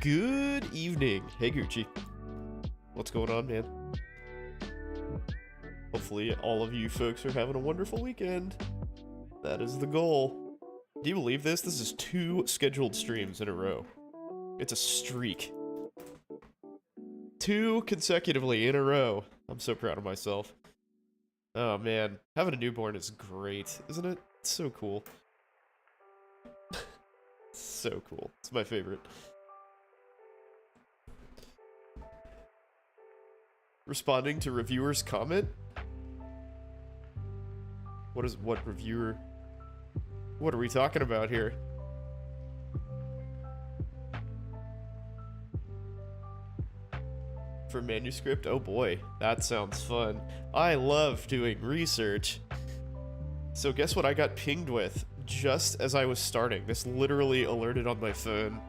Good evening. Hey, Gucci. What's going on, man? Hopefully all of you folks are having a wonderful weekend. That is the goal. Do you believe this? This is 2 scheduled streams in a row. It's a streak. 2 consecutively in a row. I'm so proud of myself. Oh, man. Having a newborn is great, isn't it? It's so cool. So cool. It's my favorite. Responding to reviewer's comment? What reviewer? What are we talking about here? For manuscript? Oh boy, that sounds fun. I love doing research. So guess what I got pinged with just as I was starting? This literally alerted on my phone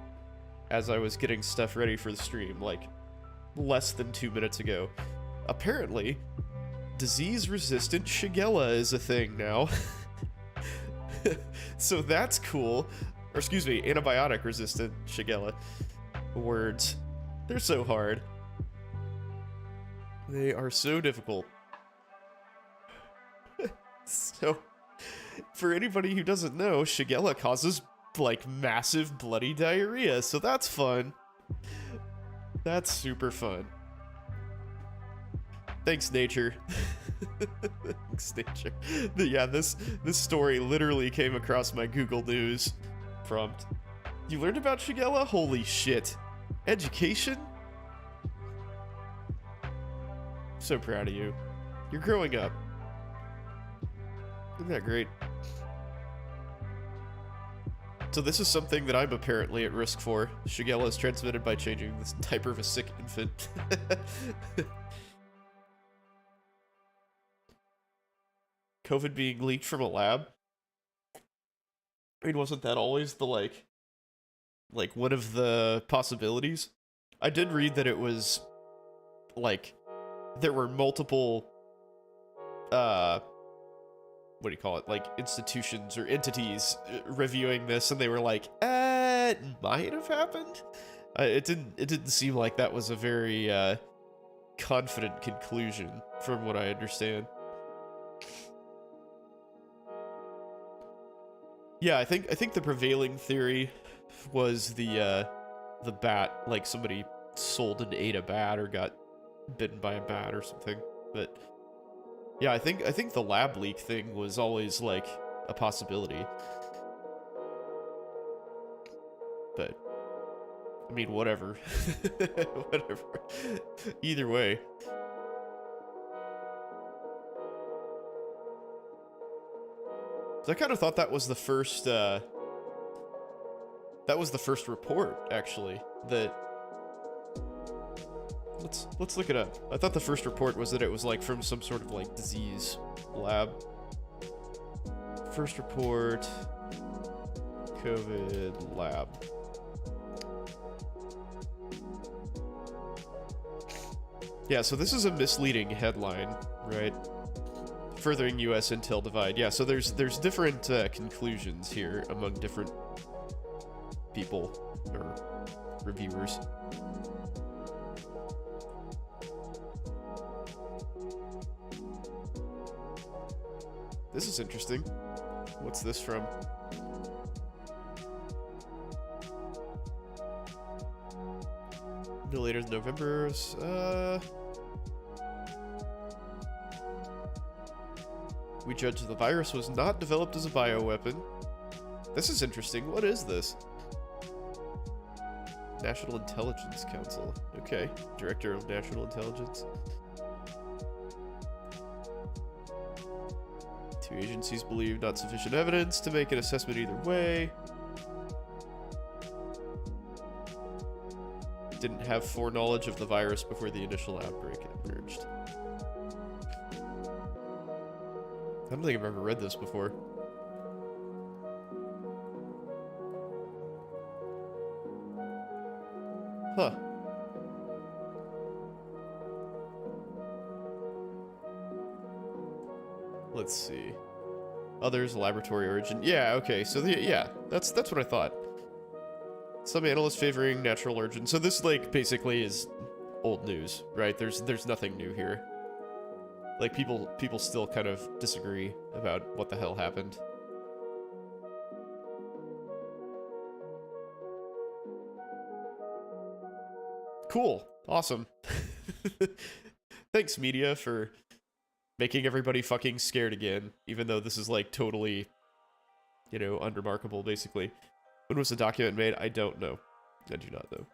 as I was getting stuff ready for the stream, like less than 2 minutes ago. Apparently, disease-resistant Shigella is a thing now. So that's cool. Or excuse me, antibiotic-resistant Shigella. Words. They're so hard. They are so difficult. So, for anybody who doesn't know, Shigella causes, like, massive bloody diarrhea, so that's fun. That's super fun. Thanks, nature. Thanks, nature. Yeah, this story literally came across my Google News prompt. You learned about Shigella? Holy shit. Education? So proud of you. You're growing up. Isn't that great? So this is something that I'm apparently at risk for. Shigella is transmitted by changing the diaper of a sick infant. COVID being leaked from a lab? I mean, wasn't that always the, like one of the possibilities? I did read that it was, like, there were multiple, what do you call it? Like, institutions or entities reviewing this, and they were like, it might have happened? It didn't seem like that was a very, confident conclusion, from what I understand. Yeah, I think the prevailing theory was the bat, like somebody sold and ate a bat or got bitten by a bat or something. But yeah, I think the lab leak thing was always like a possibility. But I mean, whatever. Whatever. Either way. So I kind of thought that was the first report, actually, that let's look it up. I thought the first report was that it was like from some sort of like disease lab. First report, COVID lab. Yeah, so this is a misleading headline, right? Furthering U.S. intel divide. Yeah, so there's different conclusions here among different people or reviewers. This is interesting. What's this from? No later than November's. We judge the virus was not developed as a bioweapon. This is interesting. What is this? National Intelligence Council. Okay. Director of National Intelligence. 2 agencies believe not sufficient evidence to make an assessment either way. Didn't have foreknowledge of the virus before the initial outbreak emerged. I don't think I've ever read this before. Huh. Let's see. Others, laboratory origin. Yeah, okay. So yeah, that's what I thought. Some analysts favoring natural origin. So this, like, basically is old news, right? There's nothing new here. Like, people still kind of disagree about what the hell happened. Cool. Awesome. Thanks, media, for making everybody fucking scared again, even though this is, like, totally, you know, unremarkable, basically. When was the document made? I don't know. I do not know.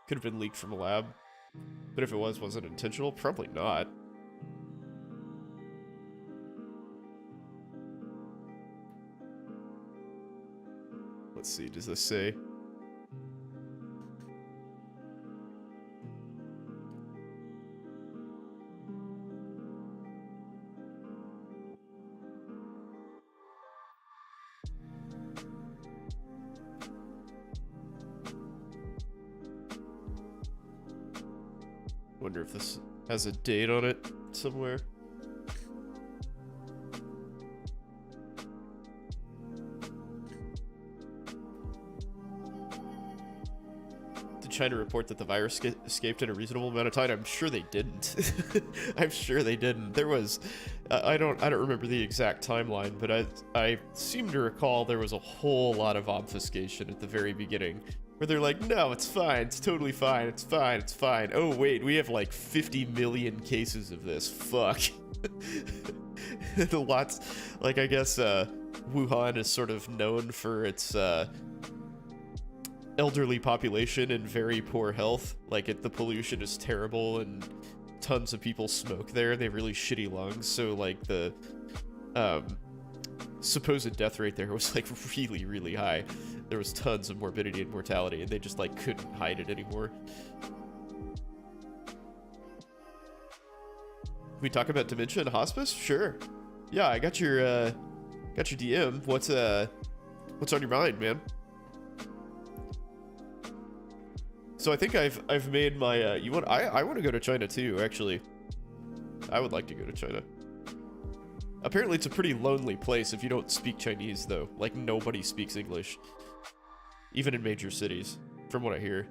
Could have been leaked from a lab. But if it was it intentional? Probably not. Let's see, does this say? Wonder if this has a date on it somewhere. Did China report that the virus escaped in a reasonable amount of time? I'm sure they didn't. I'm sure they didn't. There was, I don't remember the exact timeline, but I seem to recall there was a whole lot of obfuscation at the very beginning. Where they're like, no, it's fine, it's totally fine, it's fine, it's fine. Oh wait, we have like 50 million cases of this, fuck. Lots, like I guess Wuhan is sort of known for its elderly population and very poor health. Like the pollution is terrible and tons of people smoke there. They have really shitty lungs, so like the supposed death rate there was like really, really high. There was tons of morbidity and mortality, and they just like couldn't hide it anymore. We talk about dementia and hospice? Sure. Yeah, I got your DM. What's on your mind, man? So I think I've made my I want to go to China too, actually. I would like to go to China. Apparently it's a pretty lonely place if you don't speak Chinese, though. Like, nobody speaks English. Even in major cities, from what I hear.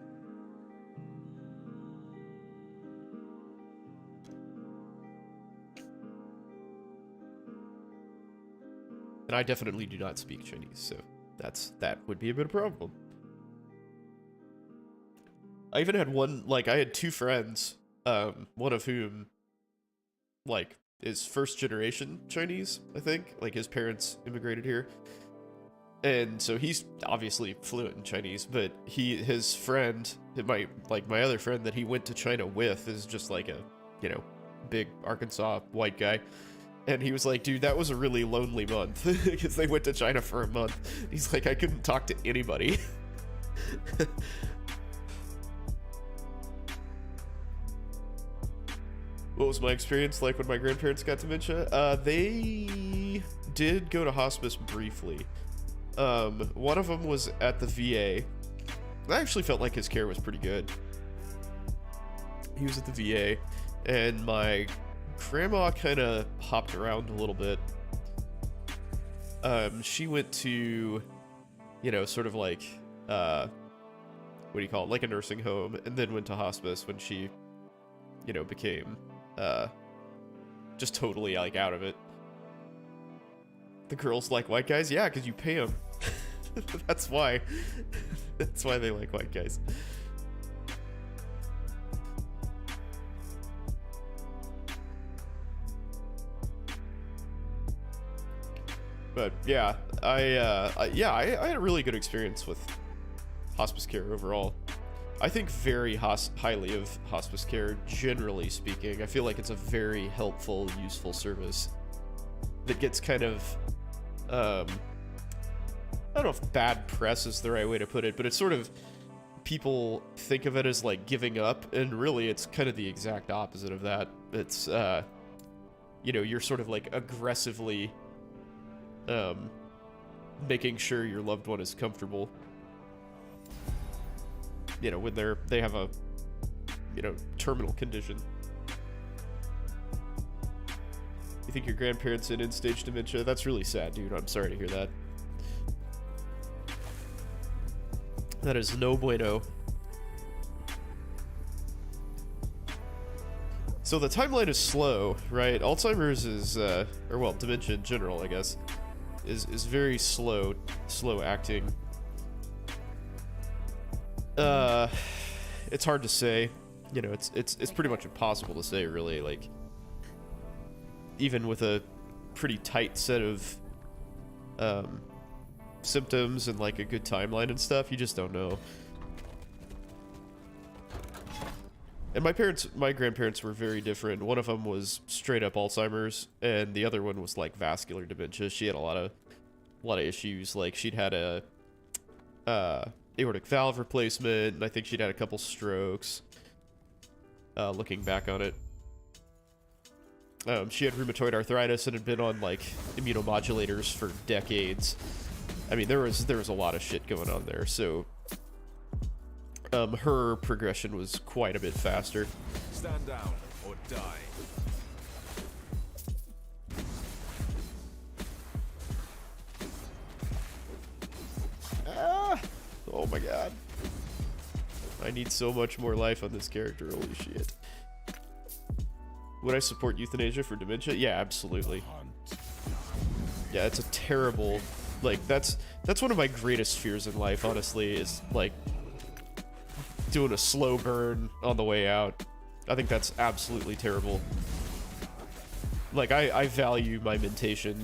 And I definitely do not speak Chinese, so that would be a bit of a problem. I even had I had two friends, one of whom, like, is first generation Chinese, I think. Like, his parents immigrated here. And so he's obviously fluent in Chinese, but his friend, my other friend that he went to China with is just like a, you know, big Arkansas white guy. And he was like, dude, that was a really lonely month because they went to China for a month. He's like, I couldn't talk to anybody. What was my experience like when my grandparents got dementia? They did go to hospice briefly. One of them was at the VA. I actually felt like his care was pretty good. He was at the VA, and my grandma kind of hopped around a little bit. She went to, you know, sort of like, what do you call it? Like a nursing home, and then went to hospice when she, you know, became, just totally, like, out of it. The girls like white guys? Yeah, because you pay them. That's why. That's why they like white guys. But yeah, I had a really good experience with hospice care overall. I think very highly of hospice care, generally speaking. I feel like it's a very helpful, useful service that gets kind of, I don't know if bad press is the right way to put it, but it's sort of, people think of it as like giving up, and really it's kind of the exact opposite of that. It's, you know, you're sort of like aggressively making sure your loved one is comfortable. You know, when they have a, you know, terminal condition. You think your grandparents in end-stage dementia? That's really sad, dude. I'm sorry to hear that. That is no bueno. So the timeline is slow, right? Alzheimer's is, or well, dementia in general, I guess, is very slow acting. It's hard to say. You know, it's pretty much impossible to say, really. Like, even with a pretty tight set of symptoms and like a good timeline and stuff, you just don't know. And my grandparents were very different. One of them was straight up Alzheimer's, and the other one was like vascular dementia. She had a lot of issues. Like, she'd had a aortic valve replacement, and I think she'd had a couple strokes. Looking back on it, she had rheumatoid arthritis and had been on like immunomodulators for decades. I mean, there was a lot of shit going on there. So her progression was quite a bit faster. Stand down or die. Ah! Oh my god. I need so much more life on this character, holy shit. Would I support euthanasia for dementia? Yeah, absolutely. Yeah, it's a terrible, like, that's one of my greatest fears in life, honestly, is like doing a slow burn on the way out. I think that's absolutely terrible. Like, I value my mentation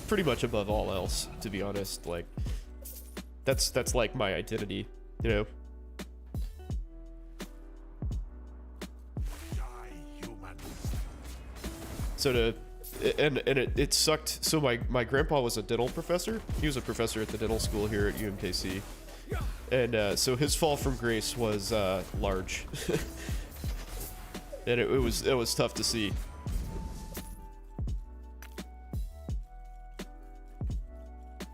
pretty much above all else, to be honest. Like, that's like my identity, you know? So it sucked. So my grandpa was a dental professor. He was a professor at the dental school here at UMKC. And so his fall from grace was large. And it was tough to see.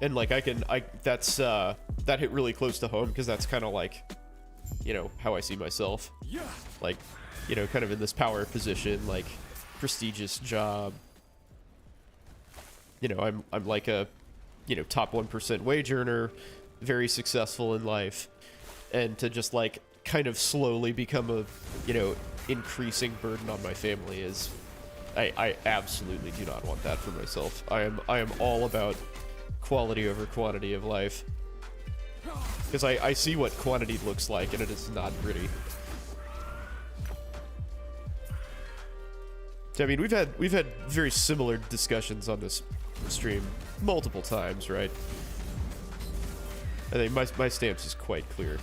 And like that hit really close to home, because that's kind of like, you know, how I see myself. Like, you know, kind of in this power position, like prestigious job. You know, I'm like a, you know, top 1% wage earner, very successful in life, and to just like kind of slowly become a, you know, increasing burden on my family is, I absolutely do not want that for myself. I am all about quality over quantity of life, because I see what quantity looks like, and it is not pretty. I mean, we've had very similar discussions on this stream multiple times, right? I think my stance is quite clear.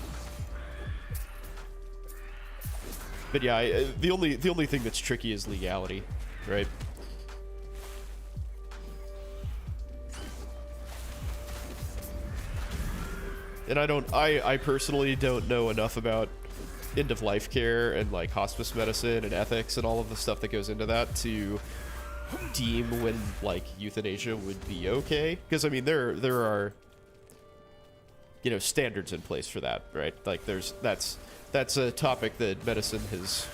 But yeah, the only thing that's tricky is legality, right? And I personally don't know enough about end-of-life care and like hospice medicine and ethics and all of the stuff that goes into that to deem when like euthanasia would be okay. Because I mean, there are, you know, standards in place for that, right? Like that's a topic that medicine has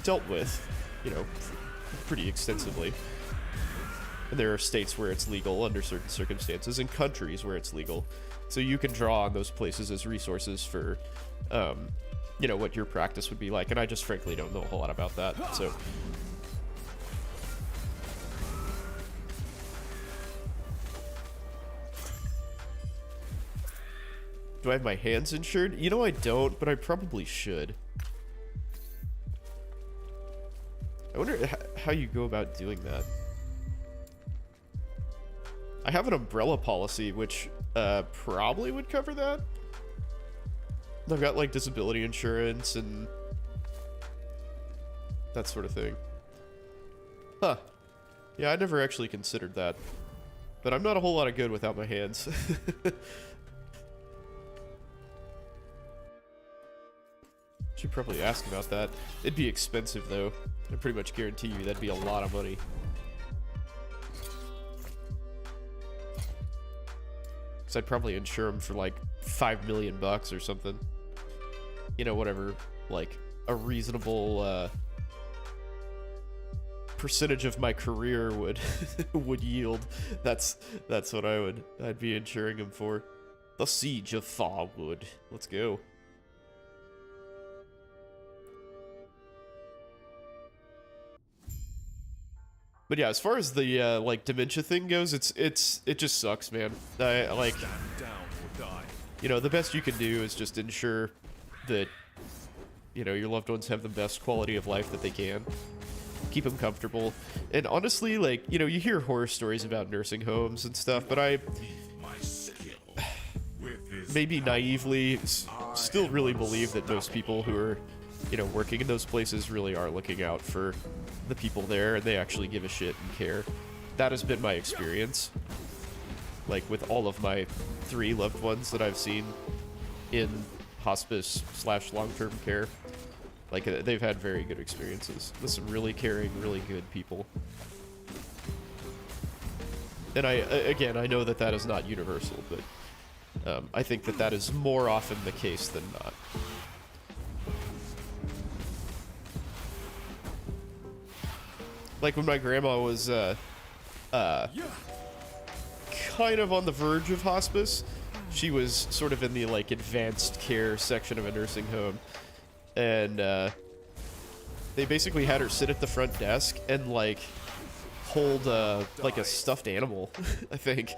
dealt with, you know, pretty extensively. And there are states where it's legal under certain circumstances, and countries where it's legal. So you can draw on those places as resources for, you know, what your practice would be like. And I just frankly don't know a whole lot about that. So do I have my hands insured? You know, I don't, but I probably should. I wonder how you go about doing that. I have an umbrella policy, which probably would cover that. I've got like disability insurance and that sort of thing. Huh. Yeah, I never actually considered that. But I'm not a whole lot of good without my hands. Should probably ask about that. It'd be expensive though. I pretty much guarantee you that'd be a lot of money. Because I'd probably insure them for like $5 million or something. You know, whatever, like a reasonable percentage of my career would would yield. That's what I'd be insuring him for. The Siege of Farwood. Let's go. But yeah, as far as the like dementia thing goes, it just sucks, man. I like, Stand down or die. you know, the best you can do is just ensure that, you know, your loved ones have the best quality of life that they can. Keep them comfortable. And honestly, like, you know, you hear horror stories about nursing homes and stuff, but I maybe naively still really believe that most people who are, you know, working in those places really are looking out for the people there, and they actually give a shit and care. That has been my experience. Like, with all of my 3 loved ones that I've seen in hospice / long-term care. Like, they've had very good experiences with some really caring, really good people. And again, I know that that is not universal, but I think that that is more often the case than not. Like, when my grandma was kind of on the verge of hospice, she was sort of in the, like, advanced care section of a nursing home. And they basically had her sit at the front desk and, like, hold like a stuffed animal, I think.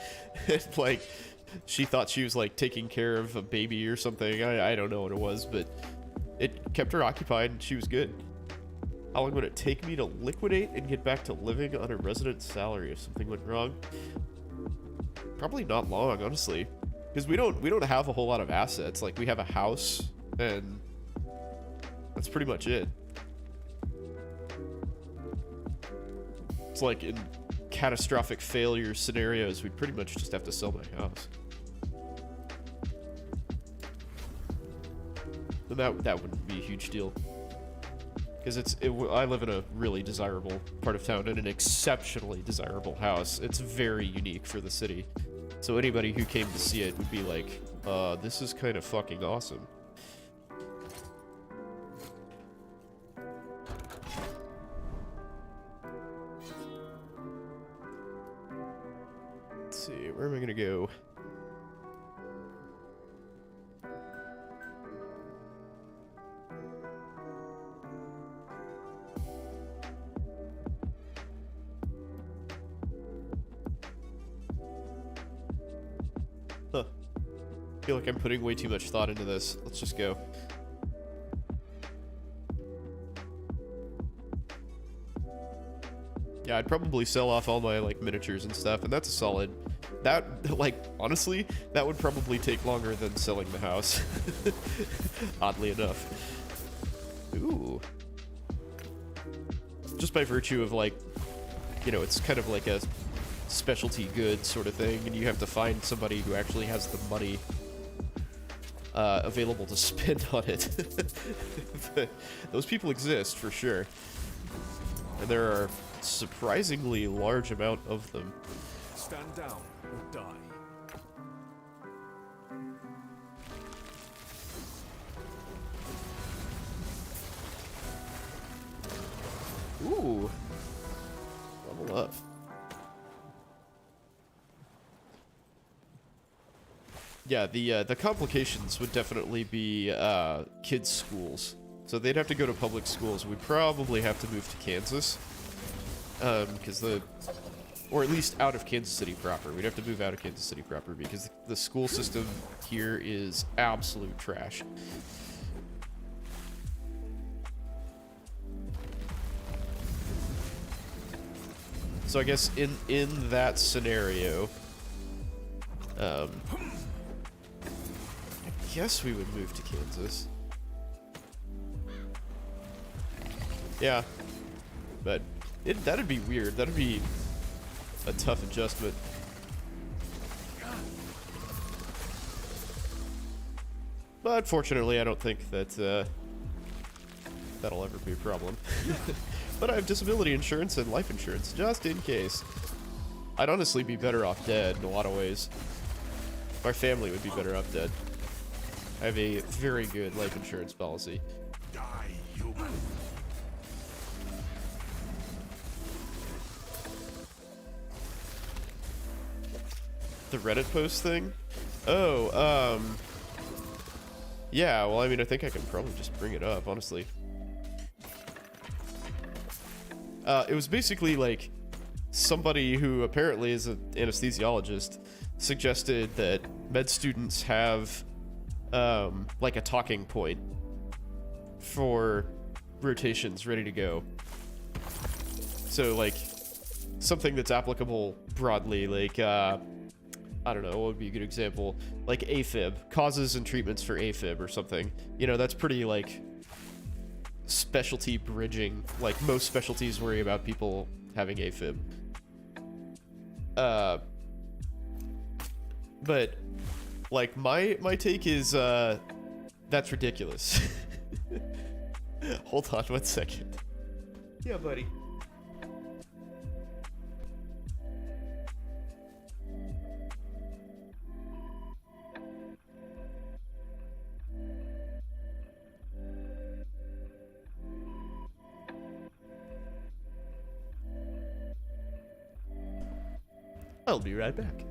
And, like, she thought she was, like, taking care of a baby or something. I don't know what it was, but it kept her occupied and she was good. How long would it take me to liquidate and get back to living on a resident's salary if something went wrong? Probably not long, honestly, because we don't have a whole lot of assets. Like, we have a house, and that's pretty much it. It's like, in catastrophic failure scenarios, we'd pretty much just have to sell my house. And that wouldn't be a huge deal. Because I live in a really desirable part of town, in an exceptionally desirable house. It's very unique for the city. So anybody who came to see it would be like, this is kind of fucking awesome. Let's see, where am I gonna go? I feel like I'm putting way too much thought into this. Let's just go. Yeah, I'd probably sell off all my, like, miniatures and stuff, and that's a solid... That, like, honestly, that would probably take longer than selling the house. Oddly enough. Ooh. Just by virtue of, like, you know, it's kind of like a specialty goods sort of thing, and you have to find somebody who actually has the money available to spend on it. But those people exist for sure, and there are surprisingly large amount of them. Stand down or die. Ooh, level up. Yeah, the complications would definitely be kids' schools. So they'd have to go to public schools. We'd probably have to move to Kansas, because or at least out of Kansas City proper. We'd have to move out of Kansas City proper because the school system here is absolute trash. So I guess in that scenario, I guess we would move to Kansas. Yeah, but that'd be weird. That'd be a tough adjustment. But fortunately, I don't think that that'll ever be a problem. But I have disability insurance and life insurance, just in case. I'd honestly be better off dead in a lot of ways. My family would be better off dead. I have a very good life insurance policy. Die, human. The Reddit post thing? Oh, yeah, well, I mean, I think I can probably just bring it up, honestly. It was basically, like, somebody who apparently is an anesthesiologist suggested that med students have, like, a talking point for rotations ready to go. So, like, something that's applicable broadly, like, I don't know, what would be a good example? Like AFib, causes and treatments for AFib or something. You know, that's pretty, like, specialty bridging. Like, most specialties worry about people having AFib. But, like, my take is, that's ridiculous. Hold on 1 second. Yeah, buddy. I'll be right back.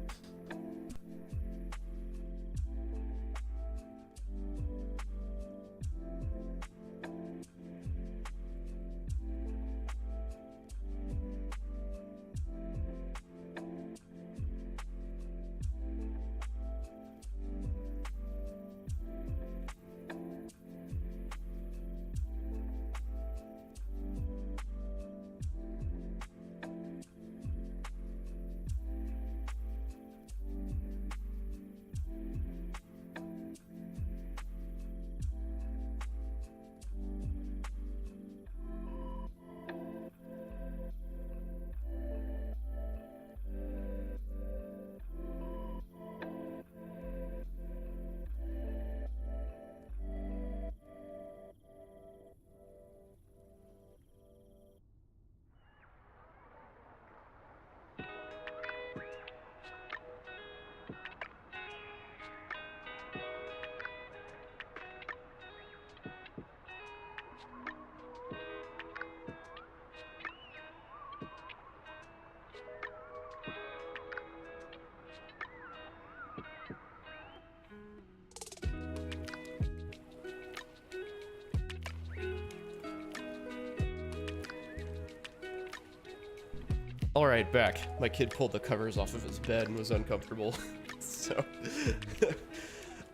All right, back. My kid pulled the covers off of his bed and was uncomfortable. So,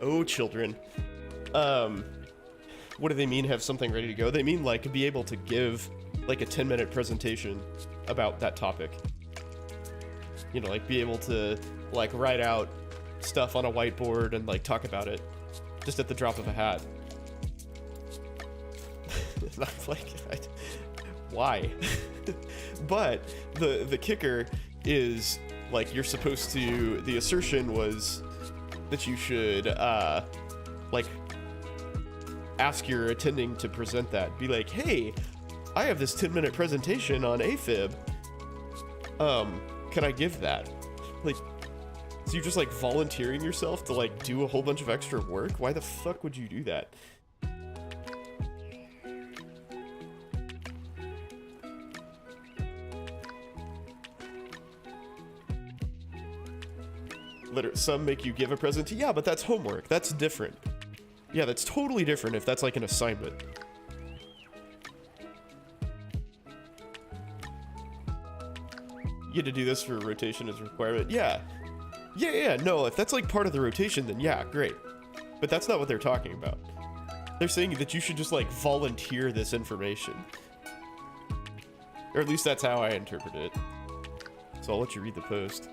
oh, children. What do they mean have something ready to go? They mean, like, be able to give, like, a 10-minute presentation about that topic. You know, like, be able to, like, write out stuff on a whiteboard and, like, talk about it just at the drop of a hat. Not like, why? But the kicker is, like, you're supposed to, the assertion was that you should, like, ask your attending to present that. Be like, hey, I have this 10-minute presentation on AFib. Can I give that? Like, so you're just, like, volunteering yourself to, like, do a whole bunch of extra work? Why the fuck would you do that? Some make you give a present. Yeah, but that's homework. That's different. Yeah, that's totally different if that's like an assignment. You had to do this for a rotation as a requirement. Yeah. Yeah, no, if that's like part of the rotation, then yeah, great. But that's not what they're talking about. They're saying that you should just like volunteer this information. Or at least that's how I interpret it. So I'll let you read the post.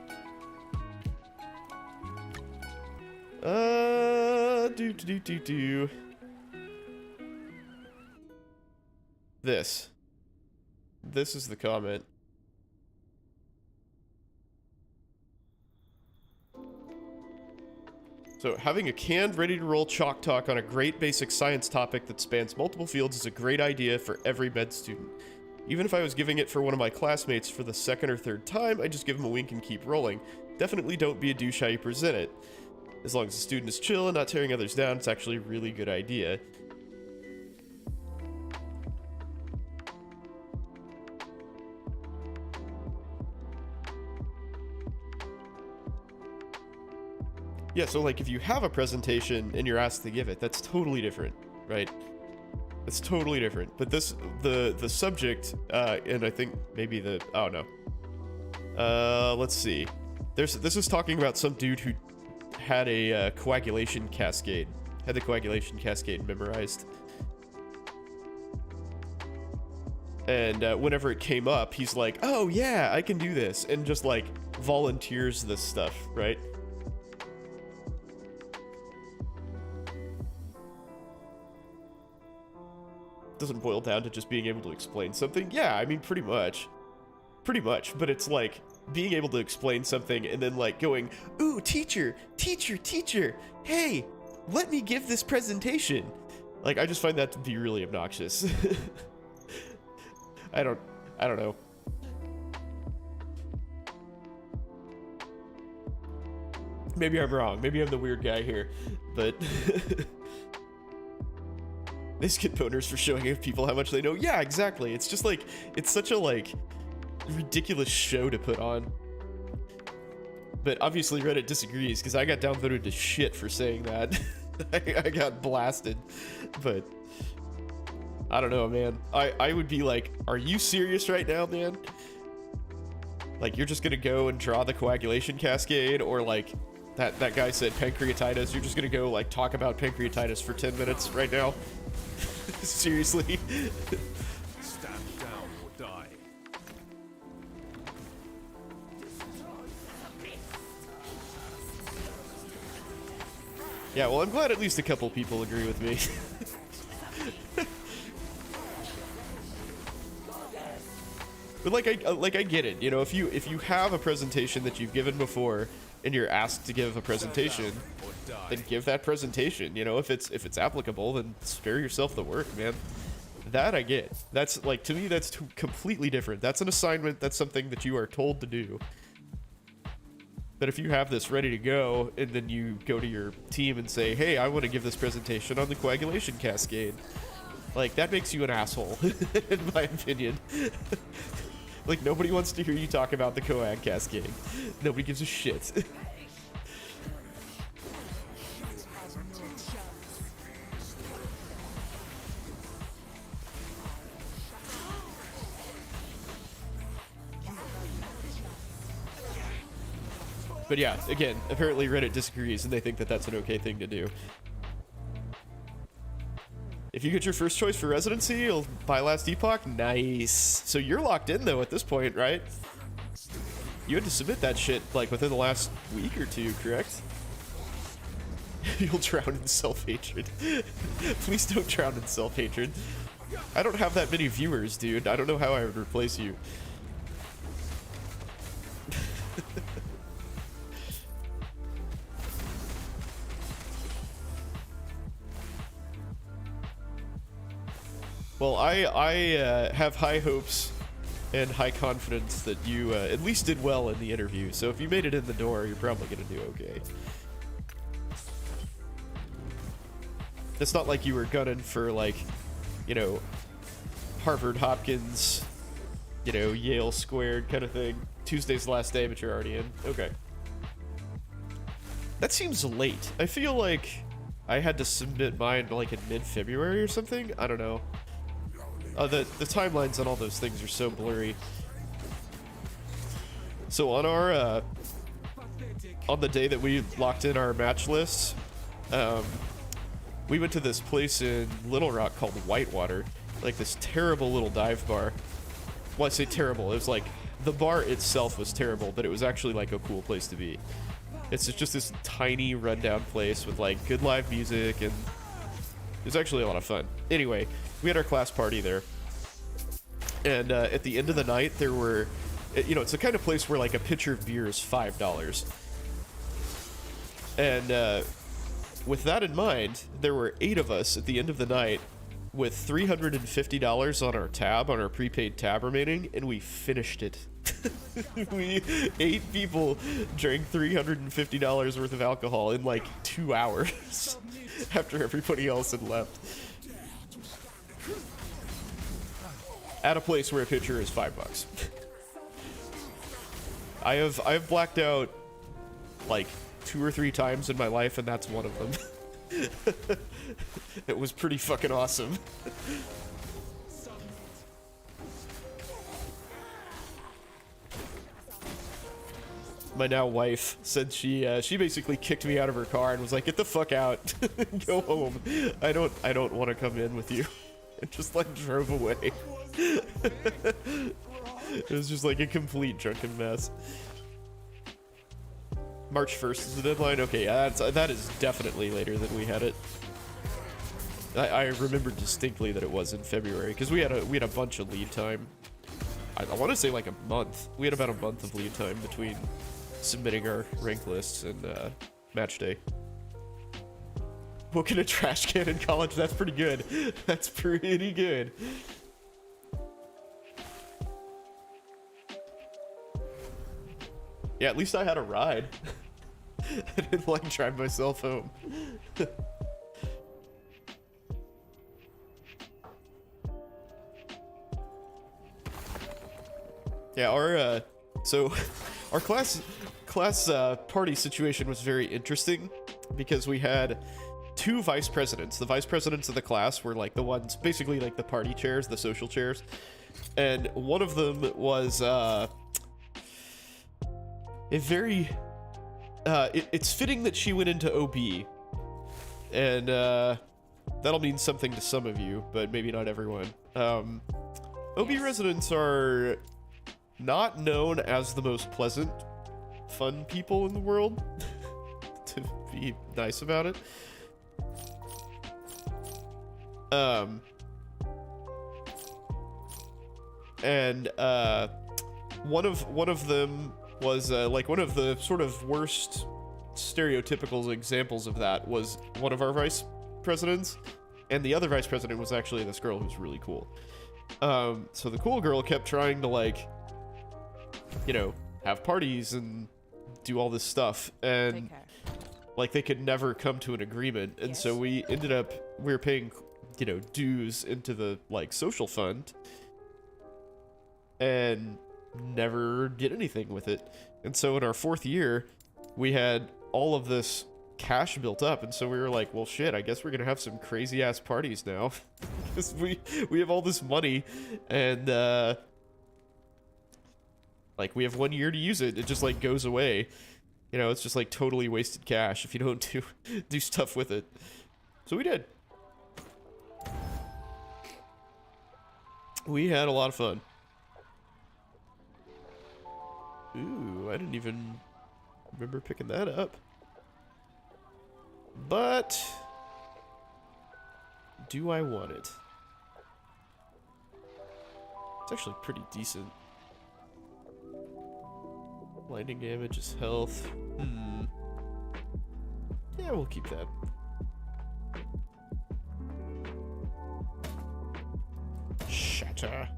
This is the comment. So, having a canned, ready-to-roll chalk talk on a great basic science topic that spans multiple fields is a great idea for every med student. Even if I was giving it for one of my classmates for the second or third time, I just give him a wink and keep rolling. Definitely don't be a douche how you present it. As long as the student is chill and not tearing others down, it's actually a really good idea. Yeah, so like if you have a presentation and you're asked to give it, that's totally different, right? It's totally different. But this, the subject, and I think maybe the, oh no. Let's see. This is talking about some dude who had a coagulation cascade, had the coagulation cascade memorized. And whenever it came up, he's like, oh yeah, I can do this, and just like volunteers this stuff, right? Doesn't boil down to just being able to explain something. Yeah, I mean, pretty much, but it's like being able to explain something and then like going, ooh, teacher, hey, let me give this presentation. Like, I just find that to be really obnoxious. I don't know. Maybe I'm wrong. Maybe I'm the weird guy here, but they skip boners for showing people how much they know. Yeah, exactly. It's just like, it's such a like ridiculous show to put on. But obviously Reddit disagrees because I got downvoted to shit for saying that. I got blasted, but I don't know, man. I would be like, are you serious right now, man? Like, you're just gonna go and draw the coagulation cascade, or like that guy said pancreatitis, you're just gonna go like talk about pancreatitis for 10 minutes right now? Seriously? Stand down or die. Yeah, well, I'm glad at least a couple people agree with me. But like I get it, you know, if you have a presentation that you've given before and you're asked to give a presentation, then give that presentation. You know, if it's applicable, then spare yourself the work, man. That I get. That's like, to me, that's completely different. That's an assignment. That's something that you are told to do. But if you have this ready to go and then you go to your team and say, hey, I want to give this presentation on the coagulation cascade, like, that makes you an asshole, in my opinion. Like, nobody wants to hear you talk about the coag cascade. Nobody gives a shit. But yeah, again, apparently Reddit disagrees and they think that that's an okay thing to do. If you get your first choice for residency, you'll buy Last Epoch. Nice. So you're locked in though at this point, right? You had to submit that shit like within the last week or two, correct? You'll drown in self-hatred. Please don't drown in self-hatred. I don't have that many viewers, dude. I don't know how I would replace you. Well, I have high hopes and high confidence that you at least did well in the interview. So if you made it in the door, you're probably gonna do okay. It's not like you were gunning for, like, you know, Harvard, Hopkins, you know, Yale squared kind of thing. Tuesday's the last day, but you're already in. Okay. That seems late. I feel like I had to submit mine like in mid-February or something. I don't know. The timelines on all those things are so blurry. So on our on the day that we locked in our match lists, we went to this place in Little Rock called Whitewater, like this terrible little dive bar. Well, I say terrible. It was like, the bar itself was terrible, but it was actually like a cool place to be. It's just this tiny rundown place with like good live music, and it was actually a lot of fun. Anyway, we had our class party there, and at the end of the night there were, you know, it's the kind of place where like a pitcher of beer is $5. And with that in mind, there were 8 of us at the end of the night with $350 on our tab, on our prepaid tab remaining, and we finished it. 8 people drank $350 worth of alcohol in like 2 hours after everybody else had left. At a place where a pitcher is $5. I have blacked out like 2 or 3 times in my life, and that's one of them. It was pretty fucking awesome. My now wife said she basically kicked me out of her car and was like, "Get the fuck out, go home. I don't want to come in with you," and just like drove away. It was just like a complete drunken mess. March 1st is the deadline. Okay, yeah, that is definitely later than we had it. I remember distinctly that it was in February because we had a bunch of lead time. I want to say like a month. We had about a month of lead time between submitting our rank lists and match day. Woke in a trash can in college. That's pretty good. That's pretty good. Yeah, at least I had a ride. I didn't like drive myself home. Yeah, our our class party situation was very interesting because we had 2 vice presidents. The vice presidents of the class were like the ones, basically like the party chairs, the social chairs, and one of them was a very it's fitting that she went into OB, and that'll mean something to some of you, but maybe not everyone. OB residents are not known as the most pleasant, fun people in the world, to be nice about it. And one of them was like one of the sort of worst stereotypical examples of that was one of our vice presidents, and the other vice president was actually this girl who's really cool. So the cool girl kept trying to, like, you know, have parties and do all this stuff, and like they could never come to an agreement, and so we were paying, you know, dues into the like social fund and never did anything with it. And so in our 4th year we had all of this cash built up, and so we were like, well shit, I guess we're gonna have some crazy ass parties now because we have all this money, and like we have 1 year to use it. It just like goes away, you know. It's just like totally wasted cash if you don't do stuff with it. So we did. We had a lot of fun. Ooh, I didn't even remember picking that up. But do I want it? It's actually pretty decent. Lightning damage is health. Yeah, we'll keep that. Shatter.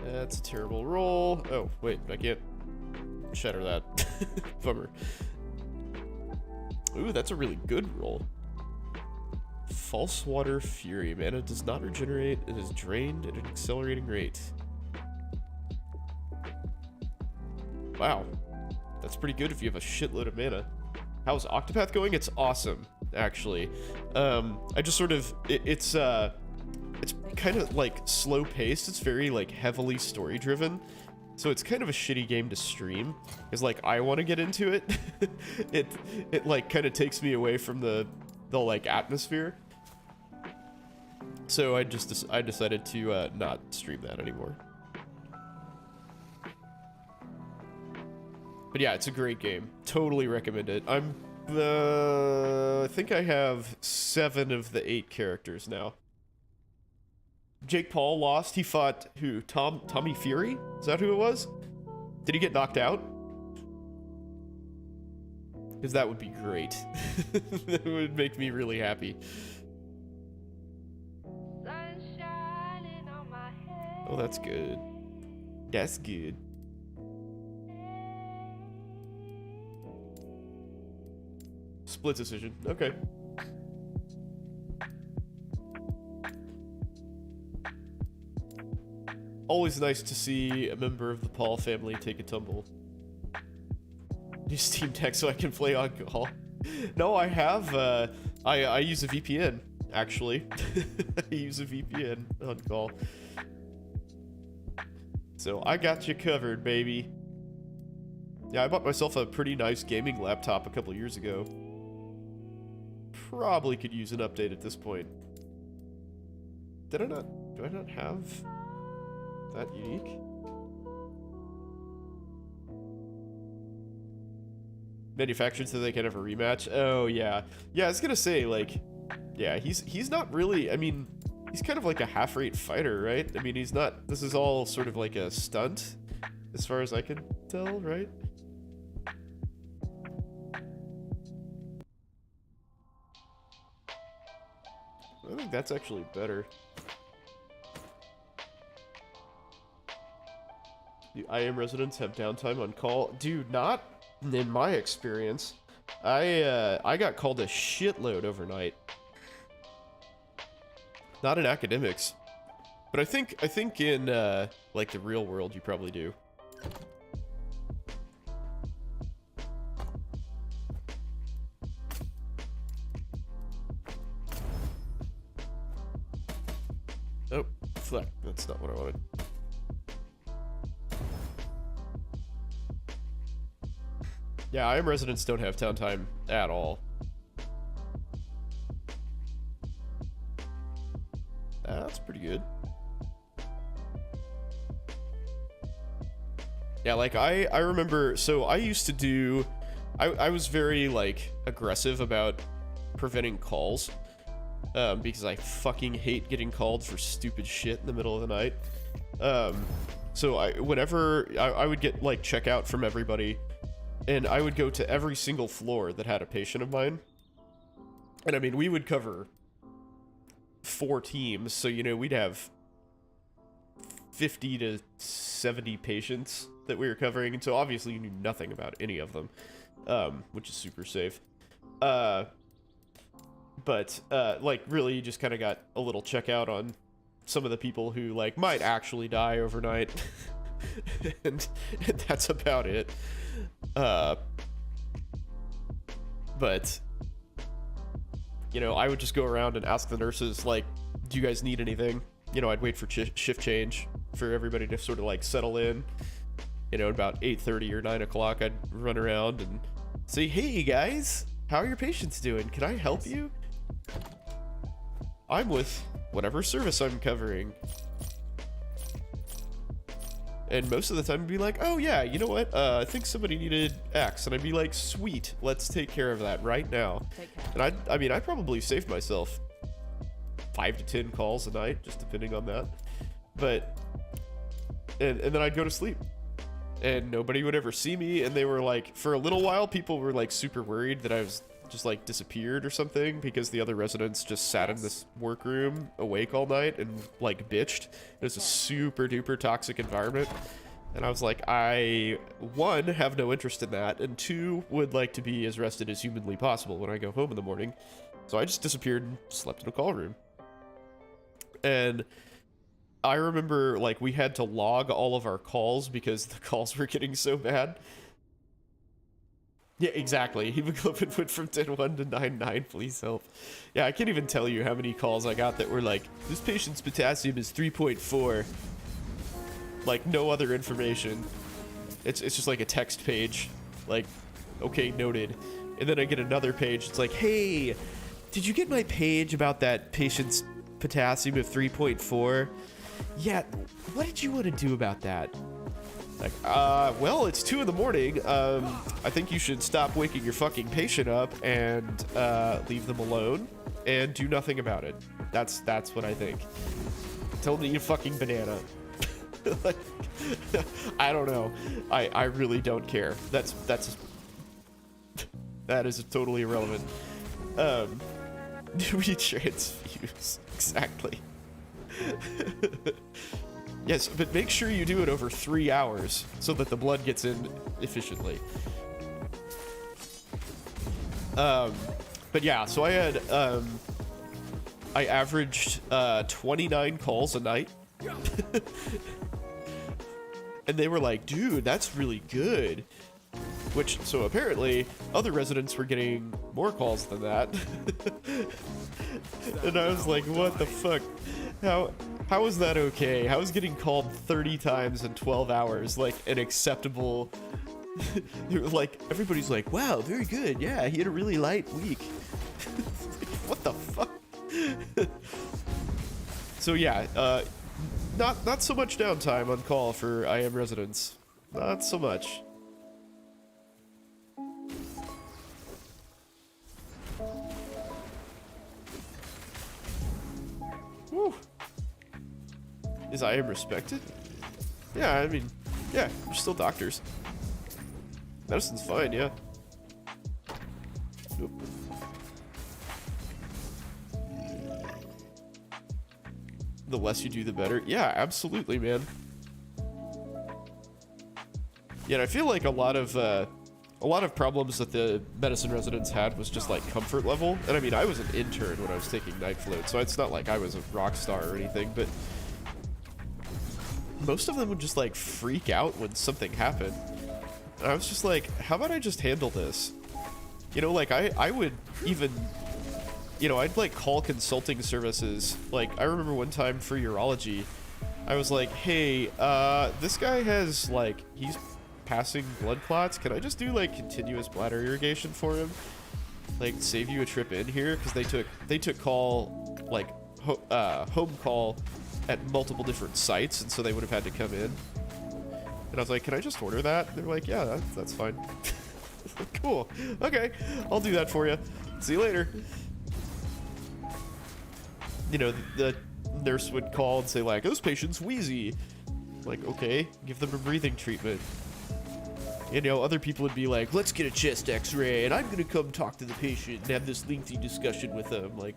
That's a terrible roll. Oh, wait, I can't shatter that. Bummer. Ooh, that's a really good roll. False Water Fury. Mana does not regenerate. It is drained at an accelerating rate. Wow. That's pretty good if you have a shitload of mana. How's Octopath going? It's awesome, actually. I just sort of... It's kind of, like, slow-paced. It's very, like, heavily story-driven. So it's kind of a shitty game to stream. Because, like, I want to get into it. It like, kind of takes me away from the like, atmosphere. So I decided to not stream that anymore. But yeah, it's a great game. Totally recommend it. I think I have 7 of the 8 characters now. Jake Paul lost. He fought who? Tommy Fury? Is that who it was? Did he get knocked out? Because that would be great. That would make me really happy. Oh, that's good. That's good. Split decision. Okay. always nice to see a member of the Paul family take a tumble. New Steam Deck so I can play on call. No, I have, I use a VPN, actually. I use a VPN on call. So I got you covered, baby. Yeah, I bought myself a pretty nice gaming laptop a couple years ago. Probably could use an update at this point. Do I not have that unique? Manufactured so they can have a rematch? Oh, yeah. Yeah, I was gonna say, like, yeah, he's not really, I mean, he's kind of like a half-rate fighter, right? I mean, he's not, this is all sort of like a stunt, as far as I can tell, right? I think that's actually better. The IM residents have downtime on call. Dude, not in my experience. I got called a shitload overnight. Not in academics. But I think in like the real world you probably do. Oh, fuck. That's not what I wanted. Yeah, IM residents don't have downtime at all. That's pretty good. Yeah, like I remember, so I used to do, I was very like aggressive about preventing calls. Because I fucking hate getting called for stupid shit in the middle of the night. So whenever I would get like checkout from everybody, and I would go to every single floor that had a patient of mine. And I mean, we would cover 4 teams, so you know, we'd have 50 to 70 patients that we were covering, and so obviously you knew nothing about any of them, which is super safe. But like really you just kind of got a little checkout on some of the people who like might actually die overnight. and that's about it. But you know, I would just go around and ask the nurses, like, do you guys need anything? You know, I'd wait for shift change for everybody to sort of like settle in. You know, about 8:30 or 9 o'clock, I'd run around and say, hey guys, how are your patients doing? Can I help you? I'm with whatever service I'm covering. And most of the time I'd be like, oh yeah, you know what? I think somebody needed X. And I'd be like, sweet, let's take care of that right now. And I mean, I probably saved myself 5 to 10 calls a night, just depending on that. But, and then I'd go to sleep. And nobody would ever see me. And they were like, for a little while, people were like super worried that I was just like disappeared or something, because the other residents just sat in this workroom awake all night and like bitched. It was a super duper toxic environment, and I was like, I, 1, have no interest in that, and 2, would like to be as rested as humanly possible when I go home in the morning. So I just disappeared and slept in a call room. And I remember like we had to log all of our calls because the calls were getting so bad. Yeah, exactly. Hemoglobin went from 10-1 to 9-9. Please help. Yeah, I can't even tell you how many calls I got that were like, this patient's potassium is 3.4. Like, no other information. It's just like a text page. Like, okay, noted. And then I get another page. It's like, hey, did you get my page about that patient's potassium of 3.4? Yeah, what did you want to do about that? Like, well, it's 2 in the morning. I think you should stop waking your fucking patient up and leave them alone and do nothing about it. That's what I think. Tell them to eat a fucking banana. Like, I don't know. I really don't care. That is totally irrelevant. Retransfuse. Exactly. Yes, but make sure you do it over 3 hours so that the blood gets in efficiently. But yeah, so I had, I averaged 29 calls a night. And they were like, dude, that's really good. Which, so apparently, other residents were getting more calls than that. And I was like, what the fuck? How is that okay? How is getting called 30 times in 12 hours like an acceptable... Like, everybody's like, wow, very good. Yeah, he had a really light week. What the fuck? So yeah, not so much downtime on call for IM residents. Not so much. Woo. Is IM respected? Yeah, I mean, yeah, we're still doctors. Medicine's fine, yeah. Nope. The less you do, the better. Yeah, absolutely, man. Yeah, and I feel like a lot of problems that the medicine residents had was just like comfort level. And I mean, I was an intern when I was taking night float, so it's not like I was a rock star or anything, but most of them would just like freak out when something happened. And I was just like, how about I just handle this? You know, like I would even, you know, I'd like call consulting services. Like I remember one time for urology, I was like, hey, this guy has like, he's passing blood clots. Can I just do like continuous bladder irrigation for him? Like save you a trip in here? Because they took call, like home call at multiple different sites, and so they would have had to come in. And I was like, can I just order that? They're like, yeah, that's fine. Cool. Okay, I'll do that for you. See you later. You know, the nurse would call and say like, this patient's wheezy. Like, okay, give them a breathing treatment. You know, other people would be like, let's get a chest x-ray and I'm gonna come talk to the patient and have this lengthy discussion with them. Like,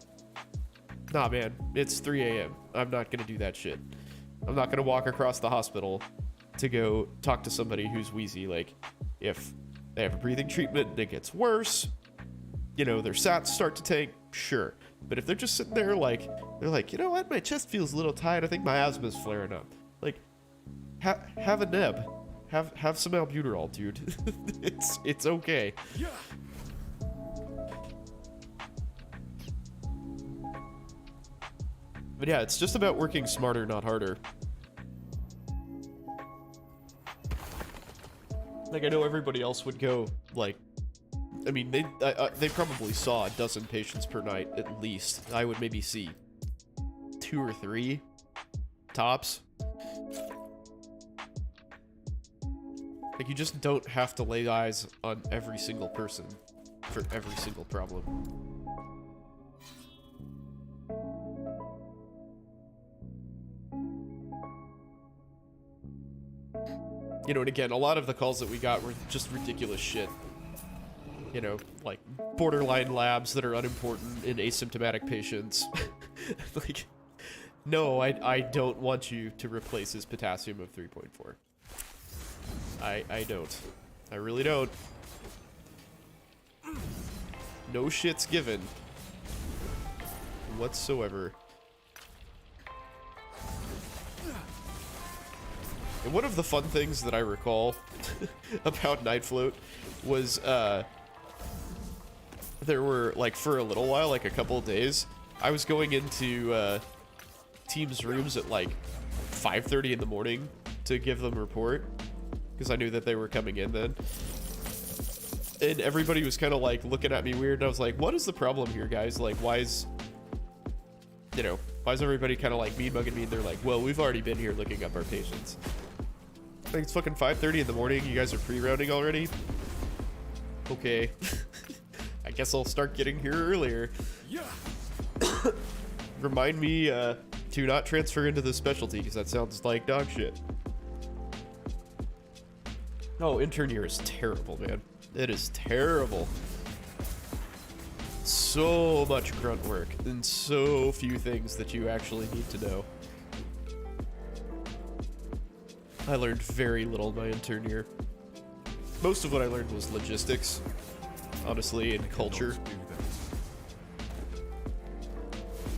nah, man, it's 3 a.m. I'm not gonna do that shit. I'm not gonna walk across the hospital to go talk to somebody who's wheezy. Like, if they have a breathing treatment and it gets worse, you know, their sats start to tank, sure. But if they're just sitting there like, they're like, you know what, my chest feels a little tight, I think my asthma's flaring up. Like, have a neb. Have some albuterol, dude. it's okay. Yeah. But yeah, it's just about working smarter, not harder. Like, I know everybody else would go, like, I mean, they probably saw a dozen patients per night, at least. I would maybe see 2 or 3, tops. Like, you just don't have to lay eyes on every single person for every single problem. You know, and again, a lot of the calls that we got were just ridiculous shit. You know, like borderline labs that are unimportant in asymptomatic patients. Like, no, I don't want you to replace his potassium of 3.4. I don't. I really don't. No shit's given. Whatsoever. And one of the fun things that I recall about Night Float was, there were, like, for a little while, like a couple of days, I was going into, teams' rooms at, like, 5:30 in the morning to give them a report, because I knew that they were coming in then. And everybody was kind of, like, looking at me weird, and I was like, what is the problem here, guys? Like, why is, you know, why is everybody kind of, like, mean-mugging me? And they're like, well, we've already been here looking up our patients. Like, it's fucking 5:30 in the morning, you guys are pre-rounding already? Okay. I guess I'll start getting here earlier. Yeah. Remind me to not transfer into the specialty, because that sounds like dog shit. Oh, intern year is terrible, man. It is terrible. So much grunt work, and so few things that you actually need to know. I learned very little my intern year. Most of what I learned was logistics, honestly, and culture.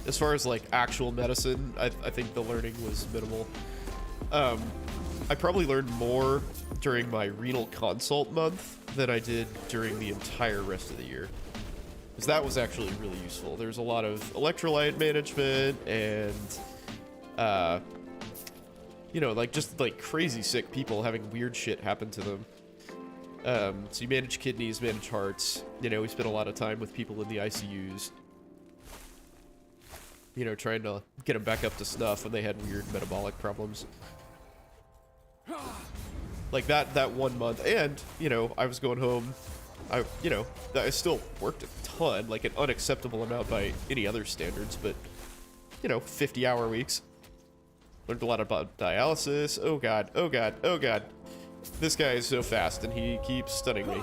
As far as like actual medicine, I think the learning was minimal. I probably learned more during my renal consult month than I did during the entire rest of the year. Because that was actually really useful. There's a lot of electrolyte management and, you know, like just like crazy sick people having weird shit happen to them. So you manage kidneys, manage hearts. You know, we spent a lot of time with people in the ICUs. You know, trying to get them back up to snuff when they had weird metabolic problems. Like that 1 month, and, you know, I was going home. I still worked a ton, like an unacceptable amount by any other standards, but, you know, 50-hour weeks. Learned a lot about dialysis. Oh god, oh god, oh god. This guy is so fast, and he keeps stunning me.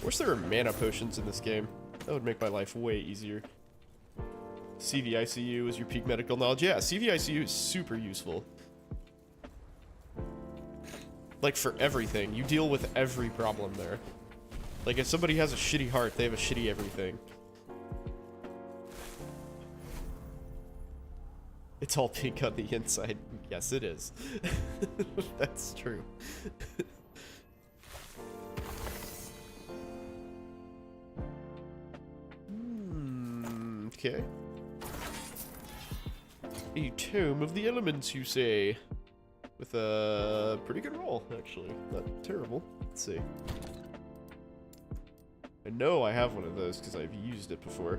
Wish there were mana potions in this game. That would make my life way easier. CVICU is your peak medical knowledge. Yeah, CVICU is super useful. Like, for everything. You deal with every problem there. Like, if somebody has a shitty heart, they have a shitty everything. It's all pink on the inside. Yes, it is. That's true. Okay. A Tome of the Elements, you say? With a pretty good roll, actually. Not terrible. Let's see. I know I have one of those because I've used it before.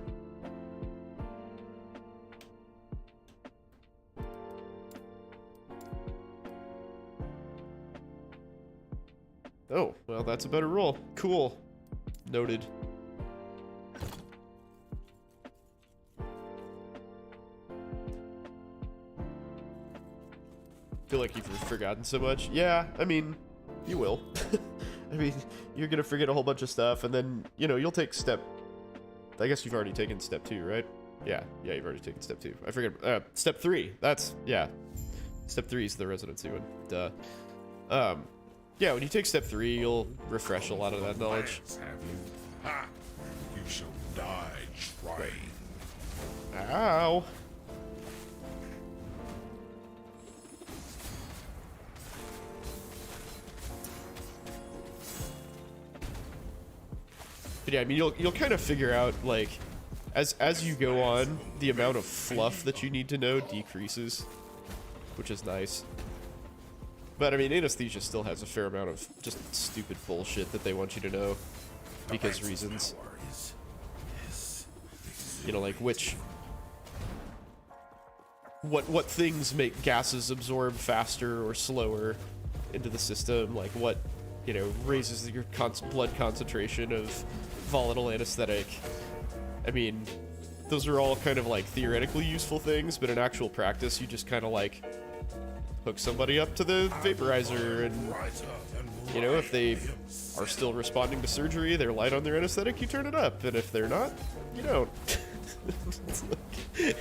Oh, well, that's a better roll. Cool. Noted. Feel like you've forgotten so much. Yeah, I mean, you will. I mean, you're gonna forget a whole bunch of stuff, and then, you know, you'll take step... I guess you've already taken step 2, right? Yeah, you've already taken step 2. I forget, step 3. That's, yeah. Step 3 is the residency one. Duh. Yeah, when you take step 3, you'll refresh a lot of that knowledge. Have you? Ha! You shall die trying. Ow! But yeah, I mean, you'll kind of figure out, like, as you go on, the amount of fluff that you need to know decreases, which is nice. But I mean, anesthesia still has a fair amount of just stupid bullshit that they want you to know because reasons. You know, like what things make gases absorb faster or slower into the system, like what, you know, raises your blood concentration of volatile anesthetic. I mean, those are all kind of like theoretically useful things, but in actual practice, you just kind of like hook somebody up to the vaporizer, and, you know, if they are still responding to surgery, they're light on their anesthetic, you turn it up, and if they're not, you don't. It's like,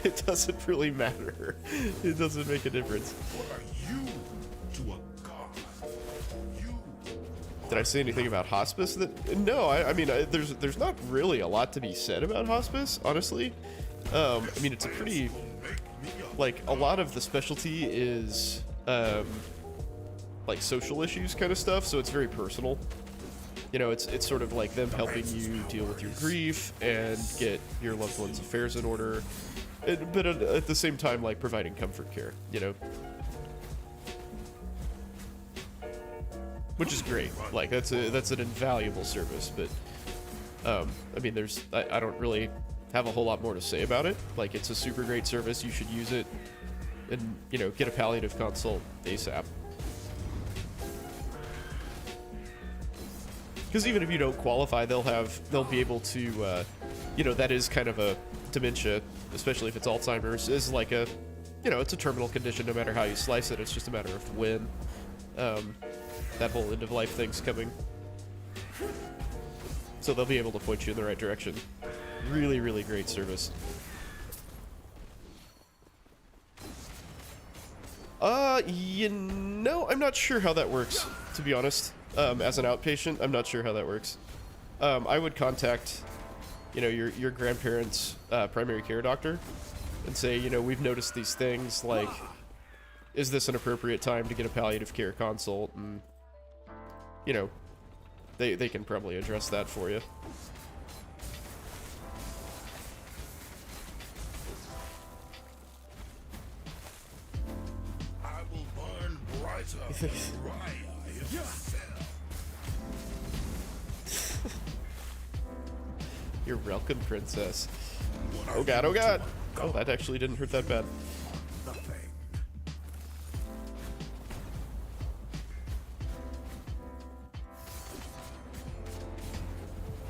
it doesn't really matter. It doesn't make a difference. What are you to a god? You. Did I say anything about hospice? No, I mean, there's not really a lot to be said about hospice, honestly. I mean, it's a pretty, like, a lot of the specialty is, like, social issues kind of stuff, so it's very personal. You know, it's sort of like them helping you deal with your grief and get your loved one's affairs in order, but at the same time, like, providing comfort care, you know? Which is great. Like, that's an invaluable service, but, I mean, I don't really have a whole lot more to say about it. Like, it's a super great service, you should use it, and, you know, get a palliative consult ASAP. Because even if you don't qualify, they'll be able to, you know, that is kind of a dementia, especially if it's Alzheimer's, is like a, you know, it's a terminal condition no matter how you slice it. It's just a matter of when that whole end of life thing's coming. So they'll be able to point you in the right direction. Really, really great service. You know, I'm not sure how that works, to be honest. As an outpatient, I'm not sure how that works. I would contact you know, your grandparents' primary care doctor and say, you know, we've noticed these things, like, is this an appropriate time to get a palliative care consult? And, you know, they can probably address that for you. I will burn brighter than Raya himself. You're welcome, princess. What Oh are god, you oh god! to a Oh, that actually didn't hurt that bad. Nothing.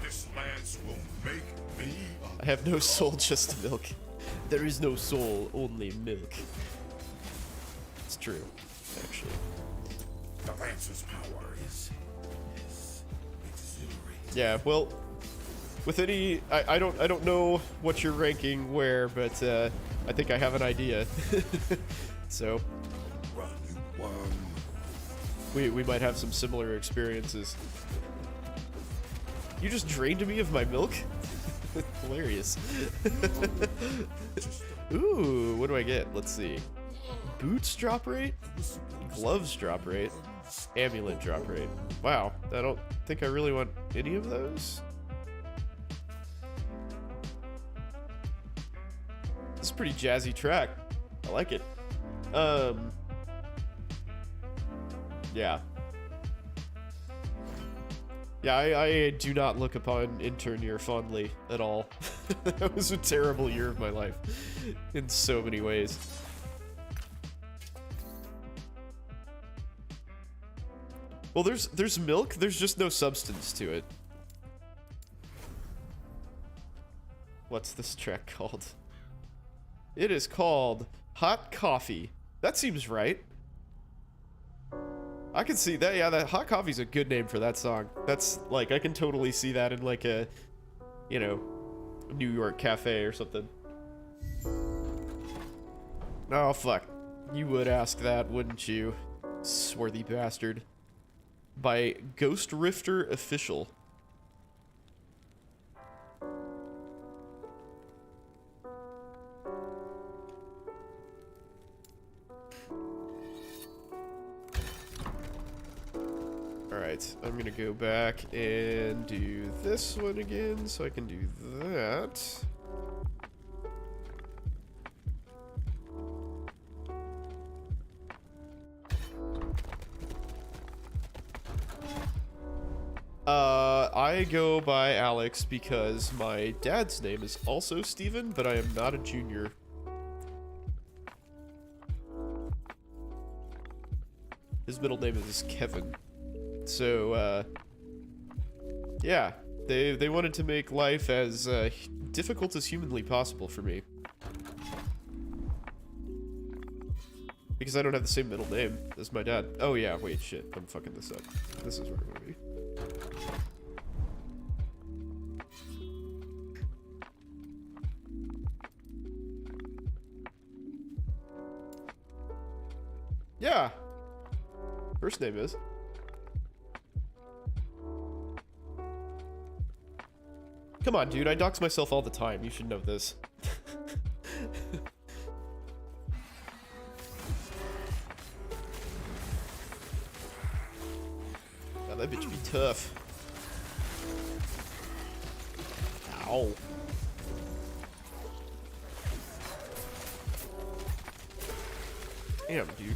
This lance will make me I have no soul, just milk. There is no soul, only milk. It's true, actually. the lance's power is exhilarating. Yeah, well, with any, I don't know what you're ranking where, but I think I have an idea. So Run, you worm. we might have some similar experiences. You just drained me of my milk? Hilarious. Ooh, what do I get? Let's see. Boots drop rate? Gloves drop rate? Amulet drop rate. Wow, I don't think I really want any of those. This is a pretty jazzy track. I like it. Yeah. Yeah, I do not look upon intern year fondly at all. That was a terrible year of my life in so many ways. Well, there's milk, there's just no substance to it. What's this track called? It is called Hot Coffee. That seems right. I can see that. Yeah, that Hot Coffee's a good name for that song. That's like, I can totally see that in like a, you know, New York cafe or something. Oh, fuck. You would ask that, wouldn't you? Swarthy bastard. By Ghost Rifter Official. Alright, I'm gonna go back and do this one again so I can do that. I go by Alex because my dad's name is also Steven, but I am not a junior. His middle name is Kevin. So, yeah, they wanted to make life as difficult as humanly possible for me. Because I don't have the same middle name as my dad. Oh yeah, wait, shit, I'm fucking this up. This is where I'm gonna be. Yeah. First name is. Come on, dude. I dox myself all the time. You should know this. God, that bitch be tough. Ow. Damn, dude.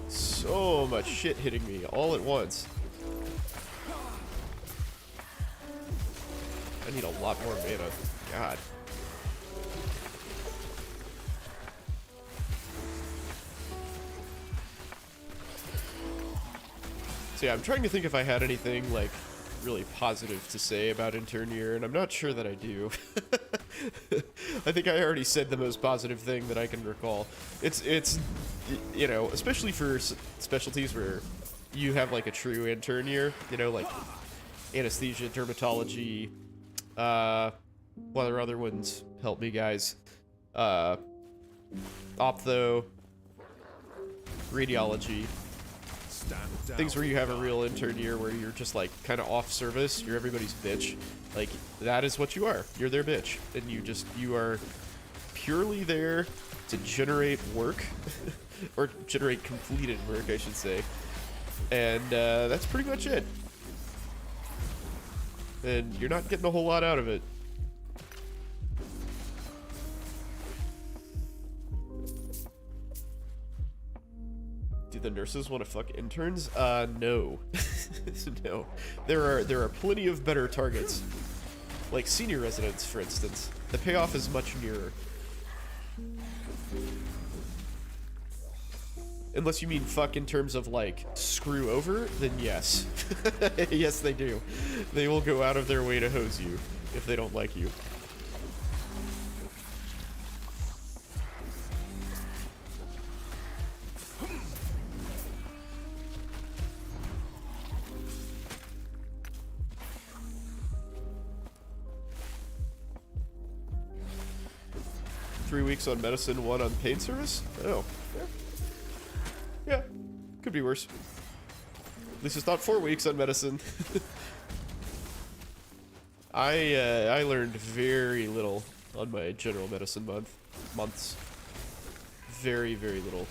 So much shit hitting me all at once. I need a lot more mana. God. So yeah, I'm trying to think if I had anything, like, really positive to say about intern year, and I'm not sure that I do. I think I already said the most positive thing that I can recall. It's you know, especially for specialties where you have, like, a true intern year, you know, like anesthesia, dermatology, what are other ones? Help me, guys. Optho, radiology. things where you have a real intern year where you're just like kind of off service, you're everybody's bitch. Like that is what you are. You're their bitch, and you are purely there to generate work or generate completed work, I should say. And that's pretty much it. And you're not getting a whole lot out of it. Do the nurses want to fuck interns? No. No. There are plenty of better targets. Like senior residents, for instance. The payoff is much nearer. Unless you mean fuck in terms of like screw over, then yes. Yes, they do. They will go out of their way to hose you if they don't like you. Weeks on medicine, 1 on pain service? Oh, yeah. Yeah, could be worse. At least it's not 4 weeks on medicine. I learned very little on my general medicine months. Very, very little.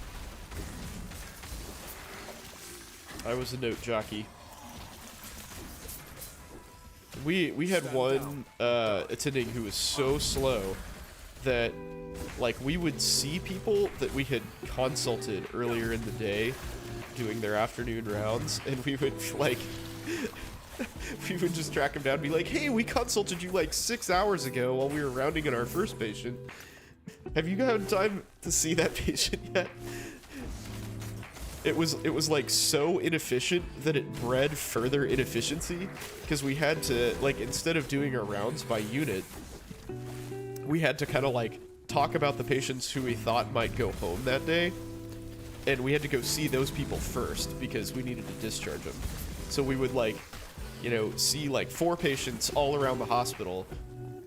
I was a note jockey. We had one attending who was so slow that like we would see people that we had consulted earlier in the day doing their afternoon rounds, and we would like we would just track them down and be like, hey, we consulted you like 6 hours ago while we were rounding in our first patient. Have you had time to see that patient yet? It was like so inefficient that it bred further inefficiency, because we had to, like, instead of doing our rounds by unit, we had to kind of like talk about the patients who we thought might go home that day, and we had to go see those people first because we needed to discharge them. So we would, like, you know, see like 4 patients all around the hospital,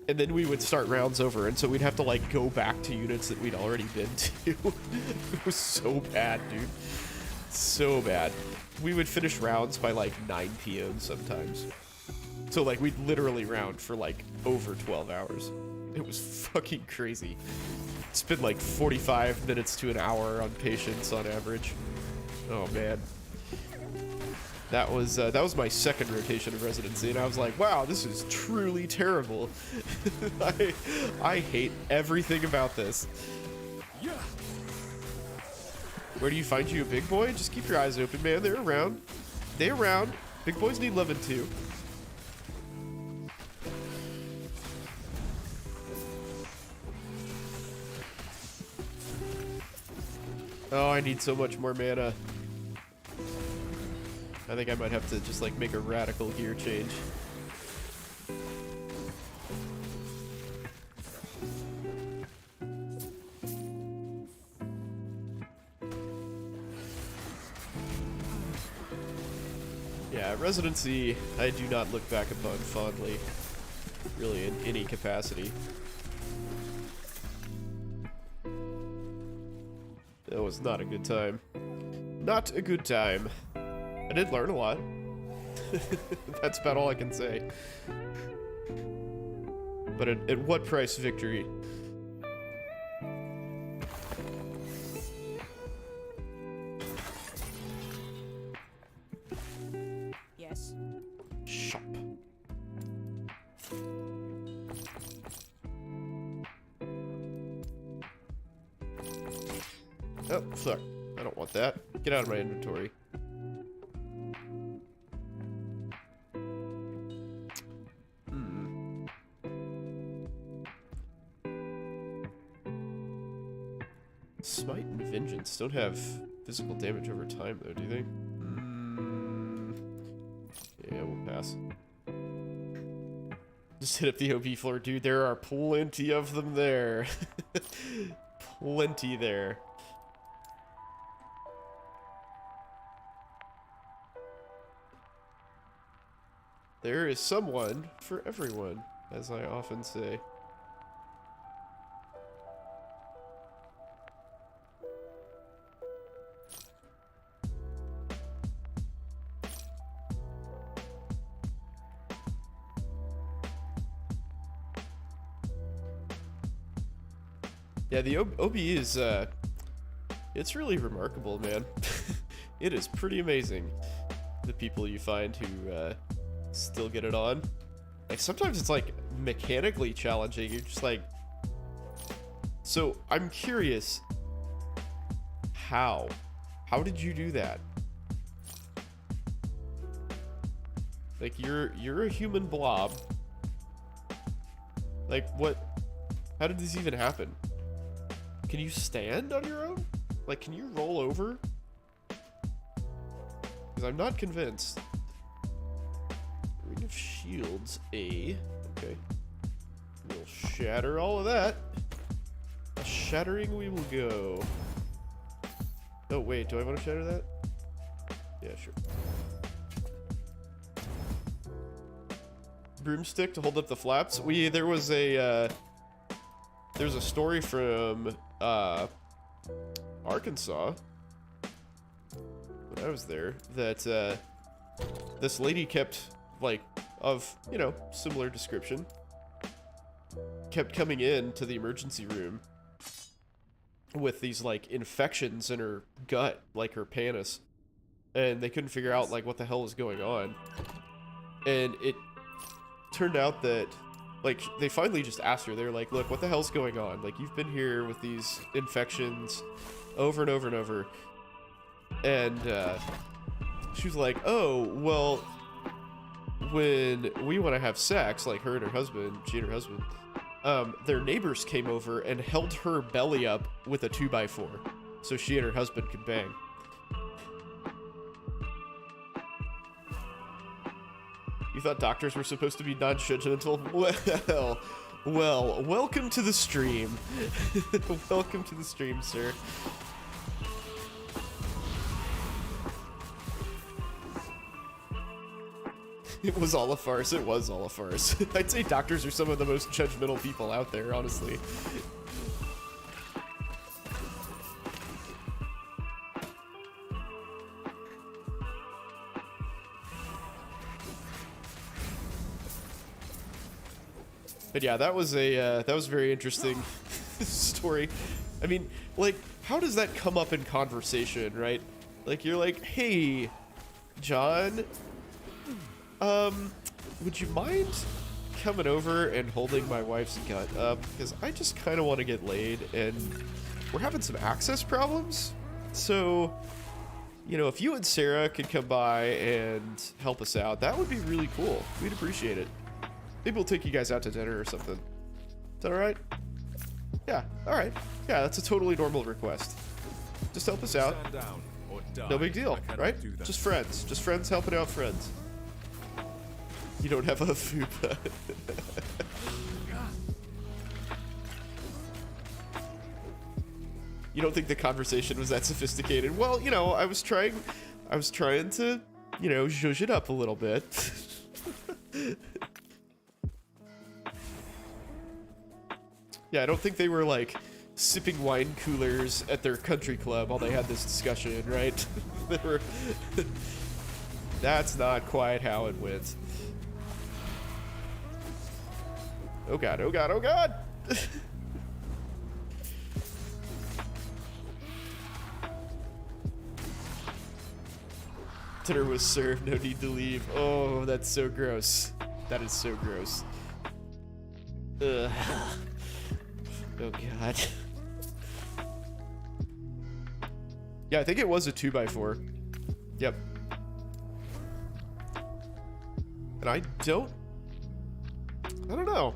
and then we would start rounds over, and so we'd have to like go back to units that we'd already been to. It was so bad, dude. So bad. We would finish rounds by like 9 p.m. sometimes. So like we'd literally round for like over 12 hours. It was fucking crazy. Spend like 45 minutes to an hour on patients on average. Oh man. That was my second rotation of residency, and I was like, wow, this is truly terrible. I hate everything about this. Yeah. Where do you find you a big boy? Just keep your eyes open, man. They're around. They're around. Big boys need loving too. Oh, I need so much more mana. I think I might have to just like make a radical gear change. Yeah, residency, I do not look back upon fondly, really, in any capacity. That was not a good time. Not a good time. I did learn a lot. That's about all I can say. But at what price victory? Yes. Shop. Oh, fuck. I don't want that. Get out of my inventory. Smite and Vengeance don't have physical damage over time, though, do they? Yeah, we'll pass. Just hit up the OP floor, dude. There are plenty of them there. Plenty there. There is someone for everyone, as I often say. Yeah, the OBE is, it's really remarkable, man. It is pretty amazing, the people you find who, still get it on. Like, sometimes it's, like, mechanically challenging. You're just like... So, I'm curious, how? How did you do that? Like, you're a human blob. Like, what? How did this even happen? Can you stand on your own? Like, can you roll over? Because I'm not convinced. Ring of Shields, A. Okay. We'll shatter all of that. Shattering we will go. Oh, wait, do I want to shatter that? Yeah, sure. Broomstick to hold up the flaps. There was a story from Arkansas when I was there that this lady kept, like, of, you know, similar description, kept coming in to the emergency room with these, like, infections in her gut, like her panis, and they couldn't figure out, like, what the hell was going on. And it turned out that, like, they finally just asked her, they were like, look, what the hell's going on? Like, you've been here with these infections over and over and over. And she was like, oh, well, when we want to have sex, like her and her husband, she and her husband, their neighbors came over and held her belly up with a 2x4 so she and her husband could bang. You thought doctors were supposed to be non-judgmental? Well, welcome to the stream. Welcome to the stream, sir. It was all a farce. It was all a farce. I'd say doctors are some of the most judgmental people out there, honestly. But yeah, that was a very interesting story. I mean, like, how does that come up in conversation, right? Like, you're like, hey, John, would you mind coming over and holding my wife's gut up? Because I just kind of want to get laid, and we're having some access problems. So, you know, if you and Sarah could come by and help us out, that would be really cool. We'd appreciate it. Maybe we'll take you guys out to dinner or something. Is that alright? Yeah, alright. Yeah, that's a totally normal request. Just help us out. No big deal, right? Just friends. Just friends helping out friends. You don't have a fupa. You don't think the conversation was that sophisticated? Well, you know, I was trying to, you know, zhuzh it up a little bit. Yeah, I don't think they were, like, sipping wine coolers at their country club while they had this discussion, right? They were... That's not quite how it went. Oh god, oh god, oh god! Dinner was served, no need to leave. Oh, that's so gross. That is so gross. Ugh. Oh god. Yeah, I think it was a 2x4. Yep. And I don't know.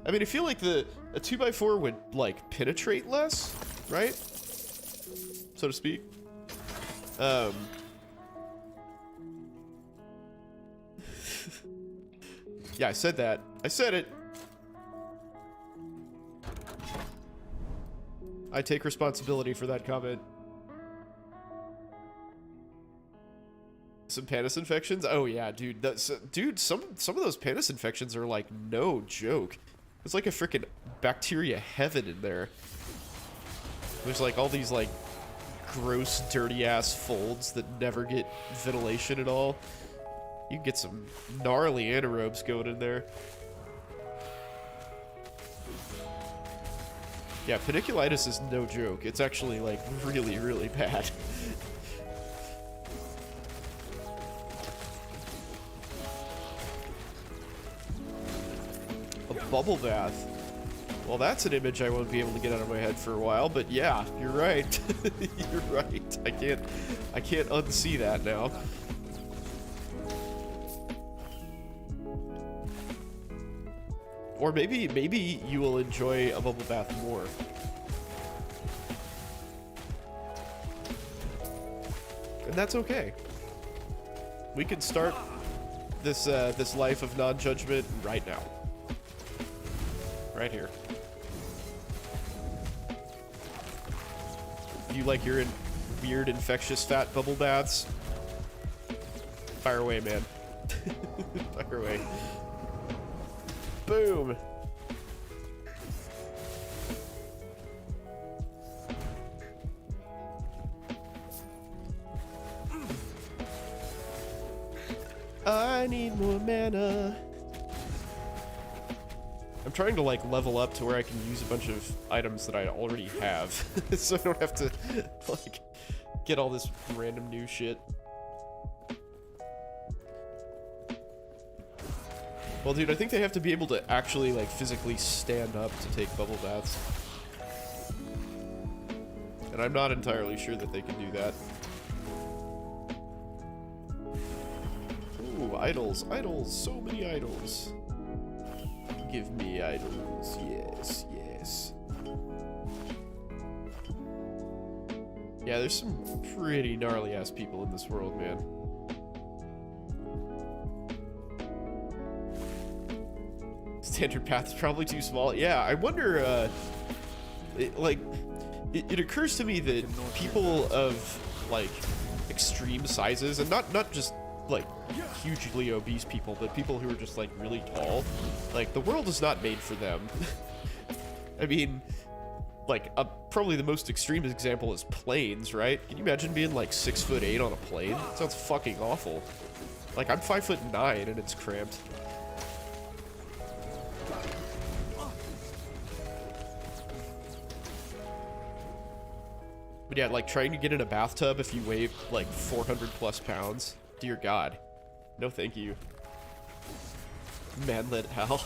I mean, I feel like a 2x4 would, like, penetrate less, right? So to speak. Yeah, I said that. I said it. I take responsibility for that comment. Some panis infections? Oh yeah, dude. Dude, some of those panis infections are like no joke. It's like a freaking bacteria heaven in there. There's like all these like gross, dirty ass folds that never get ventilation at all. You can get some gnarly anaerobes going in there. Yeah, paniculitis is no joke. It's actually, like, really, really bad. A bubble bath. Well, that's an image I won't be able to get out of my head for a while, but yeah, you're right. You're right. I can't unsee that now. Or maybe you will enjoy a bubble bath more. And that's okay. We can start this this life of non-judgment right now. Right here. You like your weird infectious fat bubble baths? Fire away, man. Fire away. Boom. I need more mana. I'm trying to like level up to where I can use a bunch of items that I already have, so I don't have to like get all this random new shit. Well, dude, I think they have to be able to actually like physically stand up to take bubble baths, and I'm not entirely sure that they can do that. Ooh, idols, idols, so many idols. Give me idols, yes, yes. Yeah, there's some pretty gnarly ass people in this world, man. Standard path is probably too small. Yeah, I wonder, it occurs to me that people of, like, extreme sizes, and not just, like, hugely obese people, but people who are just, like, really tall, like, the world is not made for them. I mean, like, probably the most extreme example is planes, right? Can you imagine being, like, 6'8" on a plane? That sounds fucking awful. Like, I'm 5'9" and it's cramped. But yeah, like, trying to get in a bathtub if you weigh, like, 400 plus pounds. Dear God. No thank you. Manlet hell.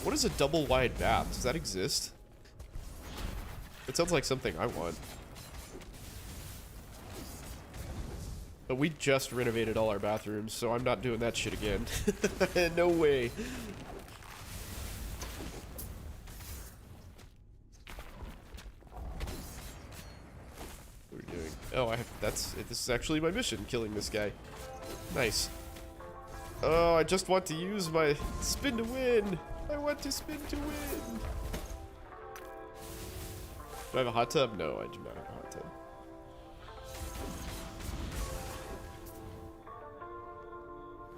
What is a double wide bath? Does that exist? It sounds like something I want. But we just renovated all our bathrooms, so I'm not doing that shit again. No way. Oh, this is actually my mission, killing this guy. Nice. Oh, I just want to use my spin to win. I want to spin to win. Do I have a hot tub? No, I do not have a hot tub.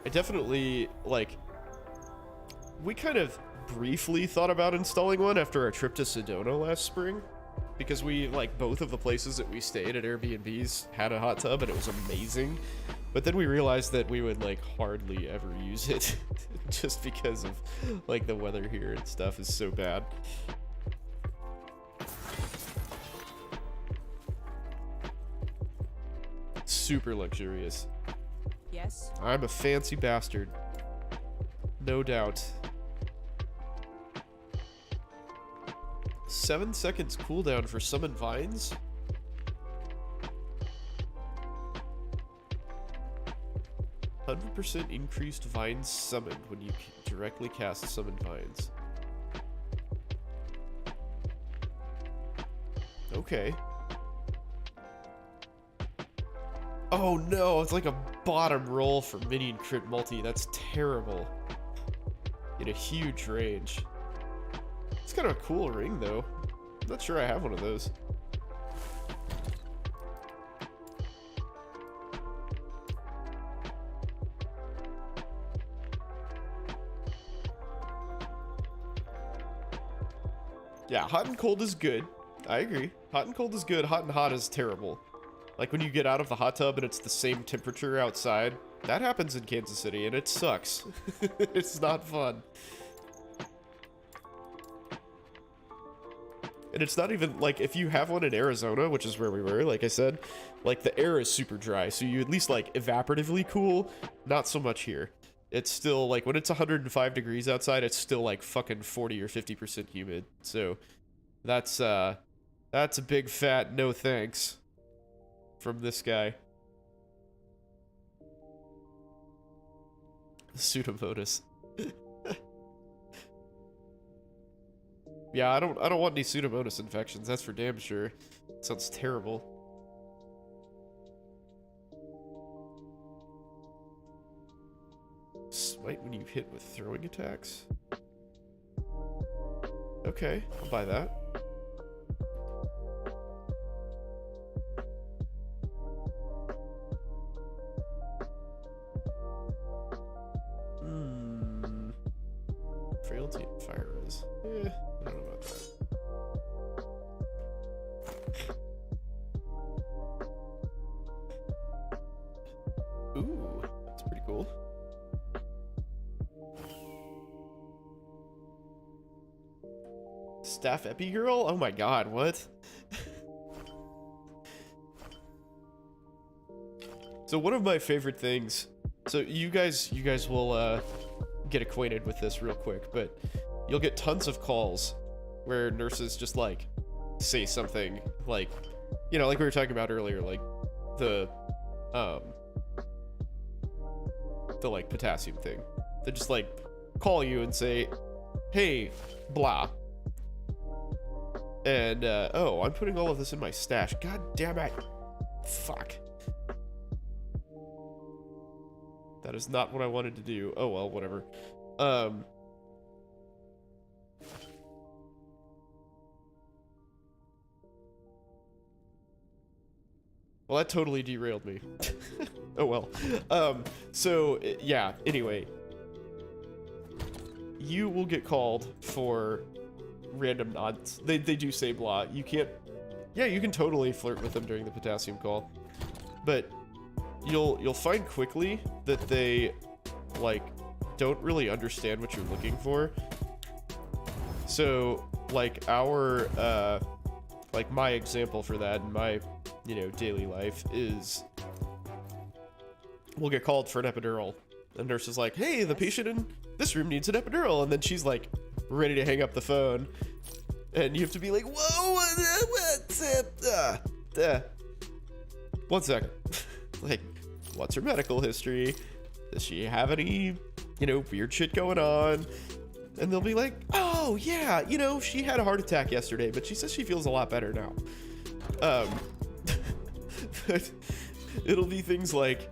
I definitely, like, we kind of briefly thought about installing one after our trip to Sedona last spring. Because we, like, both of the places that we stayed at Airbnbs had a hot tub and it was amazing. But then we realized that we would, like, hardly ever use it. Just because of, like, the weather here and stuff is so bad. Super luxurious. Yes? I'm a fancy bastard. No doubt. 7 seconds cooldown for summon vines? %, increased vines summoned when you directly cast summon vines. Okay. Oh no, it's like a bottom roll for minion crit multi. That's terrible. In a huge range. It's kind of a cool ring, though. I'm not sure I have one of those. Yeah, hot and cold is good. I agree. Hot and cold is good. Hot and hot is terrible. Like when you get out of the hot tub and it's the same temperature outside. That happens in Kansas City, and it sucks. It's not fun. And it's not even, like, if you have one in Arizona, which is where we were, like I said, like, the air is super dry, so you at least, like, evaporatively cool. Not so much here. It's still, like, when it's 105 degrees outside, it's still, like, fucking 40 or 50% humid. So, that's a big fat no thanks from this guy. Pseudomonas. Yeah, I don't want any Pseudomonas infections, that's for damn sure. Sounds terrible. Smite when you hit with throwing attacks? Okay, I'll buy that. Frailty and fire is. I don't know about that. Ooh, that's pretty cool. Staff Epi Girl? Oh my god, what? So one of my favorite things, so you guys will get acquainted with this real quick, but you'll get tons of calls where nurses just like say something like, you know, like we were talking about earlier, like the like potassium thing. They just like call you and say, hey, blah. And oh, I'm putting all of this in my stash. God damn it. Fuck. That is not what I wanted to do. Oh well, whatever. Well, that totally derailed me. Oh well. So yeah, anyway. You will get called for random nods. They do say blah. You can't... Yeah, you can totally flirt with them during the potassium call. But you'll find quickly that they, like, don't really understand what you're looking for. So, like, like, my example for that in my, you know, daily life is we'll get called for an epidural. The nurse is like, hey, the patient in this room needs an epidural. And then she's, like, ready to hang up the phone. And you have to be like, whoa, what's it? 1 second. Like, what's her medical history? Does she have any, you know, weird shit going on? And they'll be like, oh, yeah, you know, she had a heart attack yesterday, but she says she feels a lot better now. But it'll be things like,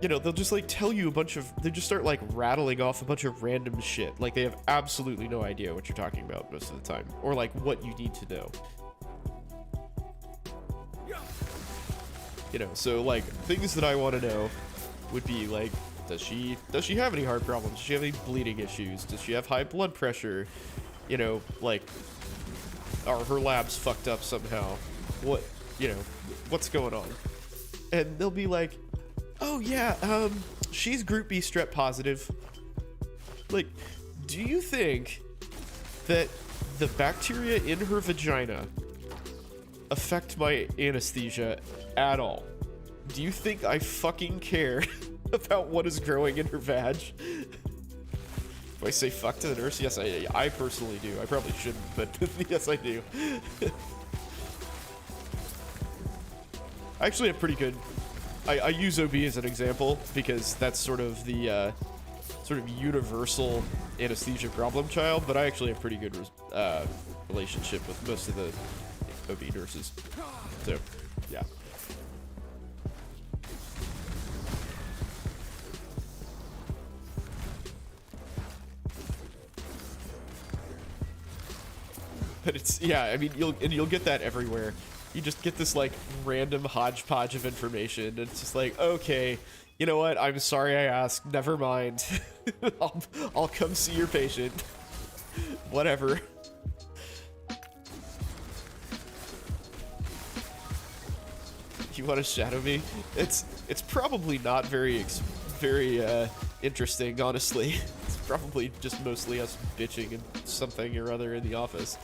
you know, they'll just, like, tell you a bunch of... They just start, like, rattling off a bunch of random shit. Like, they have absolutely no idea what you're talking about most of the time. Or, like, what you need to know. You know, so, like, things that I want to know would be, like, does she have any heart problems? Does she have any bleeding issues? Does she have high blood pressure? You know, like, are her labs fucked up somehow? What, you know, what's going on? And they'll be like... Oh yeah, she's group B strep positive. Like, do you think that the bacteria in her vagina affect my anesthesia at all? Do you think I fucking care about what is growing in her vag? Do I say fuck to the nurse? Yes, I personally do. I probably shouldn't, but yes, I do. I actually have pretty good... I use OB as an example because that's sort of the universal anesthesia problem child, but I actually have pretty good relationship with most of the OB nurses. So, yeah. But it's, yeah, I mean, you'll get that everywhere. You just get this, like, random hodgepodge of information, and it's just like, okay, you know what, I'm sorry I asked, never mind. I'll come see your patient. Whatever. You want to shadow me? It's probably not very interesting, honestly. It's probably just mostly us bitching and something or other in the office.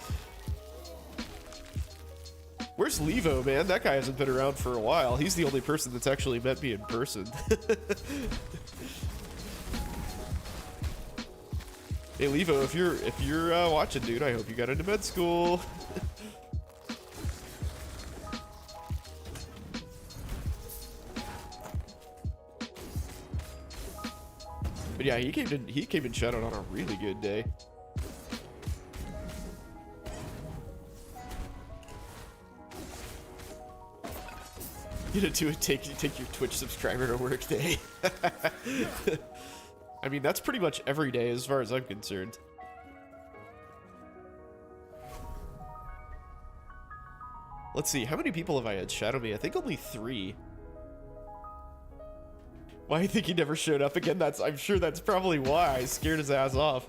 Where's Levo, man? That guy hasn't been around for a while. He's the only person that's actually met me in person. Hey Levo, if you're watching, dude, I hope you got into med school. But yeah, he came in shoutout on a really good day. You know, do it take your Twitch subscriber to work day. I mean, that's pretty much every day as far as I'm concerned. Let's see, how many people have I had shadow me? I think only 3. Why do you think he never showed up again? I'm sure that's probably why. I scared his ass off.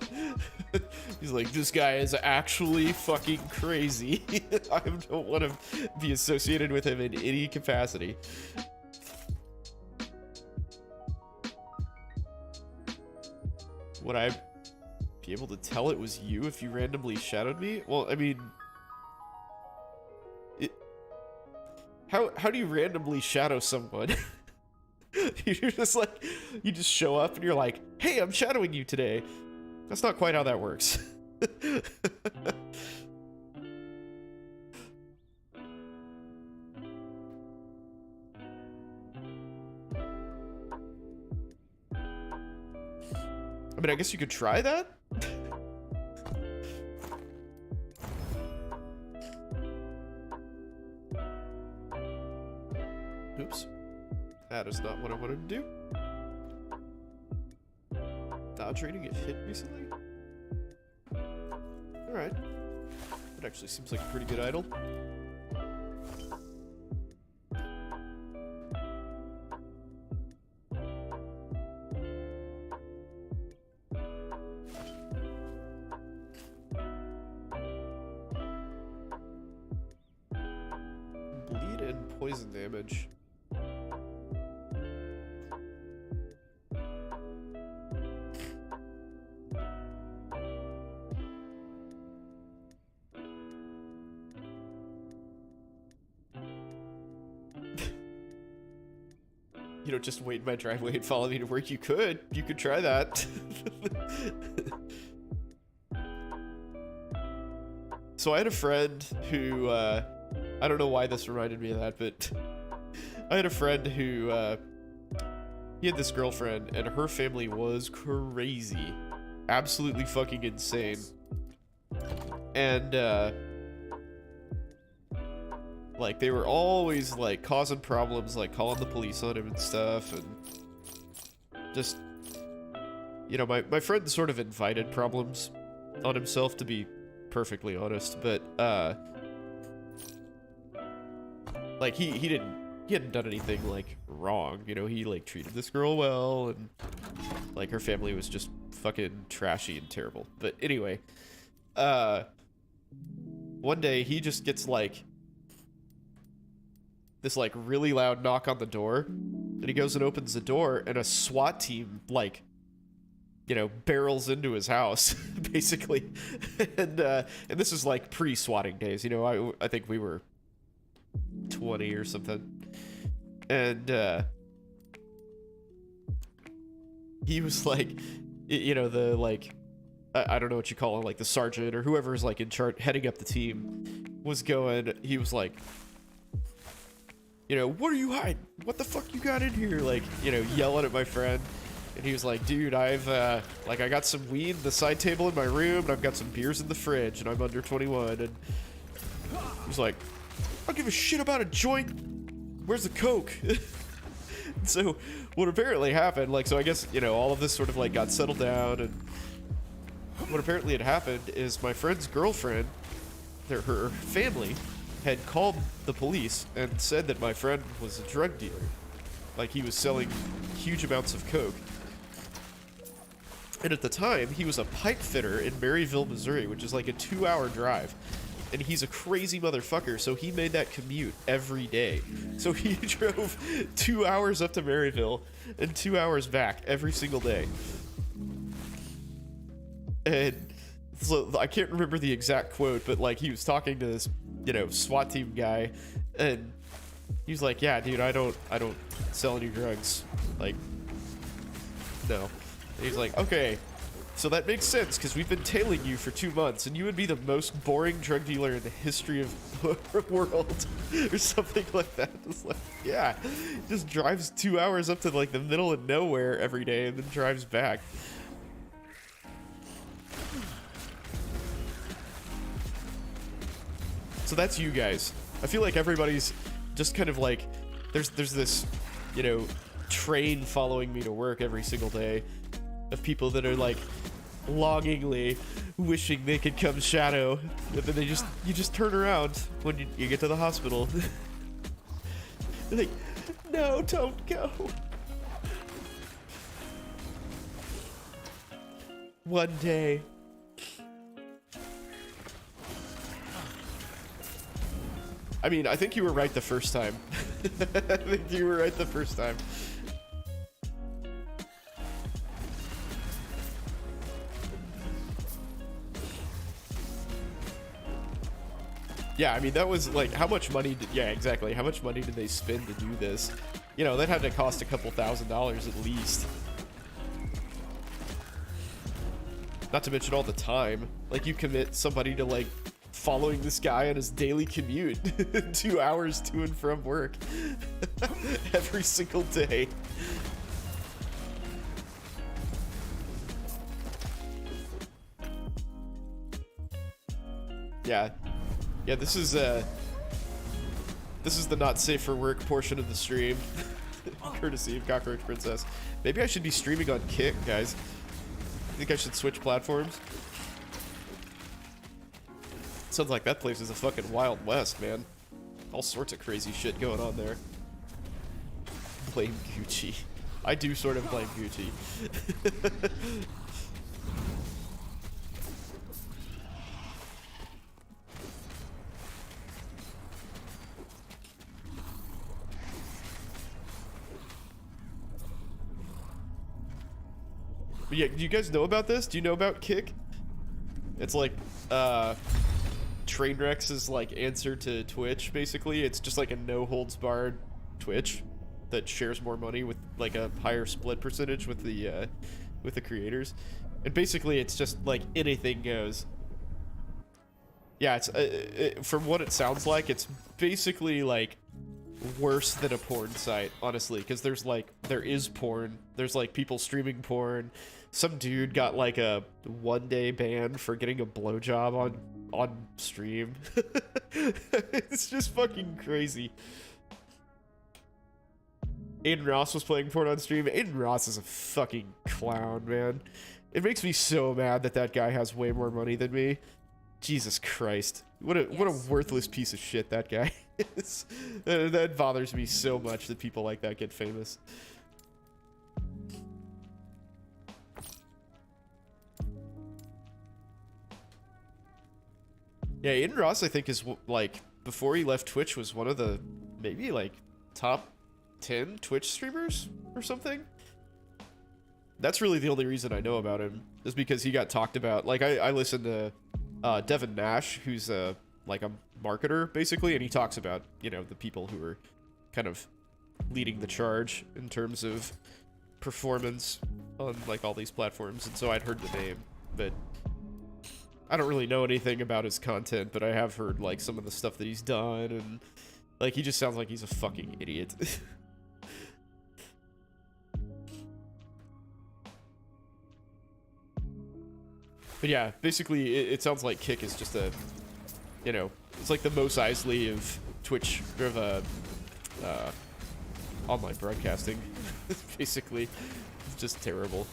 He's like, this guy is actually fucking crazy. I don't want to be associated with him in any capacity. Would I be able to tell it was you if you randomly shadowed me? Well, I mean... How do you randomly shadow someone? You're just like, you just show up and you're like, hey, I'm shadowing you today. That's not quite how that works. I mean, I guess you could try that. Oops. That is not what I wanted to do. Dodge rating get hit recently? Alright. That actually seems like a pretty good idol. Bleed and poison damage. You know, just wait in my driveway and follow me to work. You could try that. So I had a friend who, I don't know why this reminded me of that, but I had a friend who, he had this girlfriend and her family was crazy. Absolutely fucking insane. And, like, they were always, like, causing problems, like, calling the police on him and stuff, and just, you know, my friend sort of invited problems on himself, to be perfectly honest, but, like, he hadn't done anything, like, wrong, you know, he, like, treated this girl well, and, like, her family was just fucking trashy and terrible. But anyway, one day he just gets, like, this, like, really loud knock on the door, and he goes and opens the door, and a SWAT team, like, you know, barrels into his house, basically. And this is, like, pre-swatting days, you know, I think we were 20 or something. And, he was, like, you know, the, like, I don't know what you call him, like, the sergeant, or whoever is, like, in charge, heading up the team, was going, he was like, you know, what are you hiding? What the fuck you got in here? Like, you know, yelling at my friend. And he was like, dude, I got some weed in the side table in my room, and I've got some beers in the fridge, and I'm under 21. And he's like, I don't give a shit about a joint. Where's the coke? So what apparently happened, like, so I guess, you know, all of this sort of, like, got settled down, and what apparently had happened is my friend's girlfriend, her family, had called the police and said that my friend was a drug dealer. Like, he was selling huge amounts of coke. And at the time, he was a pipe fitter in Maryville, Missouri, which is like a 2-hour drive. And he's a crazy motherfucker, so he made that commute every day. So he drove 2 hours up to Maryville and 2 hours back every single day. And So I can't remember the exact quote, but like he was talking to this, you know, SWAT team guy, and he was like, "Yeah, dude, I don't sell any drugs, like, no." And he's like, "Okay, so that makes sense because we've been tailing you for 2 months, and you would be the most boring drug dealer in the history of the world," or something like that. It's like, yeah, just drives 2 hours up to like the middle of nowhere every day, and then drives back. So that's you guys. I feel like everybody's just kind of like, there's this, you know, train following me to work every single day of people that are like longingly wishing they could come shadow, and then you just turn around when you get to the hospital. They're like, no, don't go. One day. I mean, I think you were right the first time. I think you were right the first time. Yeah, I mean, that was like, how much money did, yeah, exactly. How much money did they spend to do this? You know, that had to cost a couple $1,000s at least. Not to mention all the time. Like, you commit somebody to like following this guy on his daily commute 2 hours to and from work every single day. Yeah, this is the not safe for work portion of the stream, courtesy of Cockroach Princess. Maybe I should be streaming on Kick, guys. I think I should switch platforms. Sounds like that place is a fucking Wild West, man. All sorts of crazy shit going on there. Blame Gucci. I do sort of blame Gucci. But yeah, do you guys know about this? Do you know about Kick? It's like, Trainwreck's like answer to Twitch, basically. It's just like a no-holds-barred Twitch that shares more money with like a higher split percentage with the creators. And basically it's just like anything goes. Yeah, it's from what it sounds like, it's basically like worse than a porn site, honestly, because there is porn. There's like people streaming porn. Some dude got like a 1-day ban for getting a blowjob on stream. It's just fucking crazy. Aiden Ross was playing porn on stream. Aiden Ross is a fucking clown, man. It makes me so mad that that guy has way more money than me. Jesus Christ. What a worthless piece of shit that guy is. That bothers me so much that people like that get famous. Yeah, Aiden Ross, I think, is like, before he left Twitch, was one of the maybe like top 10 Twitch streamers or something. That's really the only reason I know about him, is because he got talked about. Like, I listened to Devin Nash, who's like a marketer basically, and he talks about, you know, the people who are kind of leading the charge in terms of performance on like all these platforms. And so I'd heard the name, but I don't really know anything about his content, but I have heard like some of the stuff that he's done, and like he just sounds like he's a fucking idiot. But yeah, basically it sounds like Kick is just a, you know, it's like the Mos Eisley of Twitch, of online broadcasting. Basically, it's just terrible.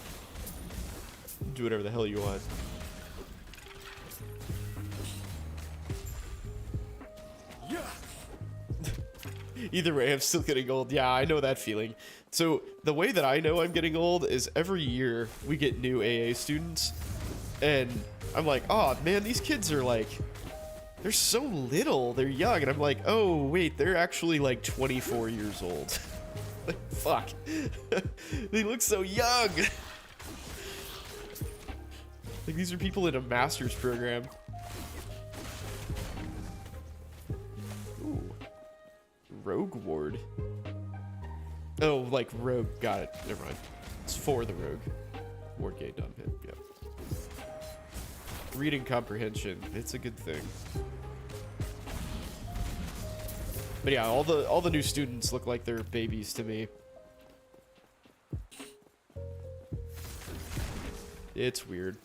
Do whatever the hell you want. Either way, I'm still getting old. Yeah, I know that feeling. So the way that I know I'm getting old is every year we get new AA students, and I'm like, oh man, these kids are like, they're so little, they're young, and I'm like, oh wait, they're actually like 24 years old. Like, fuck. They look so young. Like, these are people in a master's program. Ooh. Rogue ward. Oh, like rogue. Got it. Never mind. It's for the rogue. Ward gate done. Yep. Reading comprehension. It's a good thing. But yeah, all the new students look like they're babies to me. It's weird.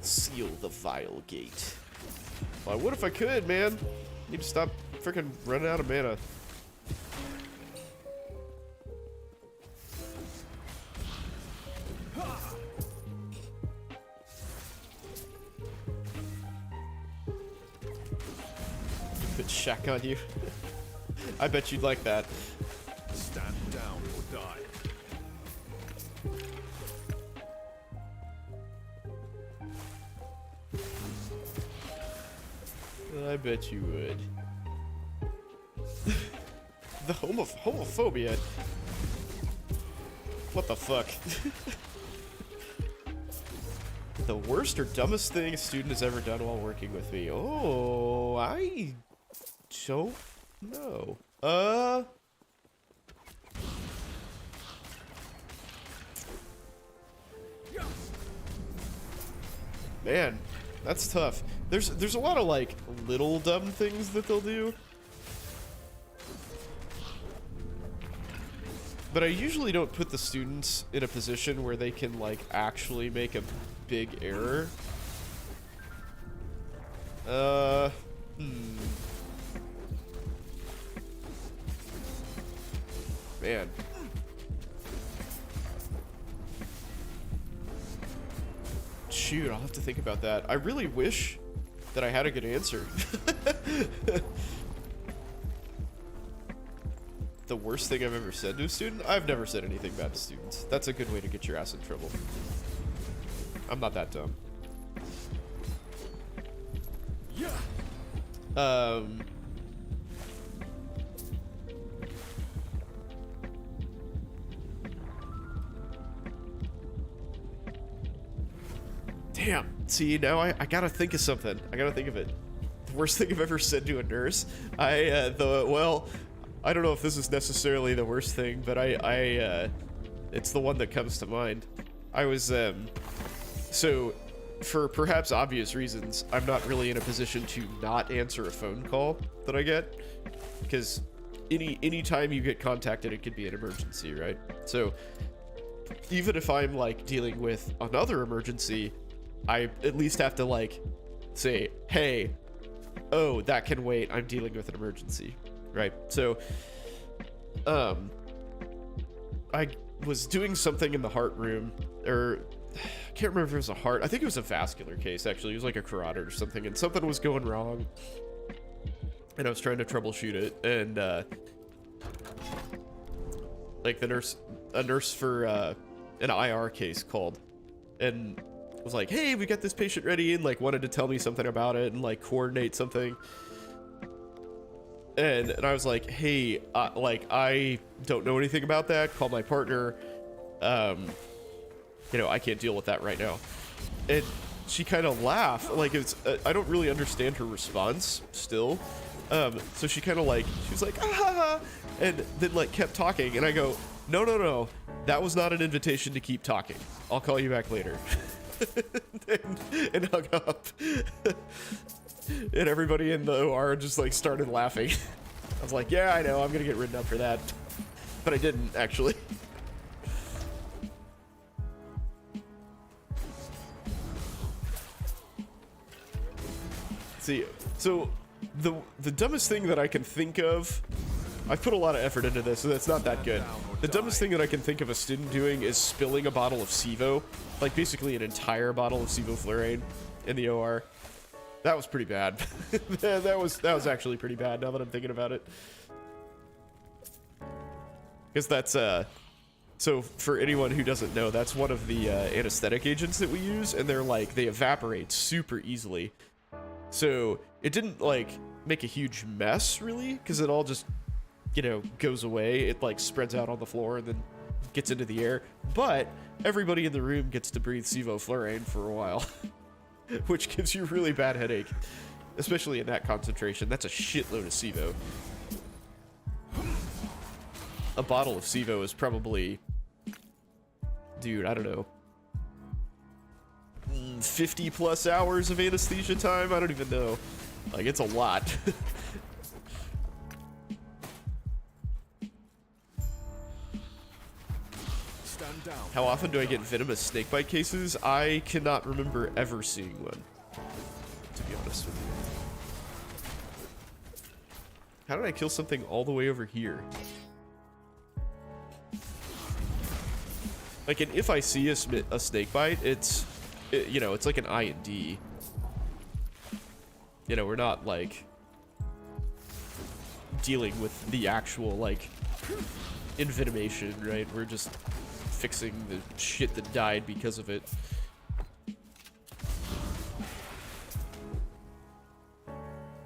Seal the vile gate. Well, I would if I could, man. Need to stop freaking running out of mana. Put Shaq on you. I bet you'd like that. Stand down or die. I bet you would. The homophobia. What the fuck? The worst or dumbest thing a student has ever done while working with me. Oh, I don't know. Man, that's tough. There's a lot of like little dumb things that they'll do. But I usually don't put the students in a position where they can like actually make a big error. Man. Shoot, I'll have to think about that. I really wish that I had a good answer. The worst thing I've ever said to a student? I've never said anything bad to students. That's a good way to get your ass in trouble. I'm not that dumb. Damn. See, now I gotta think of something. I gotta think of it. The worst thing I've ever said to a nurse? Well, I don't know if this is necessarily the worst thing, but it's the one that comes to mind. I was, so, for perhaps obvious reasons, I'm not really in a position to not answer a phone call that I get, because any time you get contacted, it could be an emergency, right? So, even if I'm, like, dealing with another emergency, I at least have to, like, say, hey, oh, that can wait, I'm dealing with an emergency. Right, so, I was doing something in the heart room, or, I can't remember if it was a heart, I think it was a vascular case, actually, it was like a carotid or something, and something was going wrong, and I was trying to troubleshoot it, and, like, a nurse for, an IR case called, and was like, hey, we got this patient ready, and, like, wanted to tell me something about it, and, like, coordinate something. And I was like, hey, like, I don't know anything about that. Call my partner. You know, I can't deal with that right now. And she kind of laughed. Like, it's, I don't really understand her response still. So she kind of like, she was like, ah, ha, ha, and then like kept talking. And I go, no, that was not an invitation to keep talking. I'll call you back later. and hung up. And everybody in the OR just like started laughing. I was like, yeah, I know, I'm gonna get written up for that. But I didn't, actually. See, so the dumbest thing that I can think of, I've put a lot of effort into this, so that's not that good. The dumbest thing that I can think of a student doing is spilling a bottle of Sevo, like basically an entire bottle of Sevoflurane in the OR. That was pretty bad. that was actually pretty bad now that I'm thinking about it. Because that's so for anyone who doesn't know, that's one of the anesthetic agents that we use, and they evaporate super easily. So it didn't like make a huge mess really, because it all just, you know, goes away. It like spreads out on the floor and then gets into the air, but everybody in the room gets to breathe sevoflurane for a while, which gives you a really bad headache, especially in that concentration. That's a shitload of sevo. A bottle of sevo is probably, dude, I don't know, 50 plus hours of anesthesia time? I don't even know. Like, it's a lot. Stand down. How often do I get venomous snakebite cases? I cannot remember ever seeing one, to be honest with you. How did I kill something all the way over here? Like, and if I see a snakebite, you know, it's like an IND. You know, we're not, like, dealing with the actual, like, envenomation, right? We're just fixing the shit that died because of it.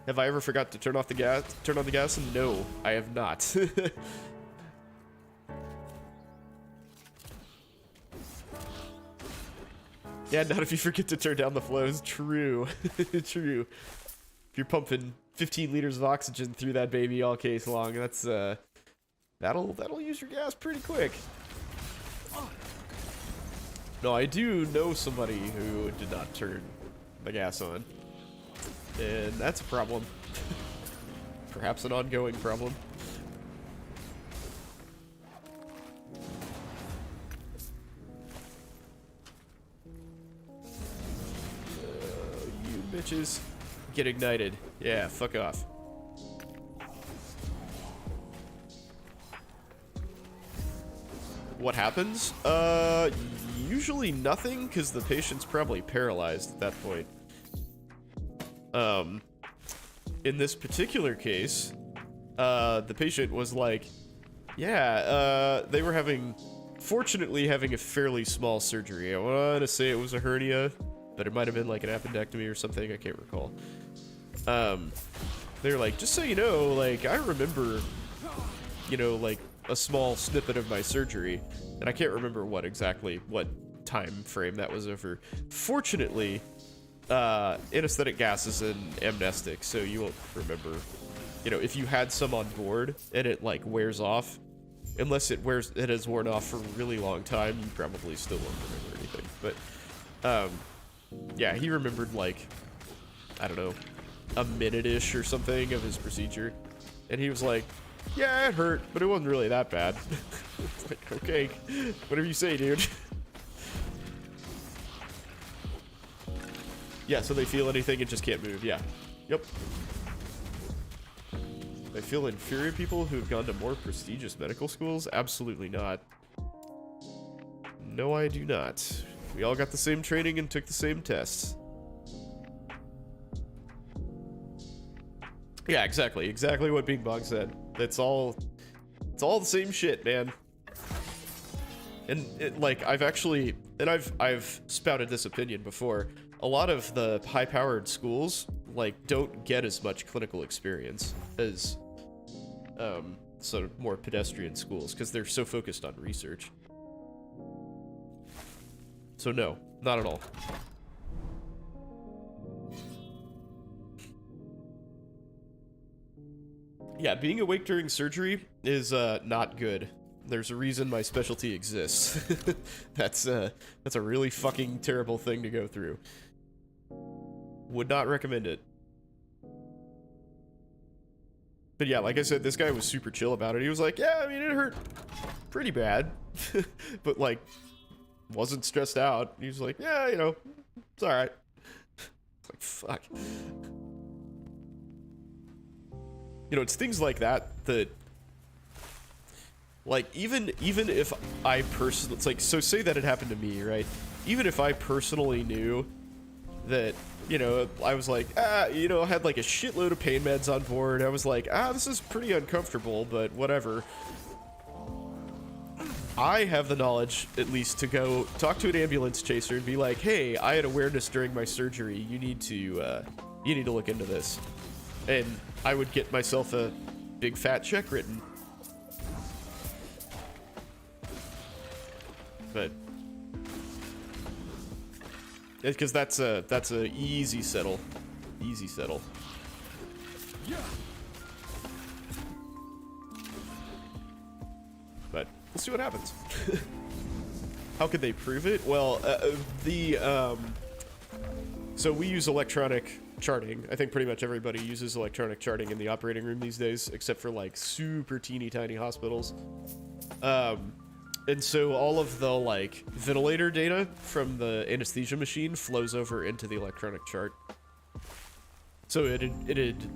Have I ever forgot to turn on the gas? No, I have not. Yeah, not if you forget to turn down the flows. True. True. If you're pumping 15 liters of oxygen through that baby all case long, that's that'll use your gas pretty quick. No, I do know somebody who did not turn the gas on, and that's a problem. Perhaps an ongoing problem. You bitches. Get ignited. Yeah, fuck off. What happens? Usually nothing, because the patient's probably paralyzed at that point. In this particular case, the patient was like, yeah, they were fortunately having a fairly small surgery. I want to say it was a hernia, but it might have been like an appendectomy or something, I can't recall. They were like, just so you know, like, I remember, you know, like, a small snippet of my surgery, and I can't remember what time frame that was over. Fortunately, anesthetic gas is an amnestic, so you won't remember. You know, if you had some on board and it like wears off, unless it has worn off for a really long time, you probably still won't remember anything. But yeah, he remembered like, I don't know, a minute-ish or something of his procedure, and he was like, yeah, it hurt, but it wasn't really that bad. It's like, okay, whatever you say, dude. Yeah, so they feel anything and just can't move. Yeah. Yep. I feel inferior people who have gone to more prestigious medical schools? Absolutely not. No, I do not. We all got the same training and took the same tests. Yeah, exactly. Exactly what Bing Bong said. It's all the same shit, man. And like, I've spouted this opinion before. A lot of the high-powered schools, like, don't get as much clinical experience as sort of more pedestrian schools, because they're so focused on research. So no, not at all. Yeah, being awake during surgery is not good. There's a reason my specialty exists. That's a really fucking terrible thing to go through. Would not recommend it. But yeah, like I said, this guy was super chill about it. He was like, yeah, I mean, it hurt pretty bad. But like, wasn't stressed out. He was like, yeah, you know, it's alright. It's like, fuck. You know, it's things like that, like, even if I personally, it's like, so say that it happened to me, right? Even if I personally knew that, you know, I was like, you know, I had like a shitload of pain meds on board. I was like, this is pretty uncomfortable, but whatever. I have the knowledge, at least, to go talk to an ambulance chaser and be like, hey, I had awareness during my surgery. You need to look into this. And I would get myself a big fat check written. But because that's a easy settle, easy settle. But we'll see what happens. How could they prove it? Well, so we use electronic charting. I think pretty much everybody uses electronic charting in the operating room these days, except for like super teeny tiny hospitals. And so all of the like ventilator data from the anesthesia machine flows over into the electronic chart. So it had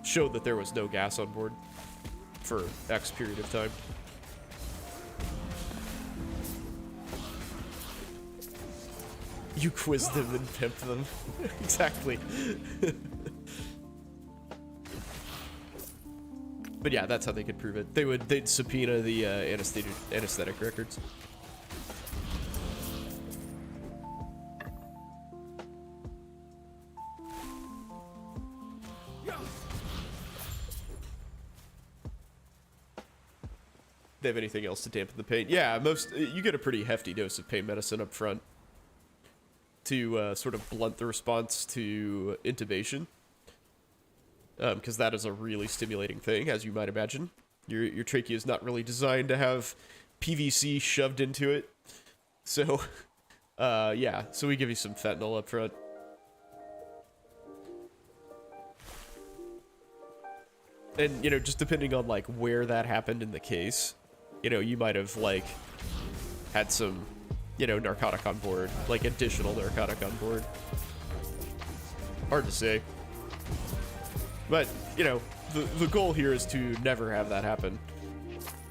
showed that there was no gas on board for X period of time. You quiz them and pimp them. Exactly. But yeah, that's how they could prove it. They'd subpoena the anesthetic records. They have anything else to dampen the pain? Yeah, you get a pretty hefty dose of pain medicine up front to sort of blunt the response to intubation, because that is a really stimulating thing, as you might imagine. Your trachea is not really designed to have PVC shoved into it, so yeah. So we give you some fentanyl up front. And you know, just depending on like where that happened in the case, you know, you might have like had some, you know, narcotic on board, like additional narcotic on board. Hard to say. But, you know, the goal here is to never have that happen.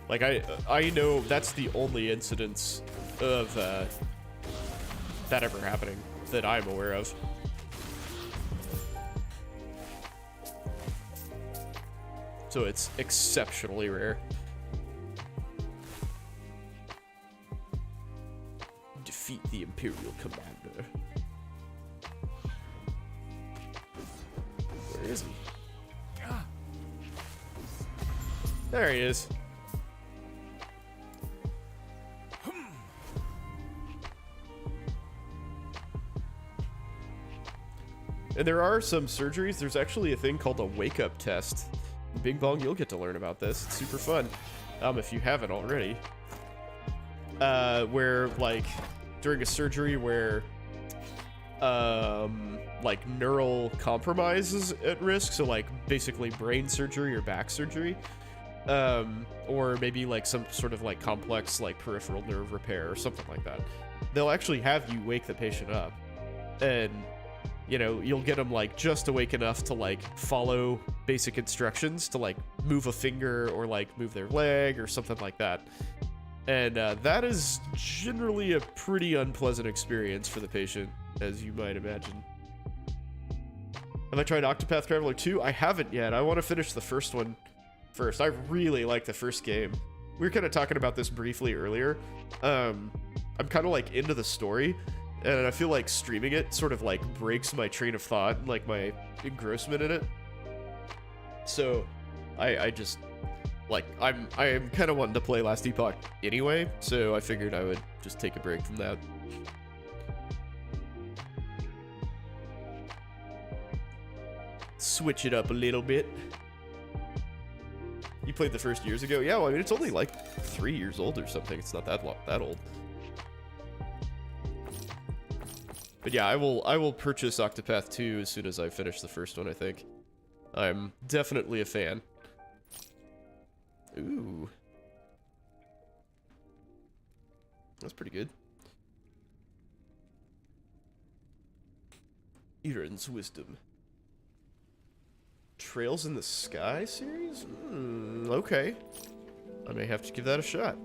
Like, I know that's the only incidence of that ever happening that I'm aware of. So it's exceptionally rare. Defeat the Imperial Commander. Where is he? There he is. And there are some surgeries. There's actually a thing called a wake-up test. Bing Bong, you'll get to learn about this. It's super fun, if you haven't already. Where, like, during a surgery where, like, neural compromise is at risk, so, like, basically brain surgery or back surgery, or maybe, like, some sort of, like, complex, like, peripheral nerve repair or something like that. They'll actually have you wake the patient up, and you know, you'll get them like just awake enough to like follow basic instructions to like move a finger or like move their leg or something like that. And that is generally a pretty unpleasant experience for the patient, as you might imagine. Have I tried Octopath Traveler 2? I haven't yet. I want to finish the first one first. I really like the first game. We were kind of talking about this briefly earlier. I'm kind of like into the story, and I feel like streaming it sort of like breaks my train of thought and like my engrossment in it. So I just like I am kind of wanting to play Last Epoch anyway, so I figured I would just take a break from that. Switch it up a little bit. You played the first years ago? Yeah, well, I mean, it's only like 3 years old or something. It's not that old. But yeah, I will purchase Octopath 2 as soon as I finish the first one, I think. I'm definitely a fan. Ooh. That's pretty good. Eren's Wisdom. Trails in the Sky series? Okay. I may have to give that a shot.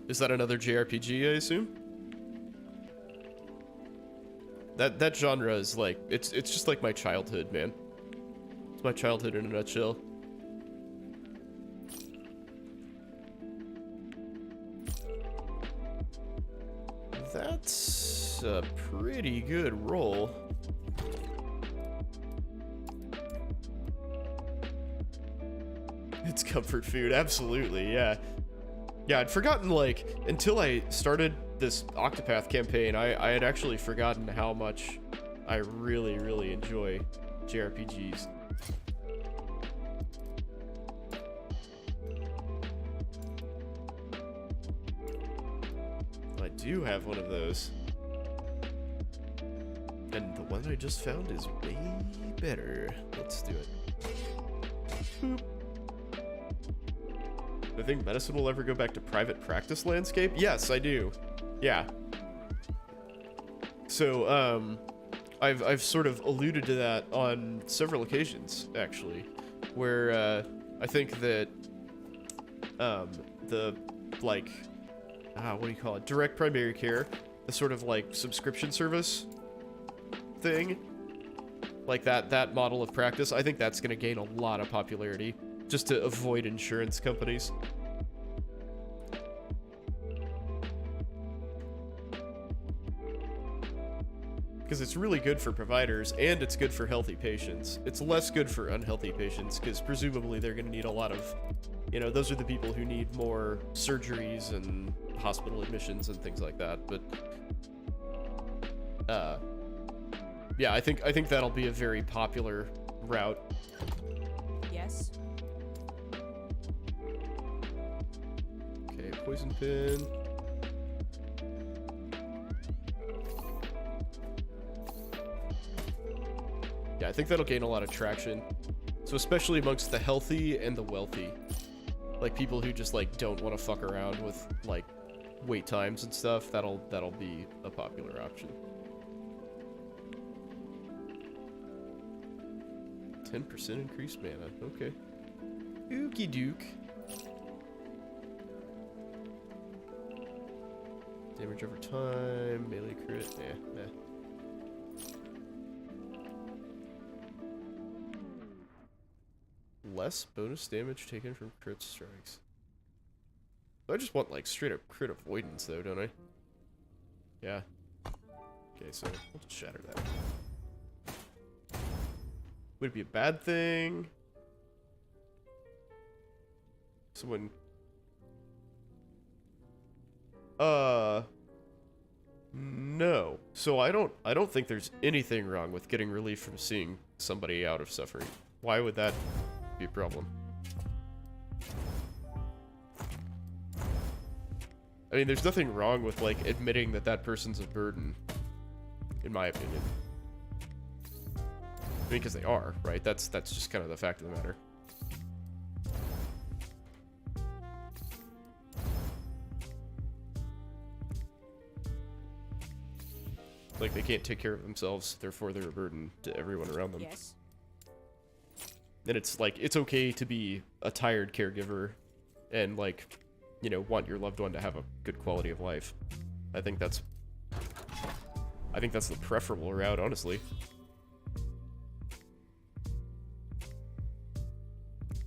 Is that another JRPG, I assume? That genre is like, it's just like my childhood, man. It's my childhood in a nutshell. That's a pretty good roll. It's comfort food, absolutely, yeah. Yeah, I'd forgotten, like, until I started this Octopath campaign, I had actually forgotten how much I really, really enjoy JRPGs. I do have one of those. And the one I just found is way better. Let's do it. Boop. I think medicine will ever go back to private practice landscape? Yes, I do. Yeah. So, I've sort of alluded to that on several occasions, actually, where, I think that, the, like, what do you call it? Direct primary care, the sort of, like, subscription service thing, like that model of practice, I think that's going to gain a lot of popularity, just to avoid insurance companies. Because it's really good for providers, and it's good for healthy patients. It's less good for unhealthy patients, because presumably they're going to need a lot of, you know, those are the people who need more surgeries and hospital admissions and things like that, but, yeah, I think that'll be a very popular route. Yes. Okay, poison pin. Yeah, I think that'll gain a lot of traction. So especially amongst the healthy and the wealthy. Like people who just like don't want to fuck around with like wait times and stuff, that'll be a popular option. 10% increased mana. Okay. Ookie doke. Damage over time. Melee crit. Meh. Less bonus damage taken from crit strikes. I just want like straight up crit avoidance though, don't I? Yeah. Okay, so we'll just shatter that. Would it be a bad thing? Someone... No. So I don't think there's anything wrong with getting relief from seeing somebody out of suffering. Why would that be a problem? I mean, there's nothing wrong with, like, admitting that that person's a burden, in my opinion. I mean, because they are, right? That's just kind of the fact of the matter. Like, they can't take care of themselves, therefore they're a burden to everyone around them. Yes. And it's, like, it's okay to be a tired caregiver and, like, you know, want your loved one to have a good quality of life. I think that's the preferable route, honestly.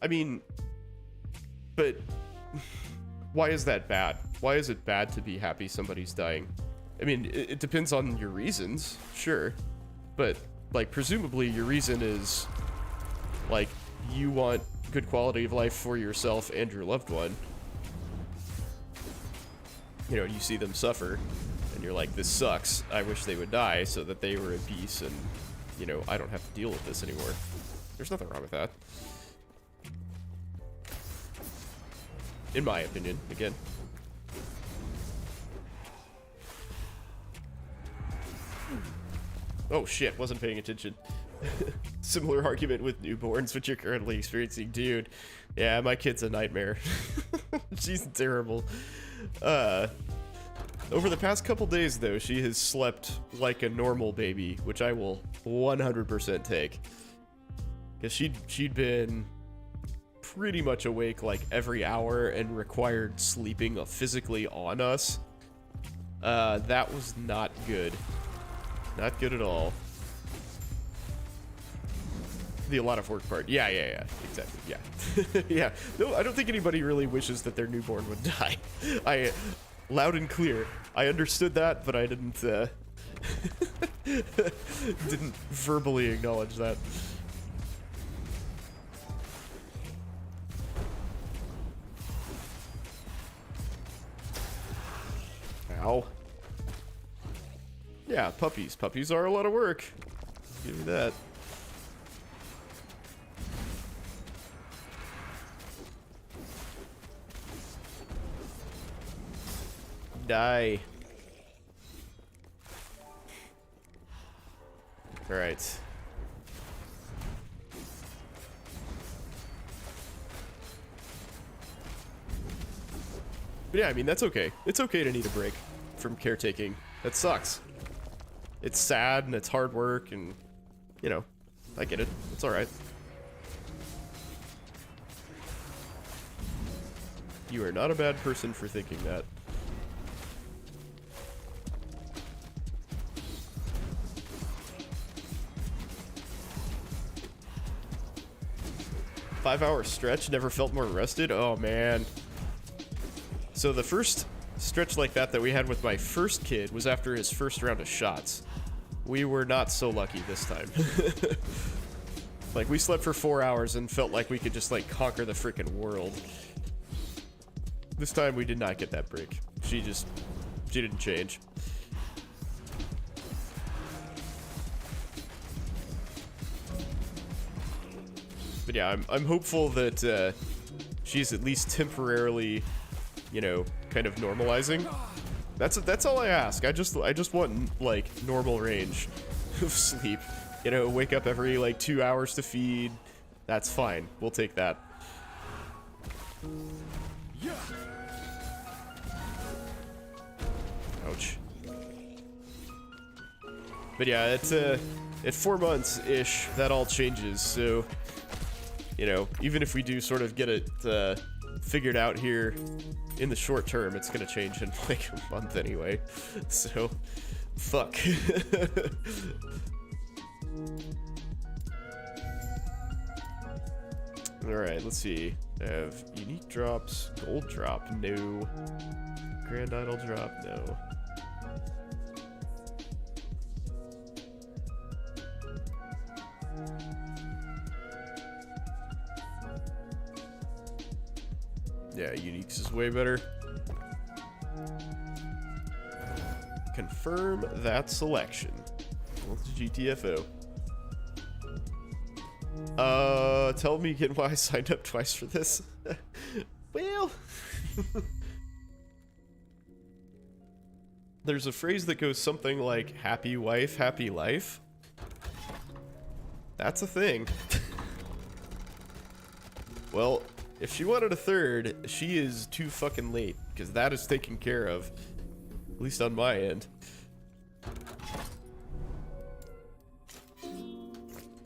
I mean, but why is that bad? Why is it bad to be happy somebody's dying? I mean, it depends on your reasons, sure. But, like, presumably your reason is, like, you want good quality of life for yourself and your loved one. You know, you see them suffer, and you're like, this sucks. I wish they would die so that they were at peace and, you know, I don't have to deal with this anymore. There's nothing wrong with that. In my opinion, again. Oh shit, wasn't paying attention. Similar argument with newborns, which you're currently experiencing. Dude, yeah, my kid's a nightmare. She's terrible. Over the past couple days, though, she has slept like a normal baby, which I will 100% take. Because she'd been pretty much awake like every hour and required sleeping physically on us. That was not good. Not good at all. The a lot of work part. Yeah, exactly, yeah. Yeah, no, I don't think anybody really wishes that their newborn would die. Loud and clear, I understood that, but I didn't, didn't verbally acknowledge that. Ow. Yeah, puppies. Puppies are a lot of work. Give me that. Die. Alright. But yeah, I mean, that's okay. It's okay to need a break from caretaking. That sucks. It's sad and it's hard work and, you know, I get it. It's alright. You are not a bad person for thinking that. Five-hour stretch, never felt more rested? Oh, man. So the first stretch like that we had with my first kid was after his first round of shots. We were not so lucky this time. Like, we slept for 4 hours and felt like we could just, like, conquer the freaking world. This time we did not get that break. She didn't change. But yeah, I'm hopeful that she's at least temporarily, you know, kind of normalizing. That's all I ask. I just want like normal range of sleep. You know, wake up every like 2 hours to feed. That's fine. We'll take that. Ouch. But yeah, it's at 4 months-ish, that all changes. So, you know, even if we do sort of get it figured out here in the short term, it's gonna change in like a month anyway. So, fuck. Alright, let's see. I have unique drops, gold drop, no. Grand Idol drop, no. Yeah, uniques is way better. Confirm that selection. What's GTFO? Tell me again why I signed up twice for this. Well, there's a phrase that goes something like happy wife, happy life. That's a thing. Well, if she wanted a third, she is too fucking late, because that is taken care of. At least on my end.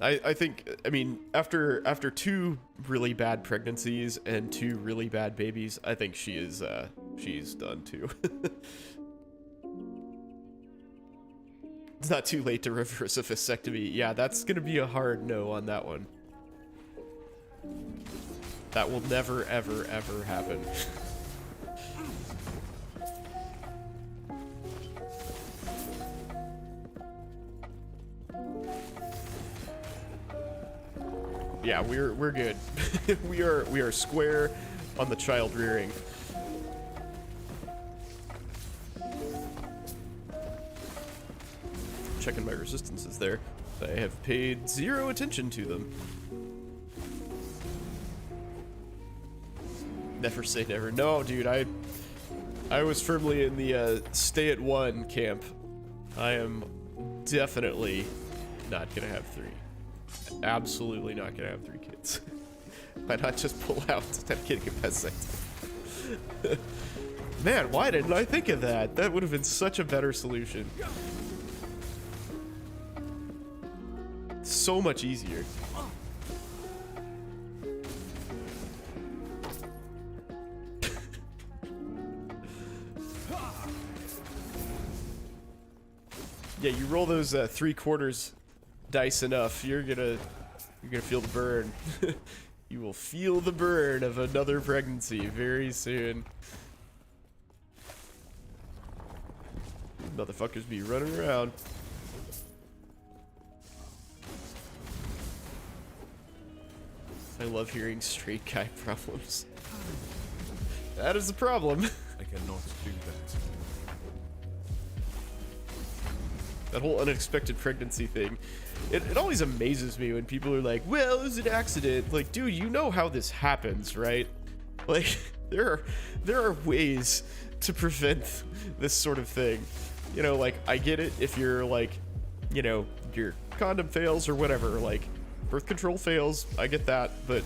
I think, I mean, after 2 really bad pregnancies and 2 really bad babies, I think she's done too. It's not too late to reverse a vasectomy. Yeah, that's gonna be a hard no on that one. That will never, ever, ever happen. Yeah, we're good. we are square on the child rearing. Checking my resistances there. I have paid 0 attention to them. Never say never. No, dude, I was firmly in the stay at 1 camp. I am definitely not gonna have 3. Absolutely not gonna have 3 kids. Why not just pull out? I'm kidding, peasant. Man, why didn't I think of that? That would have been such a better solution. So much easier. Yeah, you roll those 3/4 dice enough, you're gonna feel the burn. You will feel the burn of another pregnancy very soon. Motherfuckers be running around. I love hearing straight guy problems. That is the problem. I cannot do that. That whole unexpected pregnancy thing. It always amazes me when people are like, well, it was an accident. Like, dude, you know how this happens, right? Like, there are ways to prevent this sort of thing. You know, like, I get it if you're like, you know, your condom fails or whatever, like, birth control fails, I get that, but,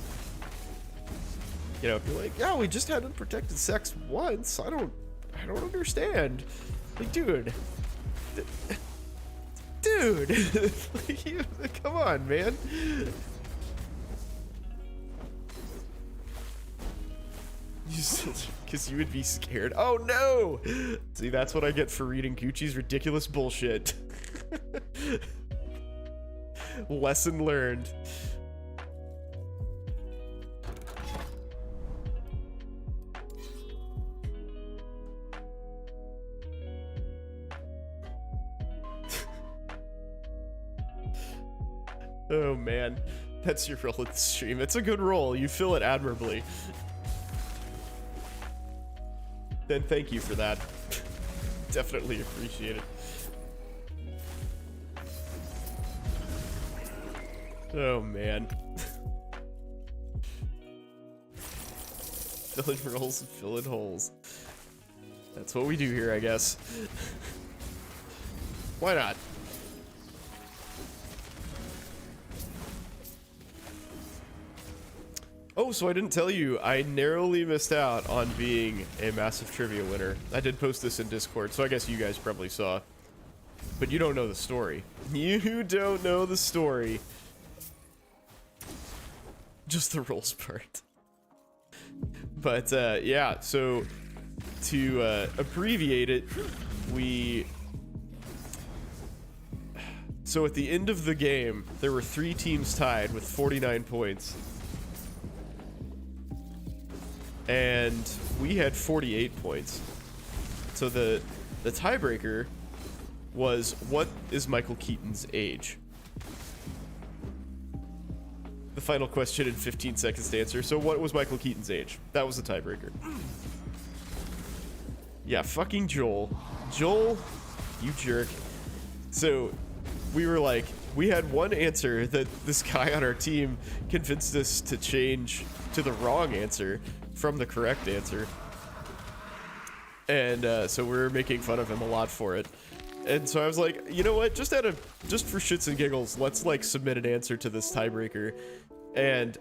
you know, if you're like, yeah, we just had unprotected sex once, I don't understand. Like, dude, like, come on, man. Because you would be scared. Oh no! See, that's what I get for reading Gucci's ridiculous bullshit. Lesson learned. Oh man, that's your role in the stream. It's a good role. You fill it admirably. Then thank you for that. Definitely appreciate it. Oh man. Filling roles and filling holes. That's what we do here, I guess. Why not? Oh, so I didn't tell you, I narrowly missed out on being a massive trivia winner. I did post this in Discord, so I guess you guys probably saw. But you don't know the story. You don't know the story. Just the roles part. But, yeah, so to abbreviate it, so at the end of the game, there were 3 teams tied with 49 points. And we had 48 points. So the tiebreaker was, what is Michael Keaton's age? The final question in 15 seconds to answer. So what was Michael Keaton's age? That was the tiebreaker. Yeah, fucking Joel. Joel, you jerk. So we were like, we had one answer that this guy on our team convinced us to change to the wrong answer from the correct answer. And so we were making fun of him a lot for it. And so I was like, you know what, just for shits and giggles, let's like submit an answer to this tiebreaker. And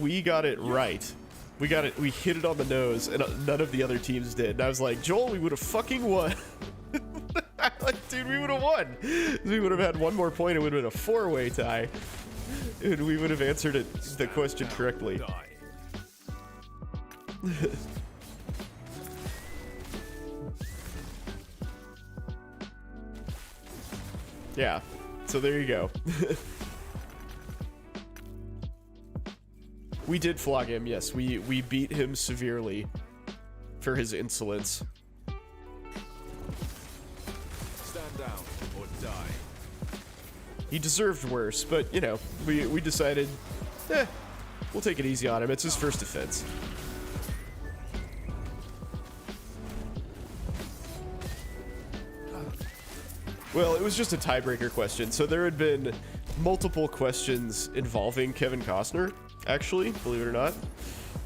we got it right. We hit it on the nose, and none of the other teams did. And I was like, Joel, we would have fucking won. Like, dude, we would have won. We would have had one more point. It would have been a 4-way tie. And we would have answered the question correctly. Yeah, so there you go. We did flog him, yes. We beat him severely for his insolence. Stand down or die. He deserved worse, but, you know, we decided, we'll take it easy on him. It's his first offense. Well, it was just a tiebreaker question, so there had been multiple questions involving Kevin Costner, actually, believe it or not.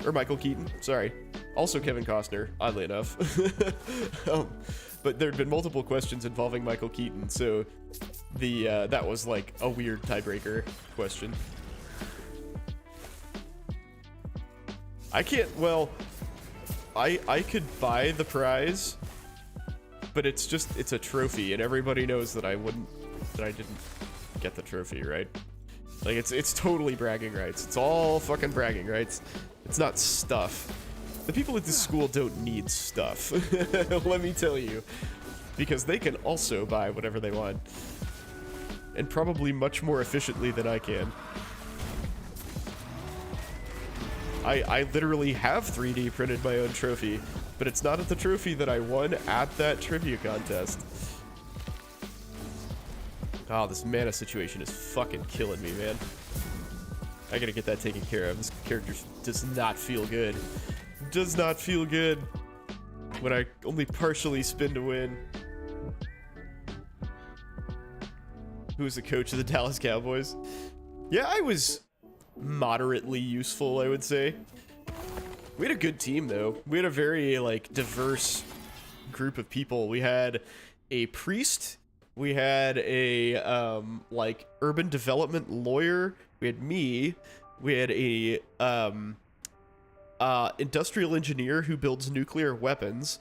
Or Michael Keaton, sorry. Also Kevin Costner, oddly enough. But there had been multiple questions involving Michael Keaton, so that was like a weird tiebreaker question. I can't, well, I could buy the prize, but it's a trophy, and everybody knows that I didn't get the trophy, right? Like, it's totally bragging rights. It's all fucking bragging rights. It's not stuff. The people at this school don't need stuff. Let me tell you. Because they can also buy whatever they want. And probably much more efficiently than I can. I literally have 3D printed my own trophy, but it's not at the trophy that I won at that trivia contest. Oh, this mana situation is fucking killing me, man. I gotta get that taken care of. This character does not feel good. Does not feel good when I only partially spin to win. who was the coach of the Dallas Cowboys. Yeah, I was moderately useful, I would say. We had a good team, though. We had a very, like, diverse group of people. We had a priest. We had a, like, urban development lawyer. We had me. We had a, industrial engineer who builds nuclear weapons.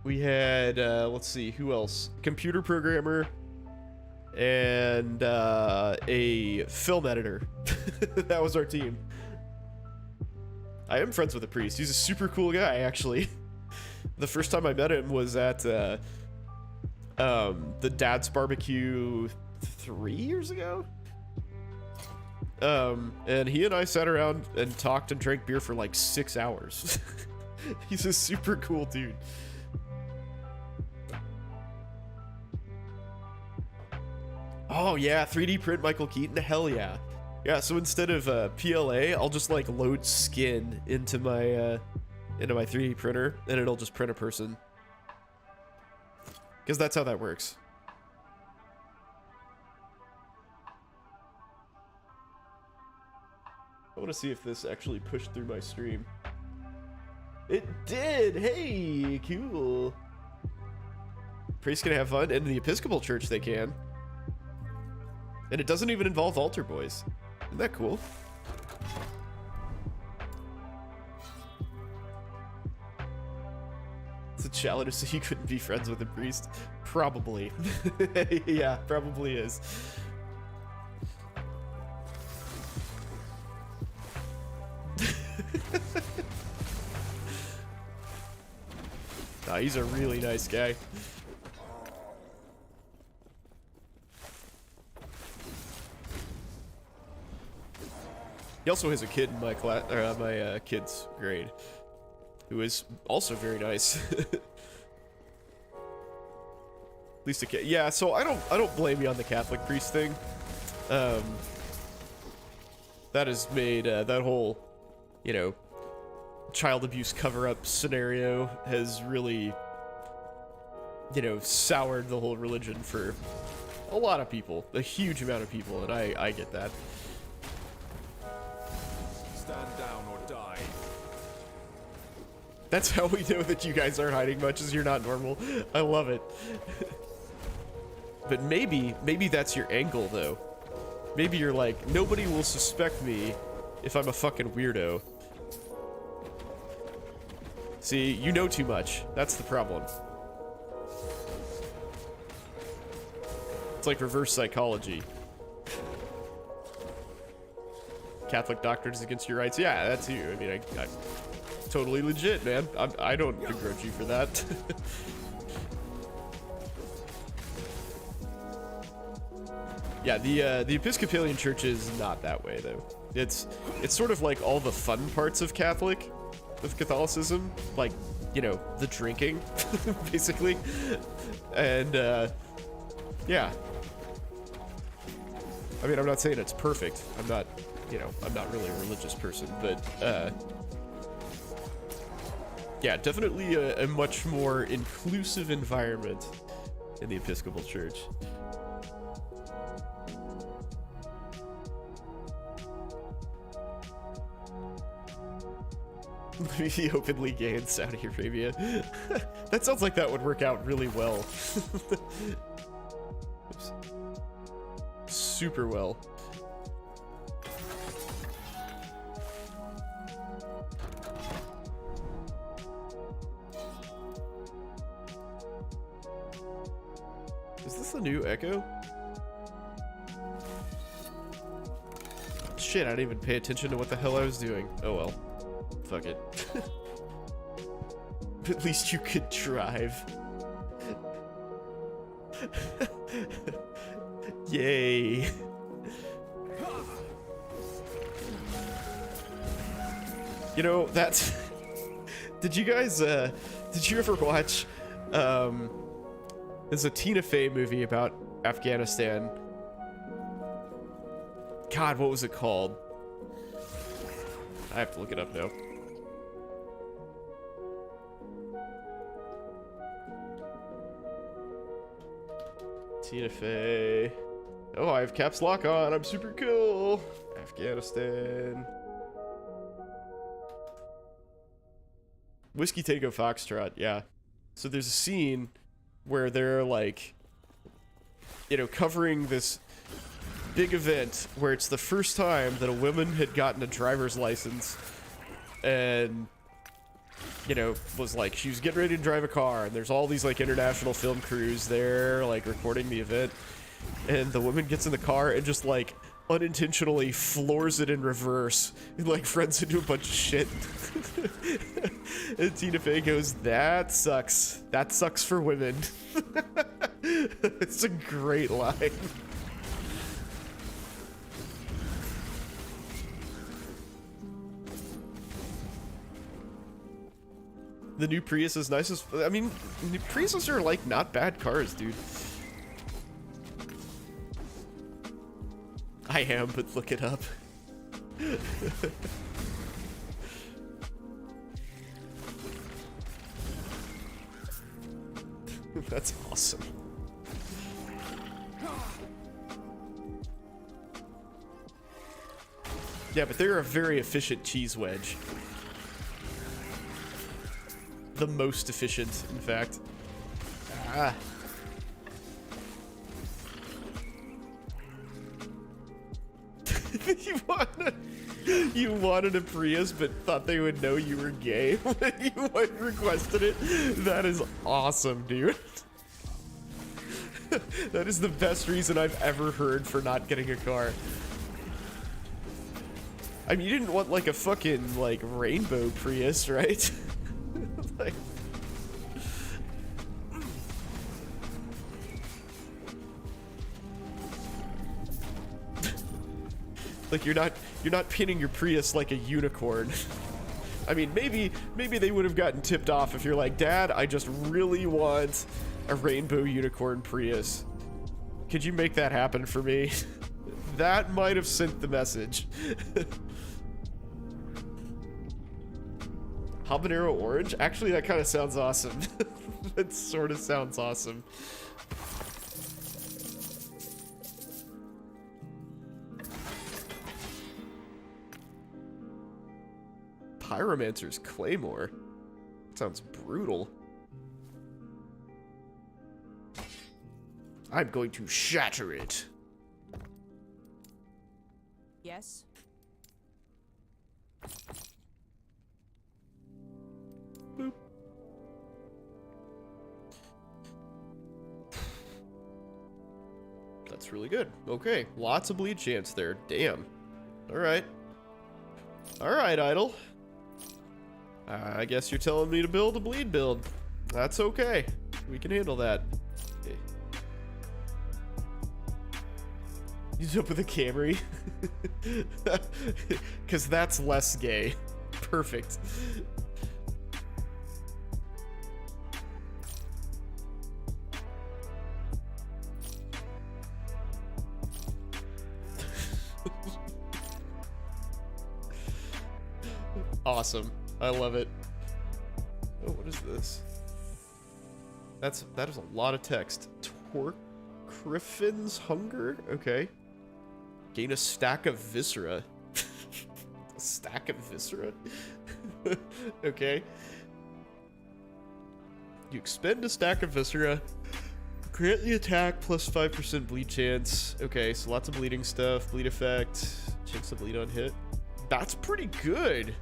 We had, let's see, who else? Computer programmer. And, a film editor. That was our team. I am friends with a priest. He's a super cool guy, actually. The first time I met him was at the Dad's Barbecue 3 years ago. And he and I sat around and talked and drank beer for like 6 hours. He's a super cool dude. Oh yeah, 3D print Michael Keaton, hell yeah. Yeah, so instead of PLA, I'll just like load skin into my 3D printer, and it'll just print a person. Because that's how that works. I want to see if this actually pushed through my stream. It did! Hey, cool. Priests can have fun, and in the Episcopal Church they can. And it doesn't even involve altar boys. Isn't that cool? It's a challenge so you couldn't be friends with a priest. Probably. Yeah, probably is. Nah, he's a really nice guy. He also has a kid in my class, or my kid's grade, who is also very nice. At least a kid. Yeah, so I don't blame you on the Catholic priest thing. That has made that whole, you know, child abuse cover-up scenario has really, you know, soured the whole religion for a lot of people, a huge amount of people, and I get that. Stand down or die. That's how we know that you guys aren't hiding much, is you're not normal. I love it. But maybe that's your angle, though. Maybe you're like, nobody will suspect me if I'm a fucking weirdo. See, you know too much. That's the problem. It's like reverse psychology. Catholic doctrine is against your rights. Yeah, that's you. I mean, I totally legit, man. I don't begrudge you for that. Yeah, the Episcopalian Church is not that way, though. It's sort of like all the fun parts of Catholicism, like, you know, the drinking, basically, and yeah. I mean, I'm not saying it's perfect. I'm not, you know, I'm not really a religious person, but yeah, definitely a much more inclusive environment in the Episcopal Church. Maybe openly gay in Saudi Arabia. That sounds like that would work out really well. Oops. Super well. Is this the new Echo? Shit, I didn't even pay attention to what the hell I was doing. Oh well. Fuck it. At least you could drive. Yay. You know, that's... Did you guys, did you ever watch, there's a Tina Fey movie about Afghanistan. God, what was it called? I have to look it up now. Tina Fey. Oh, I have caps lock on. I'm super cool. Afghanistan. Whiskey Tango Foxtrot, yeah. So there's a scene where they're like, you know, covering this big event where it's the first time that a woman had gotten a driver's license and, you know, was like, she was getting ready to drive a car, and there's all these like international film crews there like recording the event, and the woman gets in the car and just like unintentionally floors it in reverse and like runs into a bunch of shit. And Tina Fey goes, that sucks for women. It's a great line. The new Prius is nice as, I mean, new Priuses are like not bad cars, dude. I am, but look it up. That's awesome. Yeah, but they're a very efficient cheese wedge. The most efficient, in fact. Ah. You wanted a Prius, but thought they would know you were gay when you requested it? That is awesome, dude. That is the best reason I've ever heard for not getting a car. I mean, you didn't want like a fucking like rainbow Prius, right? Like, like you're not pinning your Prius like a unicorn. I mean, maybe they would have gotten tipped off if you're like, Dad, I just really want a rainbow unicorn Prius. Could you make that happen for me? That might have sent the message. Habanero orange? Actually, that kind of sounds awesome. That sort of sounds awesome. Pyromancer's Claymore? That sounds brutal. I'm going to shatter it. Yes. Boop. That's really good. Okay, lots of bleed chance there. Damn. Alright. Alright, Idol. I guess you're telling me to build a bleed build. That's okay. We can handle that. You jump with a Camry? Because that's less gay. Perfect. Awesome. I love it. Oh, what is this? That is a lot of text. Griffin's Hunger? Okay. Gain a stack of viscera. A stack of viscera? Okay. You expend a stack of viscera. Grant the attack plus 5% bleed chance. Okay, so lots of bleeding stuff. Bleed effect. Chance to bleed on hit. That's pretty good.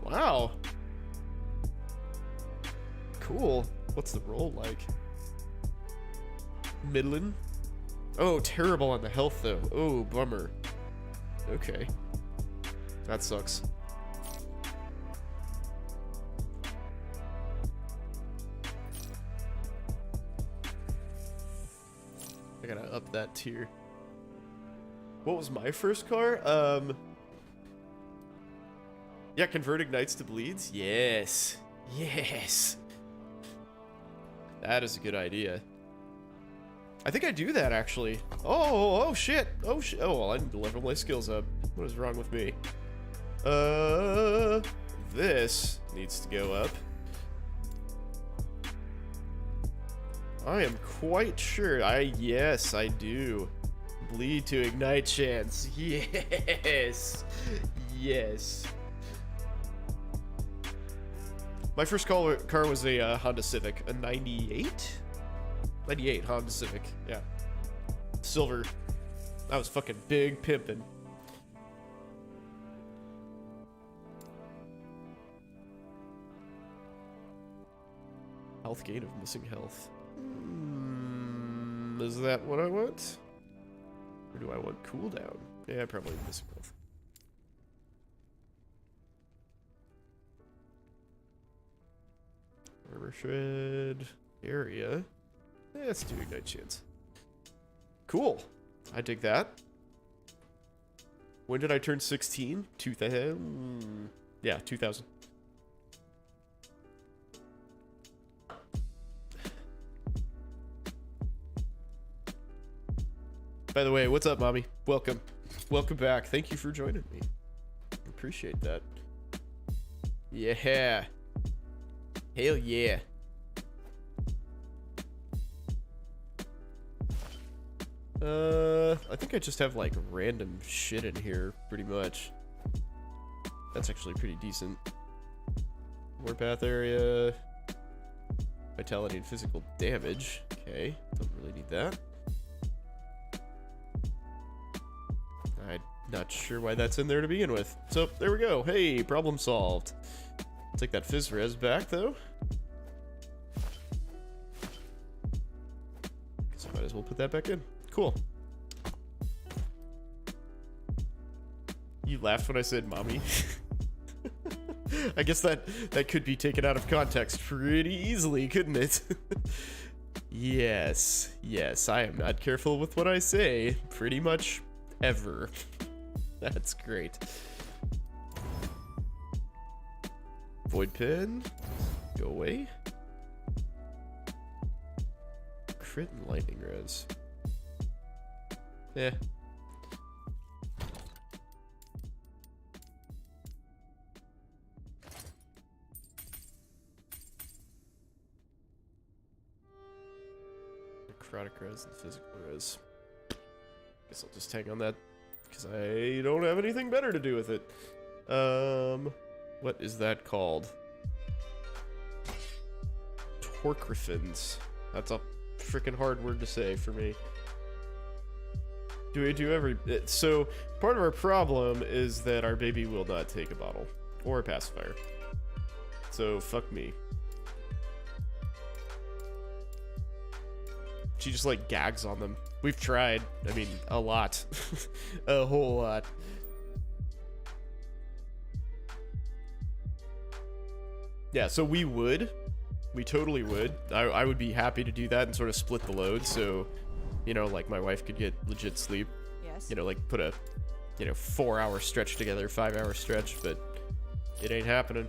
Wow. Cool. What's the roll like? Middling? Oh, terrible on the health, though. Oh, bummer. Okay. That sucks. I gotta up that tier. What was my first car? Yeah, convert ignites to bleeds? Yes. Yes. That is a good idea. I think I do that, actually. Oh shit. Oh, shit. Oh, well, I need to level my skills up. What is wrong with me? This needs to go up. I am quite sure. Yes, I do. Bleed to ignite chance. Yes. Yes. My first car was a Honda Civic, a 98? 98 Honda Civic, yeah. Silver. I was fucking big pimpin'. Health gain of missing health. Is that what I want? Or do I want cooldown? Yeah, probably missing health. Armor shred area. Yeah, let's do ignite chance. Cool. I dig that. When did I turn 16? 2000? Yeah, 2000. By the way, what's up, mommy? Welcome. Welcome back. Thank you for joining me. Appreciate that. Yeah. Hell yeah. I think I just have like random shit in here, pretty much. That's actually pretty decent. Warpath area. Vitality and physical damage. Okay, don't really need that. I'm not sure why that's in there to begin with. So, there we go. Hey, problem solved. I'll take that Fizz Res back, though. Guess I might as well put that back in. Cool. You laughed when I said mommy. I guess that could be taken out of context pretty easily, couldn't it? Yes, I am not careful with what I say, pretty much ever. That's great. Void Pin, go away. Crit and lightning res. Yeah. Necrotic res and physical res. Guess I'll just hang on that because I don't have anything better to do with it. What is that called? Torcrifins. That's a freaking hard word to say for me. Do we do every... So, part of our problem is that our baby will not take a bottle. Or a pacifier. So, fuck me. She just, like, gags on them. We've tried. I mean, a lot. A whole lot. Yeah, so we would. We totally would. I would be happy to do that and sort of split the load, so... You know, like my wife could get legit sleep. Yes. You know, like put a, 4-hour stretch together, 5-hour stretch, but it ain't happening.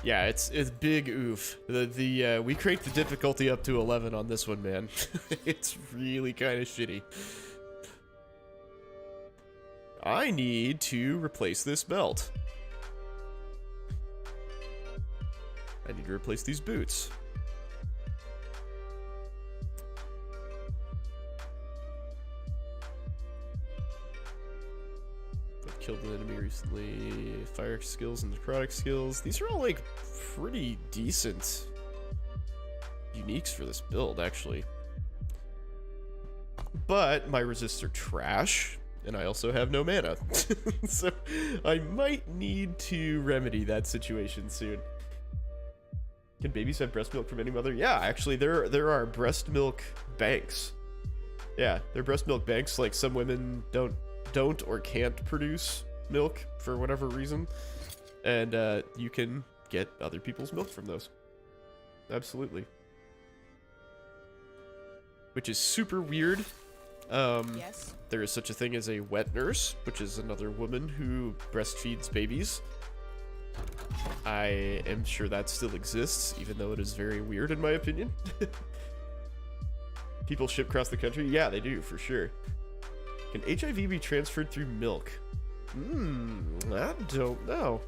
Yeah, it's big oof. We crank the difficulty up to 11 on this one, man. It's really kind of shitty. I need to replace this belt. I need to replace these boots. Killed an enemy recently. Fire skills and necrotic skills. These are all like pretty decent uniques for this build, actually. But my resists are trash, and I also have no mana. So I might need to remedy that situation soon. Can babies have breast milk from any mother? Yeah, actually, there are breast milk banks. Yeah, there are breast milk banks. Like some women don't or can't produce milk for whatever reason, and you can get other people's milk from those. Absolutely. Which is super weird. Yes. There is such a thing as a wet nurse, which is another woman who breastfeeds babies. I am sure that still exists, even though it is very weird in my opinion. People ship across the country? Yeah, they do, for sure. Can HIV be transferred through milk? I don't know.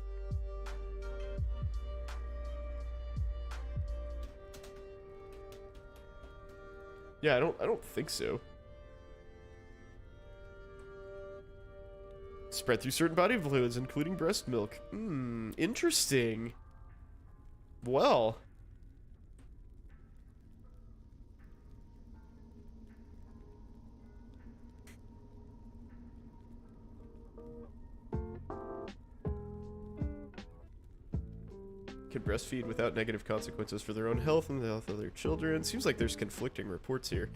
Yeah, I don't think so. Spread through certain body fluids, including breast milk. Interesting. Well. Can breastfeed without negative consequences for their own health and the health of their children. Seems like there's conflicting reports here.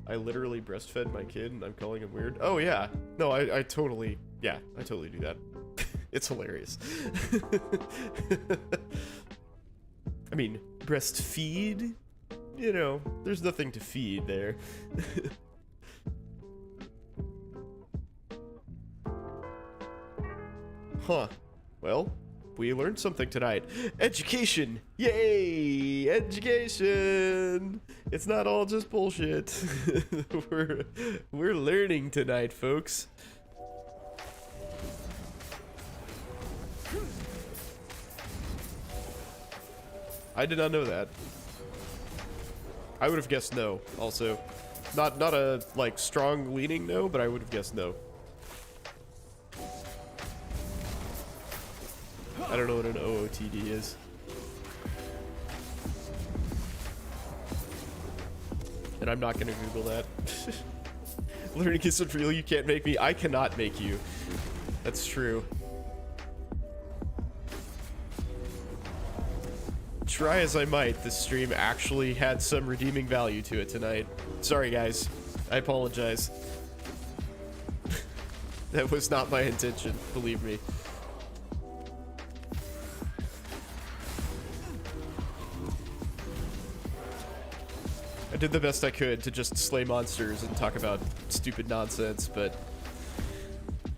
I literally breastfed my kid and I'm calling him weird. Oh yeah. No, I totally, yeah, I totally do that. It's hilarious. I mean, breastfeed? You know, there's nothing to feed there. Huh. Well, we learned something tonight. Education! Yay! Education! It's not all just bullshit. we're learning tonight, folks. I did not know that. I would have guessed no, also. Not a, like, strong leaning no, but I would have guessed no. I don't know what an OOTD is. And I'm not gonna Google that. Learning isn't real, you can't make me. I cannot make you. That's true. Try as I might, this stream actually had some redeeming value to it tonight. Sorry guys, I apologize. That was not my intention, believe me. I did the best I could to just slay monsters and talk about stupid nonsense, but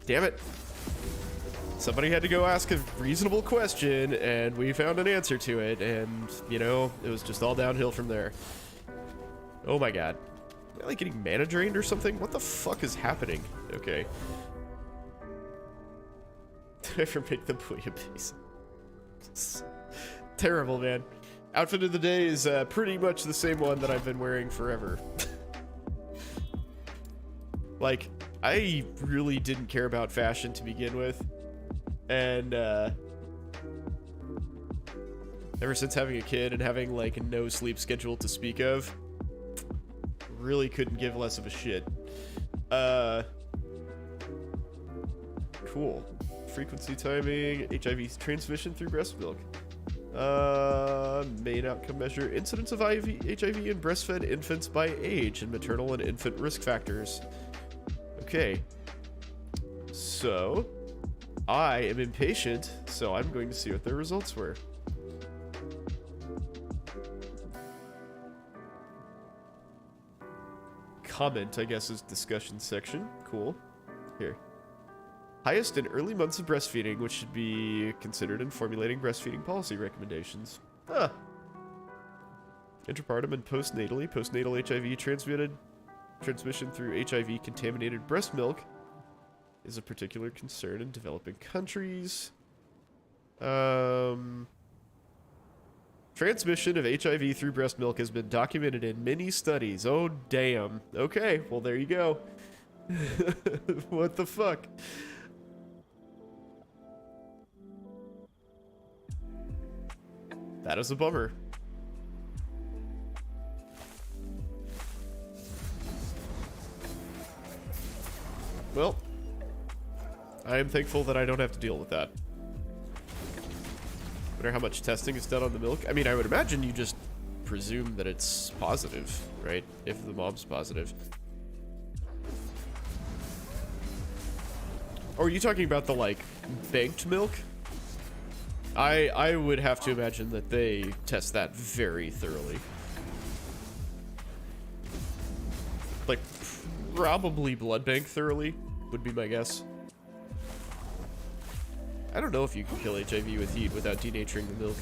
damn it. Somebody had to go ask a reasonable question, and we found an answer to it, and, you know, it was just all downhill from there. Oh my god. Am I, like, getting mana drained or something? What the fuck is happening? Okay. Did I ever make the bouillabaisse? Terrible, man. Outfit of the day is pretty much the same one that I've been wearing forever. Like, I really didn't care about fashion to begin with. And ever since having a kid and having like no sleep schedule to speak of, really couldn't give less of a shit. Cool. Frequency timing, HIV transmission through breast milk. Main outcome measure, incidence of HIV in breastfed infants by age and maternal and infant risk factors. Okay. So, I am impatient, so I'm going to see what their results were. Comment, I guess, is discussion section. Cool. Here. Highest in early months of breastfeeding, which should be considered in formulating breastfeeding policy recommendations. Ah. Intrapartum and postnatally. Postnatal HIV transmission through HIV contaminated breast milk is a particular concern in developing countries. Transmission of HIV through breast milk has been documented in many studies. Oh, damn. Okay, well, there you go. What the fuck? That is a bummer. Well, I am thankful that I don't have to deal with that. I wonder how much testing is done on the milk. I mean, I would imagine you just presume that it's positive, right? If the mom's positive. Or are you talking about the, like, banked milk? I would have to imagine that they test that very thoroughly. Like, probably blood bank thoroughly, would be my guess. I don't know if you can kill HIV with heat without denaturing the milk.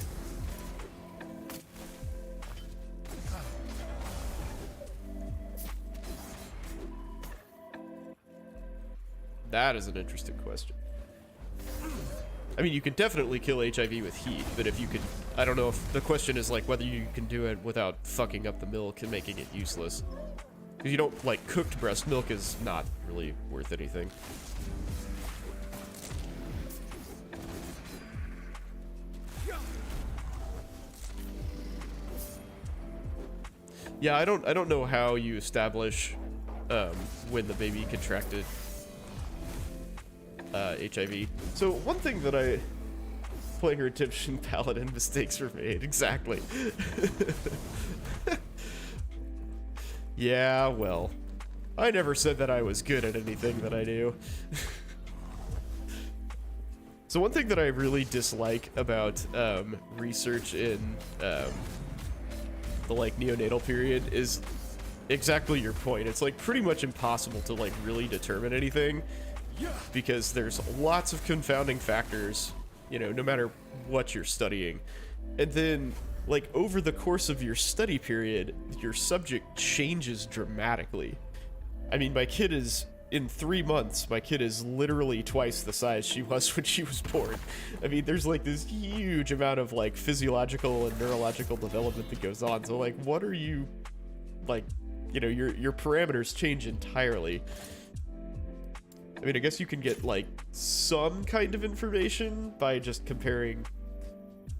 That is an interesting question. I mean, you can definitely kill HIV with heat, but if you could, I don't know if the question is like whether you can do it without fucking up the milk and making it useless. Because you don't, like, cooked breast milk is not really worth anything. Yeah, I don't know how you establish when the baby contracted HIV. So one thing that playing Redemption Paladin, mistakes were made. Exactly. Yeah, well, I never said that I was good at anything that I do. So one thing that I really dislike about research in the like neonatal period is exactly your point. It's like pretty much impossible to like really determine anything because there's lots of confounding factors, you know, no matter what you're studying. And then like over the course of your study period, your subject changes dramatically. I mean, my kid is, in 3 months, my kid is literally twice the size she was when she was born. I mean, there's like this huge amount of like physiological and neurological development that goes on. So like, what are you, like, you know, your parameters change entirely. I mean, I guess you can get like some kind of information by just comparing,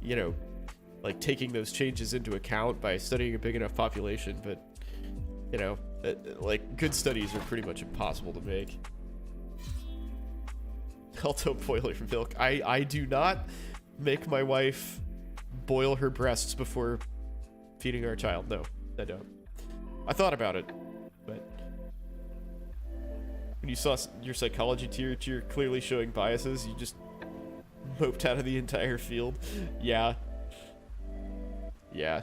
you know, like taking those changes into account by studying a big enough population, but you know, like good studies are pretty much impossible to make. Also, boil your milk. I do not make my wife boil her breasts before feeding our child. No, I don't. I thought about it, but when you saw your psychology tier clearly showing biases, you just moped out of the entire field. Yeah. Yeah.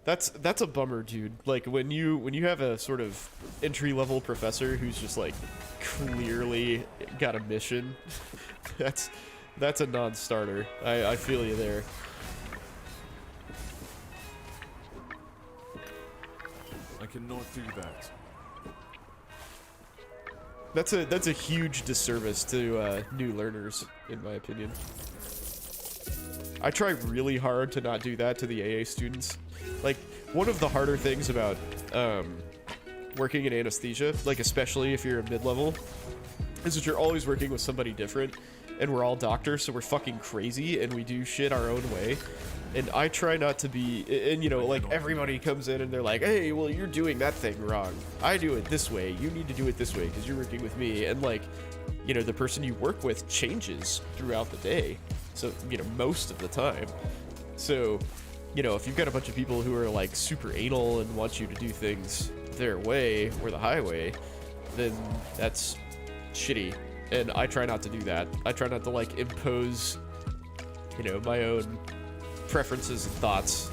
That's a bummer, dude. Like when you have a sort of entry-level professor who's just like clearly got a mission, that's a non-starter. I feel you there. I cannot do that. That's a huge disservice to new learners, in my opinion. I try really hard to not do that to the AA students. Like, one of the harder things about working in anesthesia, like especially if you're a mid-level, is that you're always working with somebody different, and we're all doctors, so we're fucking crazy, and we do shit our own way. And I try not to be, and you know, like everybody comes in and they're like, hey, well, you're doing that thing wrong. I do it this way. You need to do it this way because you're working with me. And like, you know, the person you work with changes throughout the day. So, you know, most of the time. So, you know, if you've got a bunch of people who are like super anal and want you to do things their way or the highway, then that's shitty. And I try not to do that. I try not to like impose, you know, my own preferences and thoughts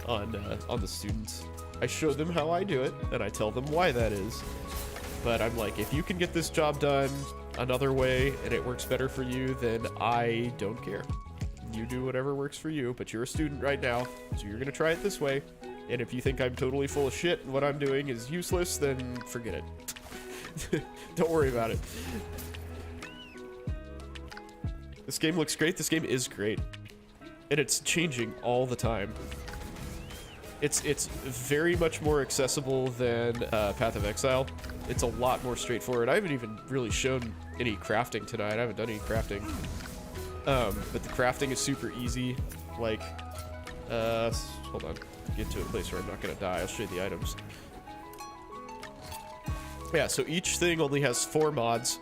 on the students. I show them how I do it, and I tell them why that is. But I'm like, if you can get this job done another way and it works better for you, then I don't care. You do whatever works for you, but you're a student right now, so you're gonna try it this way. And if you think I'm totally full of shit and what I'm doing is useless, then forget it. Don't worry about it. This game looks great. This game is great. And it's changing all the time. It's very much more accessible than Path of Exile. It's a lot more straightforward. I haven't even really shown any crafting tonight. I haven't done any crafting. But the crafting is super easy. Like, hold on. Get to a place where I'm not gonna die. I'll show you the items. Yeah, so each thing only has 4 mods.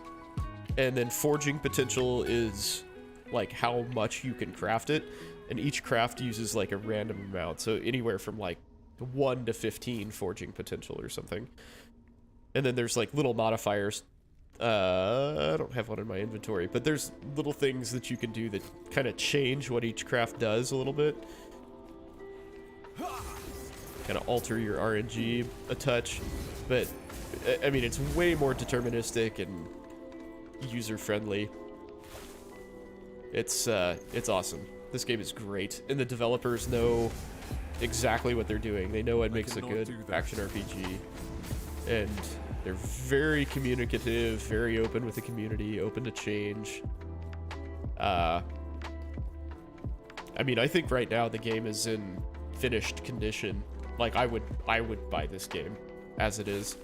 And then forging potential is like how much you can craft it. And each craft uses like a random amount. So anywhere from like 1 to 15 forging potential or something. And then there's like little modifiers. I don't have one in my inventory, but there's little things that you can do that kind of change what each craft does a little bit. Kind of alter your RNG a touch. But I mean, it's way more deterministic and user-friendly. It's awesome. This game is great, and the developers know exactly what they're doing. They know what makes a good action RPG, and they're very communicative, very open with the community, open to change. I mean, I think right now the game is in finished condition. Like, I would buy this game as it is.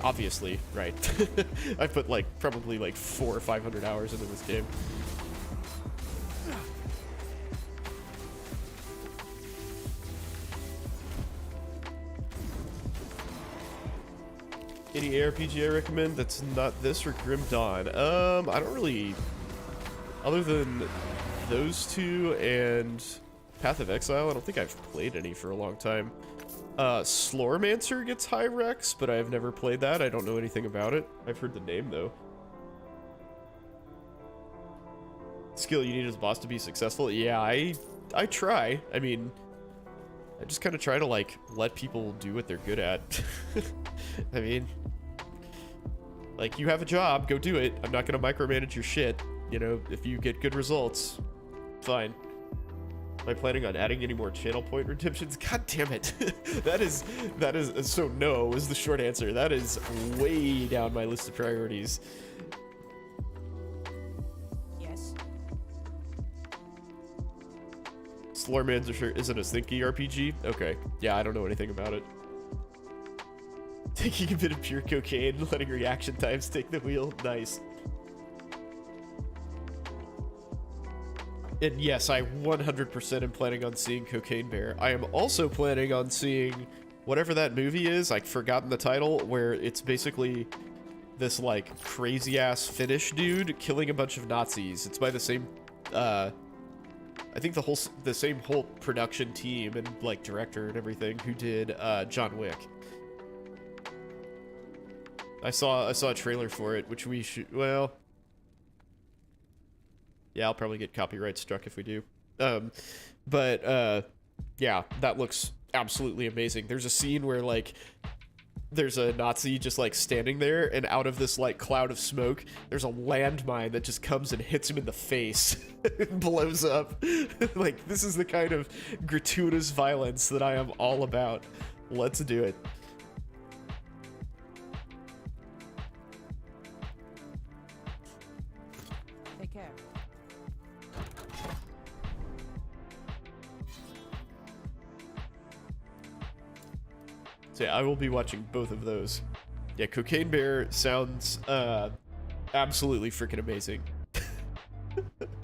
Obviously, right? I put like probably like 400 or 500 hours into this game. Any ARPG I recommend that's not this or Grim Dawn? I don't really, other than those two and Path of Exile, I don't think I've played any for a long time. Slormancer gets high recs, but I've never played that. I don't know anything about it. I've heard the name though. Skill you need as a boss to be successful? Yeah, I try. I mean, I just kind of try to like let people do what they're good at. I mean, like, you have a job, go do it. I'm not gonna micromanage your shit. You know, if you get good results, fine. Am I planning on adding any more channel point redemptions? God damn it. that is, so no is the short answer. That is way down my list of priorities. Yes. Slormancer isn't a thinky RPG? Okay. Yeah, I don't know anything about it. Taking a bit of pure cocaine, letting reaction times take the wheel. Nice. And yes, I 100% am planning on seeing Cocaine Bear. I am also planning on seeing whatever that movie is. I've forgotten the title, where it's basically this like crazy ass Finnish dude killing a bunch of Nazis. It's by the same, I think the same whole production team and like director and everything who did John Wick. I saw a trailer for it, which we should, well, yeah, I'll probably get copyright struck if we do. Yeah, that looks absolutely amazing. There's a scene where like there's a Nazi just like standing there, and out of this like cloud of smoke, there's a landmine that just comes and hits him in the face and blows up. Like, this is the kind of gratuitous violence that I am all about. Let's do it. Take care. So yeah, I will be watching both of those. Yeah, Cocaine Bear sounds absolutely freaking amazing.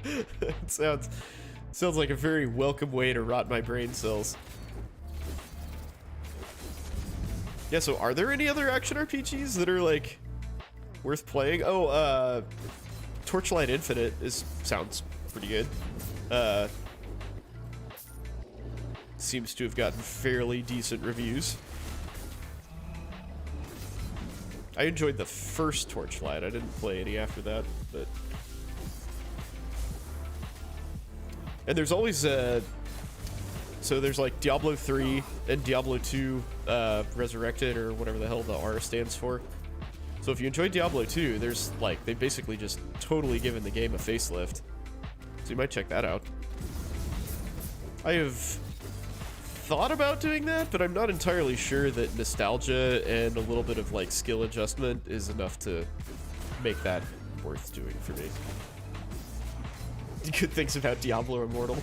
It sounds like a very welcome way to rot my brain cells. Yeah, so are there any other action RPGs that are like worth playing? Oh, Torchlight Infinite sounds pretty good. Seems to have gotten fairly decent reviews. I enjoyed the first Torchlight. I didn't play any after that, but... And there's always, so there's like Diablo 3 and Diablo 2 Resurrected, or whatever the hell the R stands for. So if you enjoy Diablo 2, there's like, they basically just totally given the game a facelift. So you might check that out. I have thought about doing that, but I'm not entirely sure that nostalgia and a little bit of like skill adjustment is enough to make that worth doing for me. Good things about Diablo Immortal.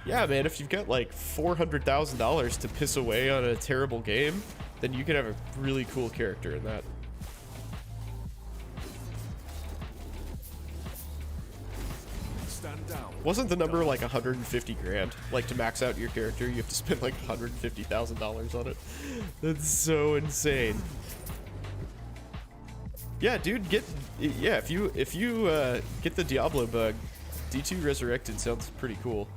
Yeah, man, if you've got like $400,000 to piss away on a terrible game, then you can have a really cool character in that. Stand down. Wasn't the number like 150 grand? Like, to max out your character, you have to spend like $150,000 on it. That's so insane. Yeah, dude, if you get the Diablo bug, D2 Resurrected sounds pretty cool.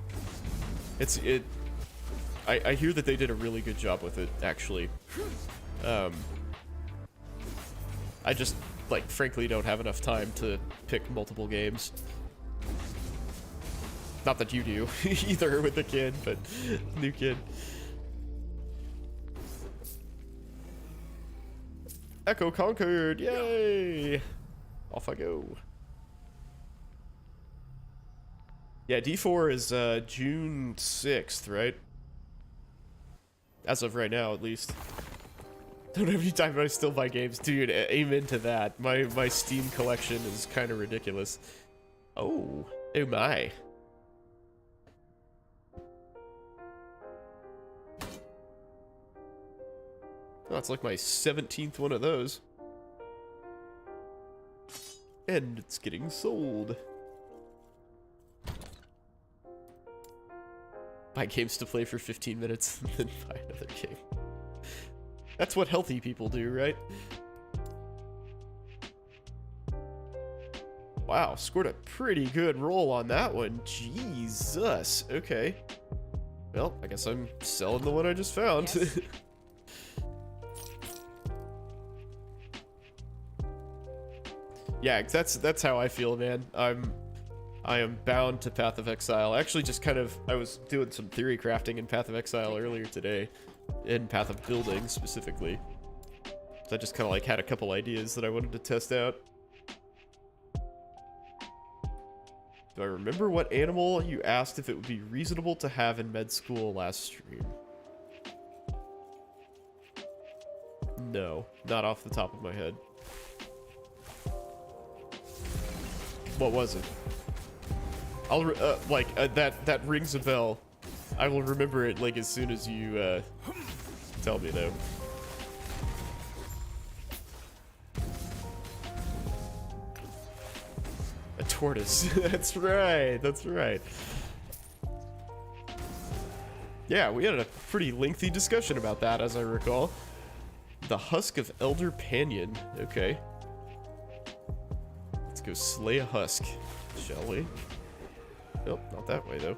I hear that they did a really good job with it, actually. I just, like, frankly don't have enough time to pick multiple games. Not that you do, either with the kid, but new kid. Echo conquered, yay! Off I go. Yeah, D4 is June 6th, right? As of right now, at least. Don't have any time, but I still buy games. Dude, amen to that. My Steam collection is kind of ridiculous. Oh. Oh my. Oh, it's like my 17th one of those. And it's getting sold. Buy games to play for 15 minutes and then buy another game. That's what healthy people do, right? Wow, scored a pretty good roll on that one. Jesus. Okay. Well, I guess I'm selling the one I just found. Yes. Yeah, that's how I feel, man. I am bound to Path of Exile. Actually, just kind of, I was doing some theory crafting in Path of Exile earlier today, in Path of Building specifically. So I just kind of like had a couple ideas that I wanted to test out. Do I remember what animal you asked if it would be reasonable to have in med school last stream? No, not off the top of my head. What was it? I'll that rings a bell. I will remember it like as soon as you tell me though. A tortoise. That's right. That's right. Yeah, we had a pretty lengthy discussion about that, as I recall. The husk of Elder Panion. Okay. Let's go slay a husk, shall we? Nope, not that way, though.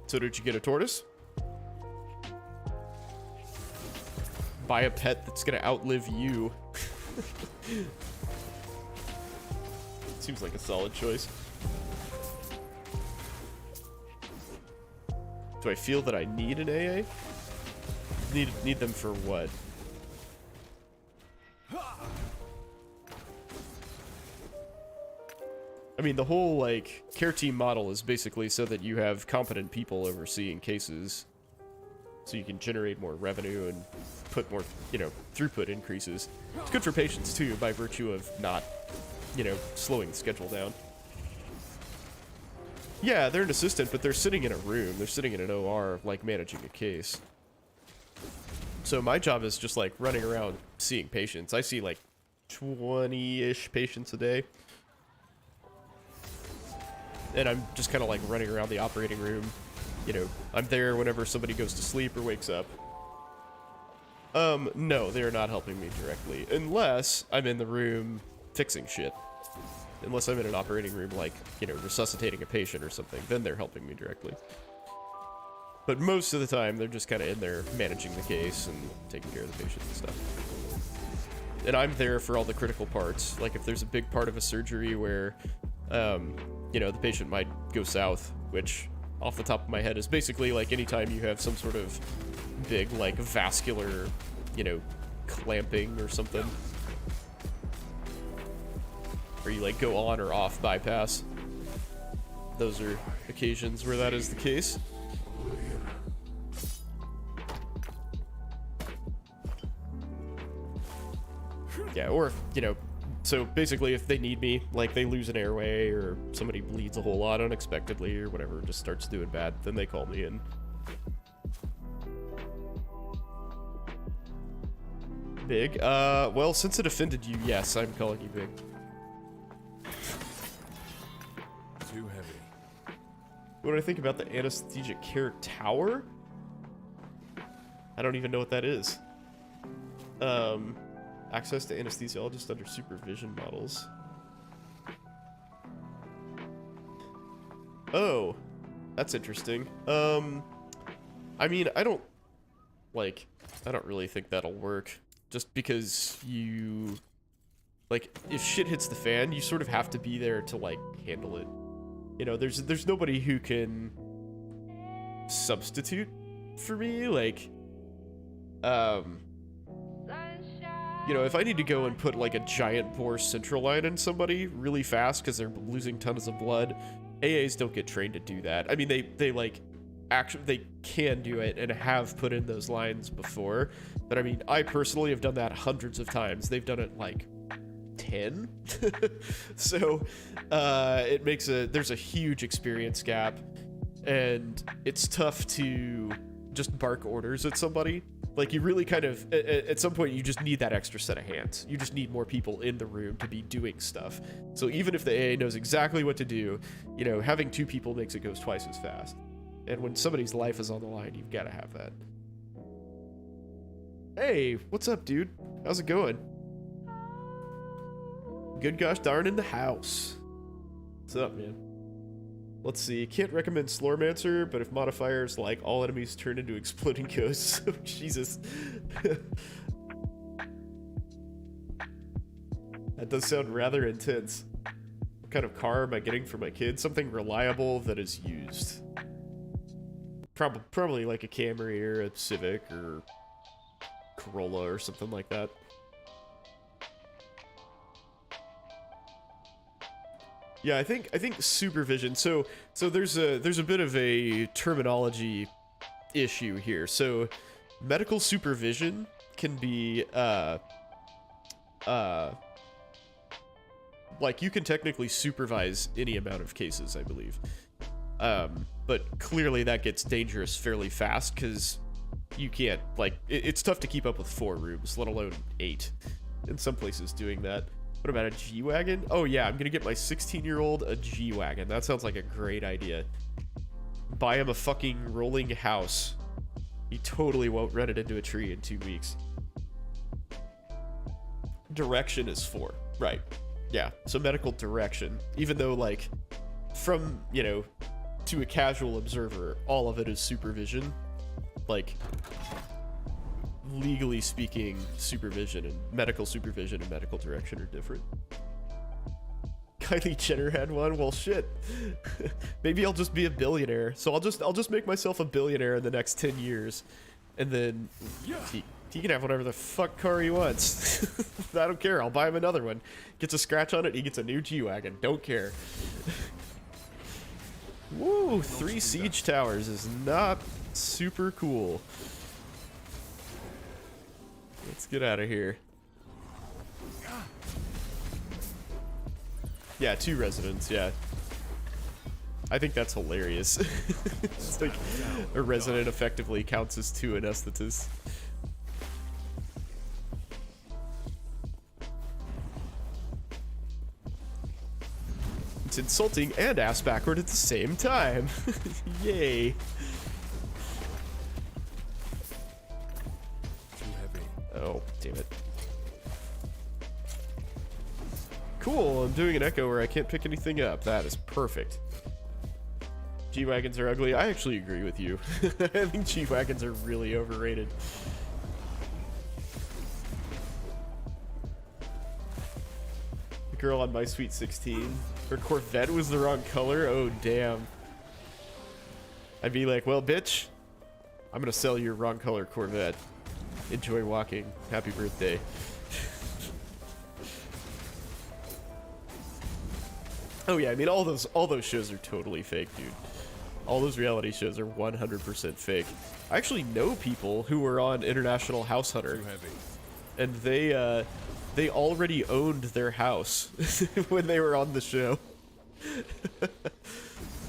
So did you get a tortoise? Buy a pet that's gonna outlive you. Seems like a solid choice. Do I feel that I need an AA? Need them for what? I mean, the whole, like, care team model is basically so that you have competent people overseeing cases. So you can generate more revenue and put more, you know, throughput increases. It's good for patients, too, by virtue of not, you know, slowing the schedule down. Yeah, they're an assistant, but they're sitting in a room. They're sitting in an OR, like, managing a case. So my job is just, like, running around seeing patients. I see, like, 20-ish patients a day. And I'm just kind of like running around the operating room. You know, I'm there whenever somebody goes to sleep or wakes up. No, they're not helping me directly. Unless I'm in the room fixing shit. Unless I'm in an operating room, like, you know, resuscitating a patient or something. Then they're helping me directly. But most of the time, they're just kind of in there managing the case and taking care of the patient and stuff. And I'm there for all the critical parts. Like, if there's a big part of a surgery where... you know, the patient might go south, which off the top of my head is basically like anytime you have some sort of big, like, vascular, you know, clamping or something. Or you, like, go on or off bypass. Those are occasions where that is the case. Yeah, or, you know, so basically if they need me, like they lose an airway or somebody bleeds a whole lot unexpectedly or whatever, just starts doing bad, then they call me in. Big? Well, since it offended you, yes, I'm calling you big. Too heavy. What do I think about the anesthesia care tower? I don't even know what that is. Access to anesthesiologist under supervision models. Oh, that's interesting. I mean, I don't really think that'll work. Just because you, like, if shit hits the fan, you sort of have to be there to, like, handle it. You know, there's nobody who can substitute for me, like, you know, if I need to go and put, like, a giant bore central line in somebody really fast because they're losing tons of blood, AAs don't get trained to do that. I mean, they like, actually, they can do it and have put in those lines before. But, I mean, I personally have done that hundreds of times. They've done it, like, 10. So it makes there's a huge experience gap, and it's tough to just bark orders at somebody. Like, you really kind of, at some point, you just need that extra set of hands. You just need more people in the room to be doing stuff. So even if the AA knows exactly what to do, you know, having 2 people makes it goes twice as fast. And when somebody's life is on the line, you've got to have that. Hey, what's up, dude? How's it going? Good gosh darn in the house. What's up, man? Let's see. Can't recommend Slormancer, but if modifiers like all enemies turn into exploding ghosts. Oh, Jesus. That does sound rather intense. What kind of car am I getting for my kid? Something reliable that is used. Probably like a Camry or a Civic or Corolla or something like that. Yeah, I think supervision. So there's a bit of a terminology issue here. So medical supervision can be like, you can technically supervise any amount of cases, I believe. But clearly that gets dangerous fairly fast, because you can't, like, it's tough to keep up with 4 rooms, let alone 8 in some places doing that. What about a G-Wagon? Oh yeah, I'm gonna get my 16-year-old a G-Wagon. That sounds like a great idea. Buy him a fucking rolling house. He totally won't run it into a tree in 2 weeks. Direction is 4. Right. Yeah, so medical direction. Even though, like, from, you know, to a casual observer, all of it is supervision. Like, legally speaking, supervision and medical direction are different. Kylie Jenner had one. Well, shit. Maybe I'll just be a billionaire. So I'll just make myself a billionaire in the next 10 years, and then he can have whatever the fuck car he wants. I don't care. I'll buy him another one. Gets a scratch on it, he gets a new G-Wagon. Don't care. Woo! 3 siege towers is not super cool. Let's get out of here. Yeah, 2 residents, yeah. I think that's hilarious. It's like a resident effectively counts as 2 anesthetists. It's insulting and ass backward at the same time. Yay. Oh, damn it. Cool, I'm doing an echo where I can't pick anything up. That is perfect. G-Wagons are ugly. I actually agree with you. I think G-Wagons are really overrated. The girl on My Sweet 16. Her Corvette was the wrong color? Oh, damn. I'd be like, well, bitch, I'm gonna sell your wrong color Corvette. Enjoy walking. Happy birthday. Oh yeah, I mean, all those shows are totally fake, dude. All those reality shows are 100% fake. I actually know people who were on International House Hunter, and they already owned their house when they were on the show.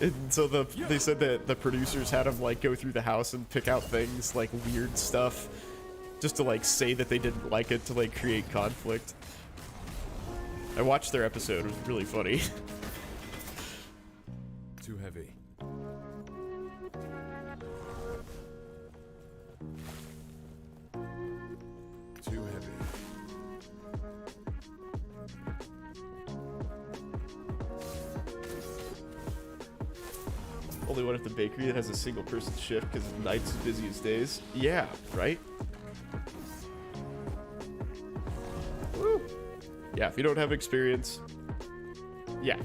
And so they said that the producers had them, like, go through the house and pick out things, like weird stuff, just to, like, say that they didn't like it, to, like, create conflict. I watched their episode. It was really funny. Too heavy. Too heavy. Only one at the bakery that has a single person shift because nights as busy as days. Yeah, right? Woo. Yeah, if you don't have experience, yeah,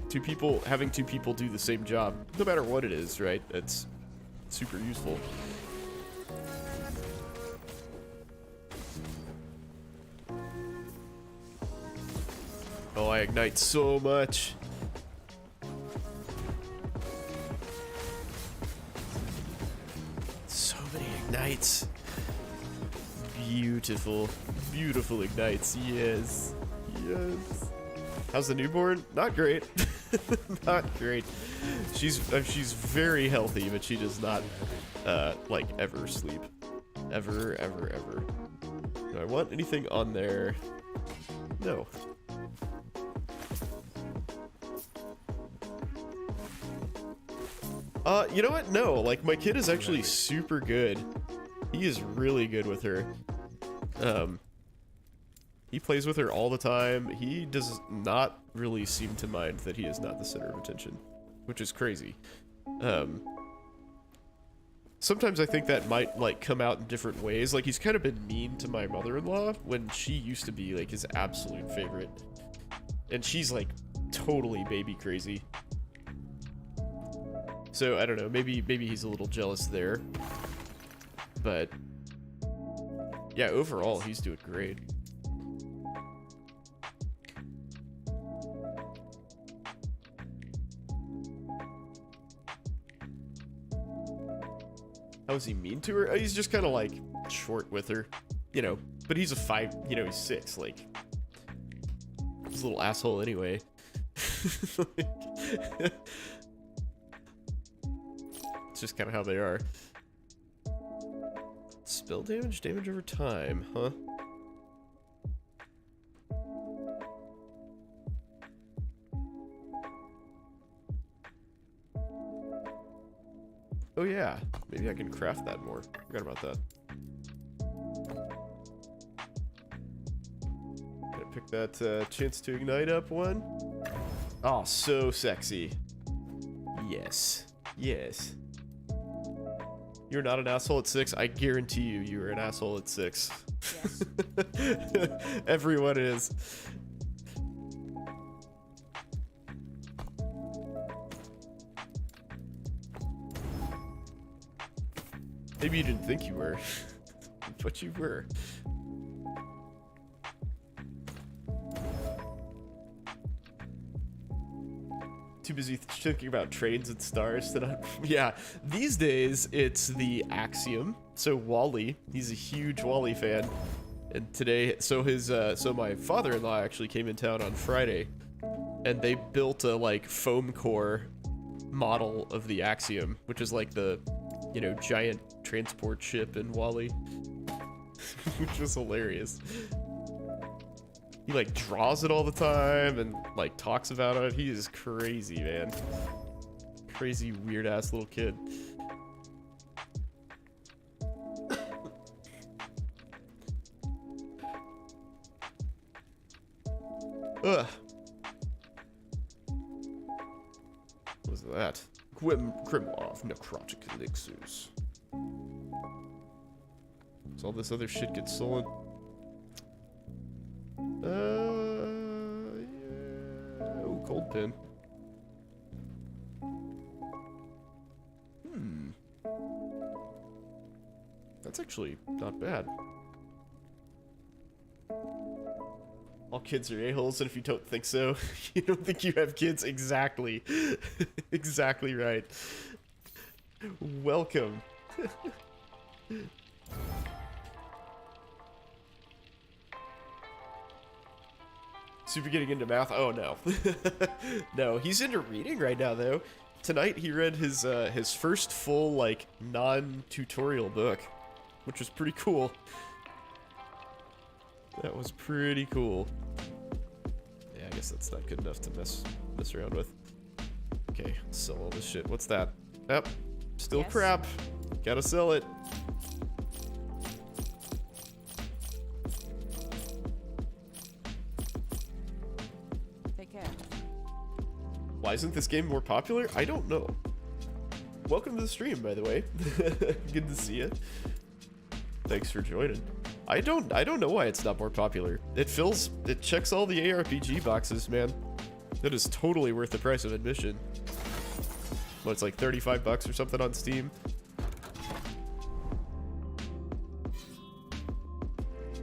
having two people do the same job, no matter what it is, right? That's super useful. Oh, I ignite so much. So many ignites. Beautiful, beautiful ignites. Yes, yes. How's the newborn? Not great. Not great. She's very healthy, but she does not like ever sleep. Ever. Do I want anything on there? No. You know what? No, like my kid is actually super good. He is really good with her. He plays with her all the time. He does not really seem to mind that he is not the center of attention, which is crazy. Sometimes I think that might like come out in different ways. Like he's kind of been mean to my mother-in-law when she used to be like his absolute favorite. And she's like totally baby crazy. So I don't know, maybe he's a little jealous there. But yeah, overall he's doing great. How is he mean to her? He's just kind of like short with her, you know, but he's a 5, you know, he's 6, like he's a little asshole anyway. It's just kind of how they are. Spell damage over time, huh? Oh yeah, maybe I can craft that more. Forgot about that. Gonna pick that chance to ignite up one. Oh, so sexy. Yes. Yes. You're not an asshole at 6. I guarantee you, you are an asshole at 6. Yes. Everyone is. Maybe you didn't think you were, but you were. Too busy thinking about trains and stars to not. Yeah, these days it's the Axiom. So Wally, he's a huge Wally fan, and today, so my father-in-law actually came in town on Friday, and they built a like foam core model of the Axiom, which is like the, you know, giant transport ship in Wally, which was hilarious. He like draws it all the time and like talks about it. He is crazy, man. Crazy weird ass little kid. Ugh. What was that? Grimoire necrotic elixirs. So all this other shit gets stolen. Yeah. Oh, cold pin. That's actually not bad. All kids are a-holes, and if you don't think so, you don't think you have kids. Exactly. Exactly right. Welcome. Super getting into math? Oh, no. No, he's into reading right now, though. Tonight, he read his first full, like, non-tutorial book, which was pretty cool. That was pretty cool. Yeah, I guess that's not good enough to mess around with. Okay, let's sell all this shit. What's that? Yep, still Yes. crap. Gotta sell it. Take care. Why isn't this game more popular? I don't know. Welcome to the stream, by the way. Good to see you. Thanks for joining. I don't know why it's not more popular. It checks all the ARPG boxes, man. That is totally worth the price of admission. Well, it's like 35 bucks or something on Steam.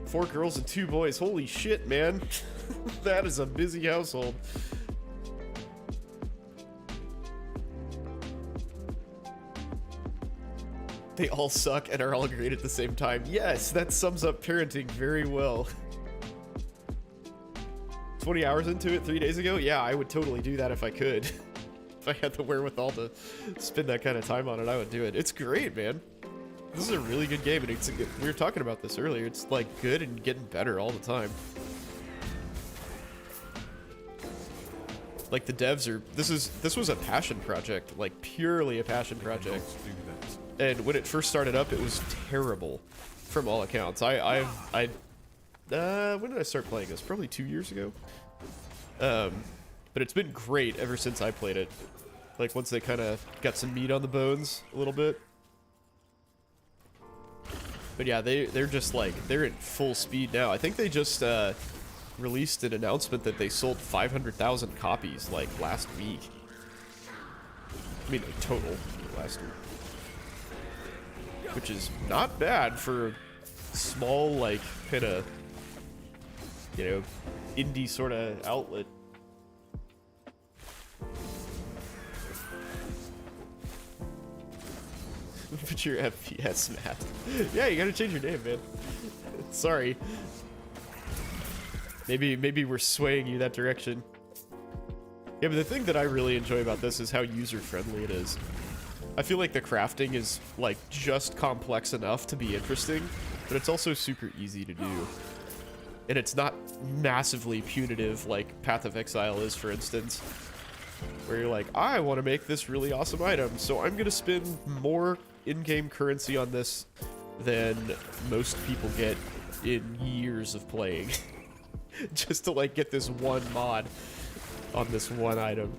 Four girls and 2 boys. Holy shit, man. That is a busy household. They all suck and are all great at the same time. Yes, that sums up parenting very well. It's 20 hours into it 3 days ago? Yeah, I would totally do that if I could. If I had the wherewithal to spend that kind of time on it, I would do it. It's great, man. This is a really good game, and we were talking about this earlier. It's like good and getting better all the time. Like the devs are, this was a passion project, like purely a passion project. And when it first started up, it was terrible, from all accounts. When did I start playing this? Probably 2 years ago. But it's been great ever since I played it. Like once they kind of got some meat on the bones a little bit. But yeah, they're just like, they're in full speed now. I think they just released an announcement that they sold 500,000 copies like last week. I mean, total last week. Which is not bad for a small, like, kind of, you know, indie sort of outlet. Put your FPS, Matt. Yeah, you gotta change your name, man. Sorry. Maybe we're swaying you that direction. Yeah, but the thing that I really enjoy about this is how user-friendly it is. I feel like the crafting is, like, just complex enough to be interesting, but it's also super easy to do. And it's not massively punitive like Path of Exile is, for instance. Where you're like, I want to make this really awesome item, so I'm gonna spend more in-game currency on this than most people get in years of playing. Just to, like, get this one mod on this one item.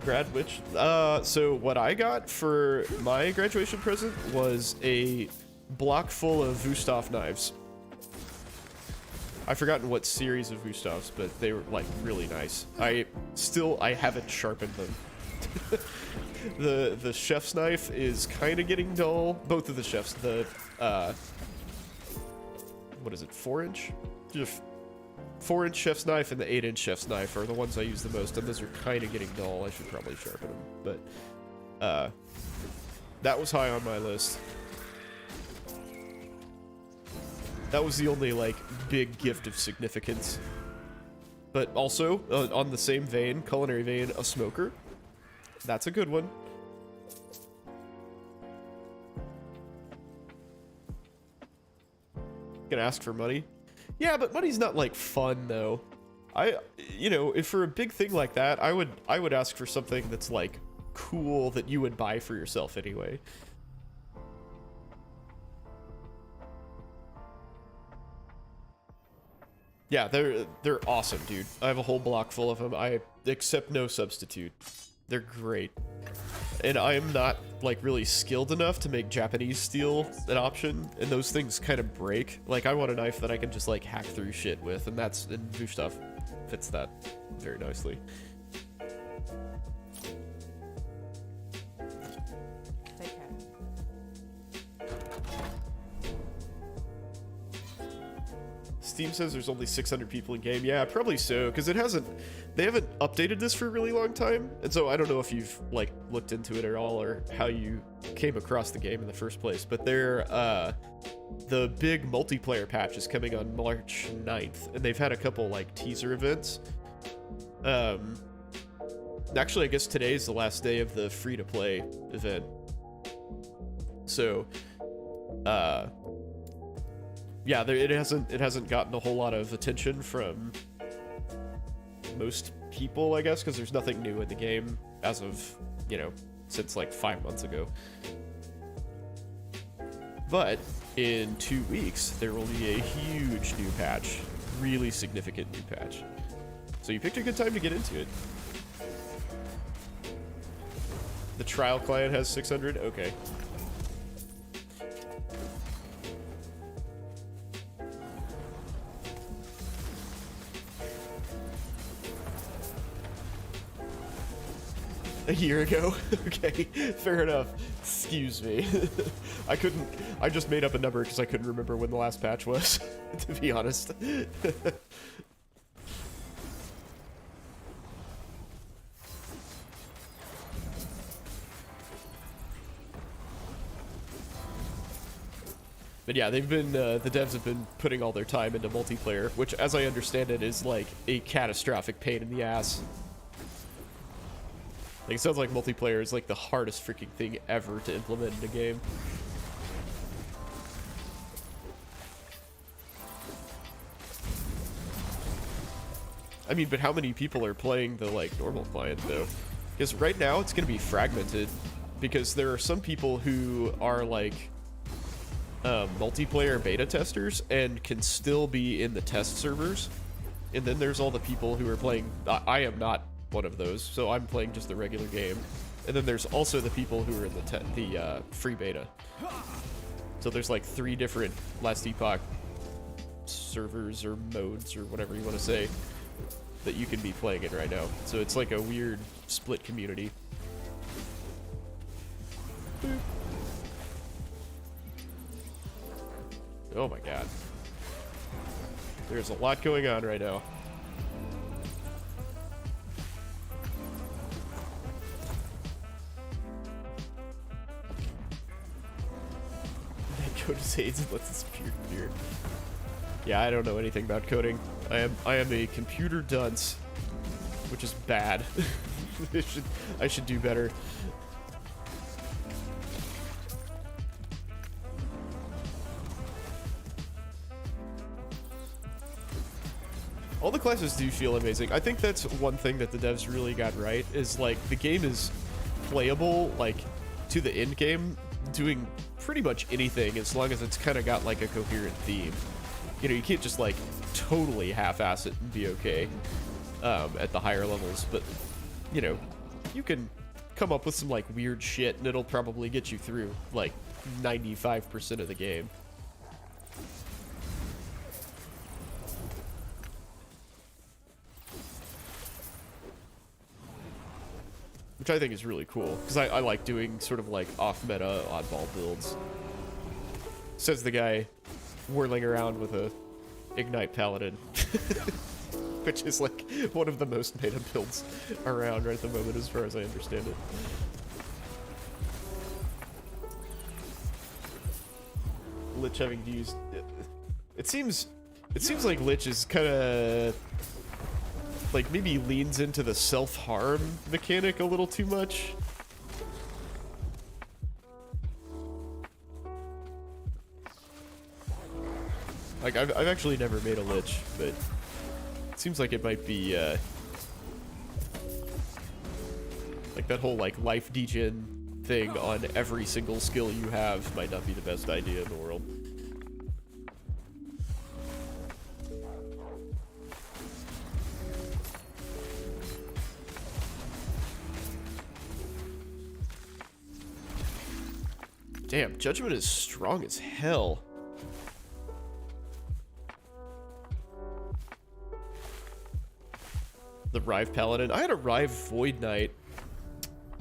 Grad which? So what I got for my graduation present was a block full of Wusthof knives. I've forgotten what series of Wustofs, but they were, like, really nice. I haven't sharpened them. The chef's knife is kind of getting dull. Both of the chefs, the, what is it, 4-inch? Just 4-inch chef's knife and the 8-inch chef's knife are the ones I use the most, and those are kind of getting dull. I should probably sharpen them, but, that was high on my list. That was the only, like, big gift of significance. But also, on the same vein, culinary vein, a smoker. That's a good one. Gonna ask for money? Yeah, but money's not, like, fun, though. You know, if for a big thing like that, I would ask for something that's, like, cool that you would buy for yourself anyway. Yeah, they're awesome, dude. I have a whole block full of them. I accept no substitute. They're great. And I am not, like, really skilled enough to make Japanese steel an option, and those things kind of break. Like, I want a knife that I can just, like, hack through shit with, and Wusthof fits that very nicely. Take care. Steam says there's only 600 people in game. Yeah, probably so, because they haven't updated this for a really long time, and so I don't know if you've, like, looked into it at all or how you came across the game in the first place, but the big multiplayer patch is coming on March 9th, and they've had a couple, like, teaser events. Actually, I guess today's the last day of the free-to-play event. So, yeah, it hasn't gotten a whole lot of attention from most people, I guess, because there's nothing new in the game as of, you know, since like 5 months ago. But in 2 weeks, there will be a huge new patch, really significant new patch. So you picked a good time to get into it. The trial client has 600? Okay. A year ago? Okay, fair enough. Excuse me. I just made up a number because I couldn't remember when the last patch was, to be honest. But yeah, they've been the devs have been putting all their time into multiplayer, which, as I understand it, is like a catastrophic pain in the ass. Like, it sounds like multiplayer is like the hardest freaking thing ever to implement in a game. I mean, but how many people are playing the like normal client though? Because right now it's gonna be fragmented, because there are some people who are like multiplayer beta testers and can still be in the test servers, and then there's all the people who are playing. I am not one of those, so I'm playing just the regular game. And then there's also the people who are in the free beta. So there's like 3 different Last Epoch servers or modes or whatever you want to say that you can be playing in right now. So it's like a weird split community. Oh my god. There's a lot going on right now. Code aids and lets us peer. Yeah, I don't know anything about coding. I am a computer dunce, which is bad. I should do better. All the classes do feel amazing. I think that's one thing that the devs really got right, is like the game is playable like to the end game, doing pretty much anything as long as it's kind of got like a coherent theme. You know, you can't just like totally half-ass it and be okay at the higher levels, but you know, you can come up with some like weird shit and it'll probably get you through like 95% of the game. Which I think is really cool, because I like doing sort of like off-meta, oddball builds. Says the guy whirling around with a Ignite Paladin. Which is like one of the most meta builds around right at the moment, as far as I understand it. Lich having to use... It seems like Lich is kind of... like maybe leans into the self-harm mechanic a little too much. Like I've actually never made a Lich, but it seems like it might be like that whole like life degen thing on every single skill you have might not be the best idea in the world. Damn, Judgment is strong as hell. The Rive Paladin. I had a Rive Void Knight.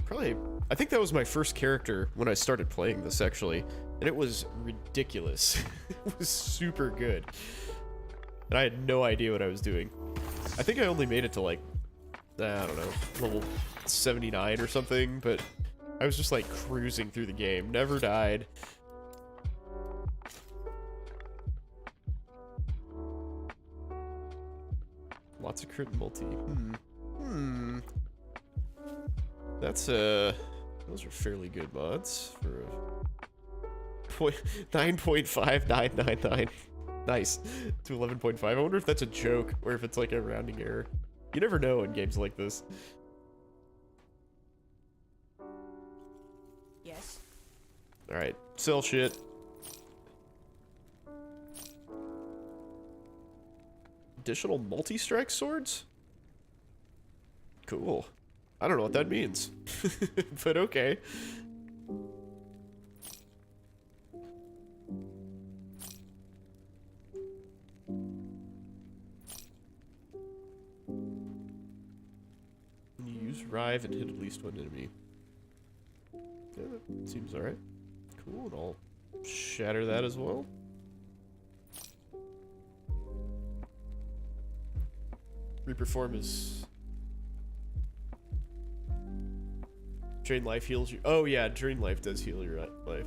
Probably, I think that was my first character when I started playing this, actually. And it was ridiculous. It was super good. And I had no idea what I was doing. I think I only made it to like, I don't know, level 79 or something, but I was just like cruising through the game. Never died. Lots of crit multi. That's those are fairly good mods for a 9.5999. Nice. To 11.5. I wonder if that's a joke or if it's like a rounding error. You never know in games like this. Yes. Alright, sell shit. Additional multi-strike swords? Cool. I don't know what that means. But okay. You use Rive and hit at least one enemy. Yeah, that seems alright. Cool, and I'll shatter that as well. Reaper form is... Drain life heals you. Oh yeah, drain life does heal your life.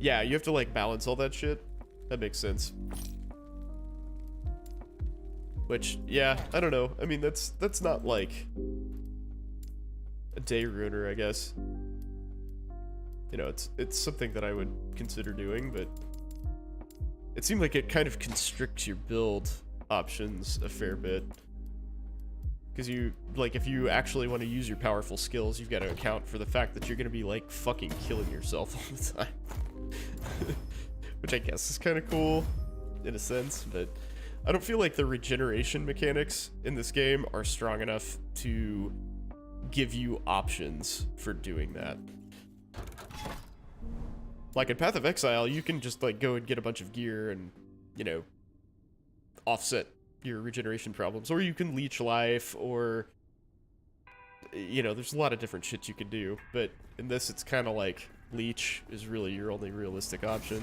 Yeah, you have to like balance all that shit. That makes sense. Which, yeah, I don't know. I mean, that's not like a day ruiner, I guess. You know, it's something that I would consider doing, but it seemed like it kind of constricts your build options a fair bit. Because you, like, if you actually want to use your powerful skills, you've got to account for the fact that you're going to be, like, fucking killing yourself all the time. Which I guess is kind of cool, in a sense, but I don't feel like the regeneration mechanics in this game are strong enough to give you options for doing that. Like in Path of Exile, you can just, like, go and get a bunch of gear and, you know, offset your regeneration problems, or you can leech life, or, you know, there's a lot of different shit you can do, but in this it's kind of like leech is really your only realistic option.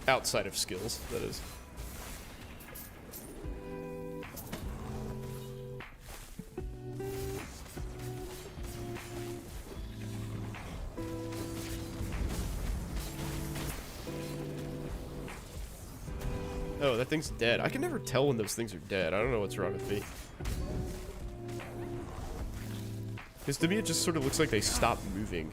Outside of skills, that is. Oh, that thing's dead. I can never tell when those things are dead. I don't know what's wrong with me. Because to me, it just sort of looks like they stop moving.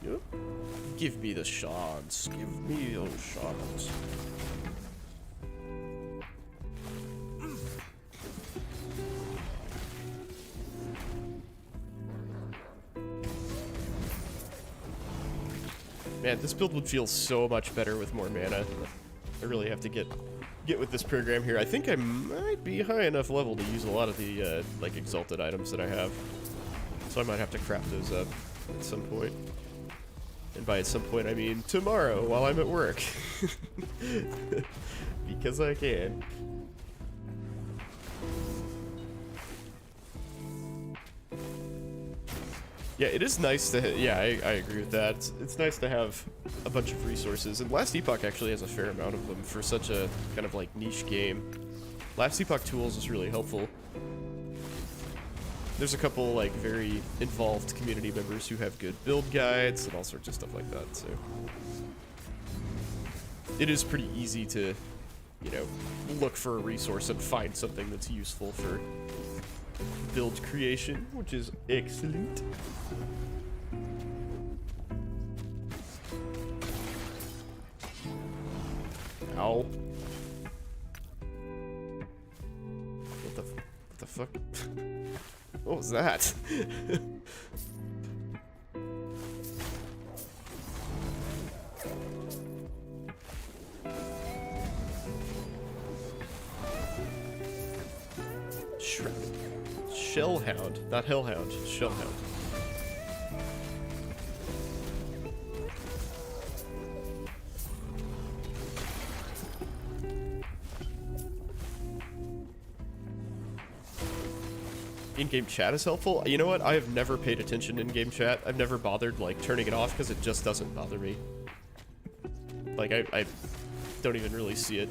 Yep. Give me the shards. Give me those shards. Man, this build would feel so much better with more mana. I really have to get with this program here. I think I might be high enough level to use a lot of the like exalted items that I have, so I might have to craft those up at some point. And by at some point, I mean tomorrow while I'm at work, because I can. Yeah, it is nice to, yeah, I agree with that. It's nice to have a bunch of resources, and Last Epoch actually has a fair amount of them for such a kind of like niche game. Last Epoch tools is really helpful. There's a couple like very involved community members who have good build guides and all sorts of stuff like that, so. It is pretty easy to, you know, look for a resource and find something that's useful for build creation, which is excellent. Ow. What the fuck? What was that? Shellhound, not Hellhound, Shellhound. In-game chat is helpful. You know what? I have never paid attention in-game chat. I've never bothered like turning it off because it just doesn't bother me. Like I don't even really see it.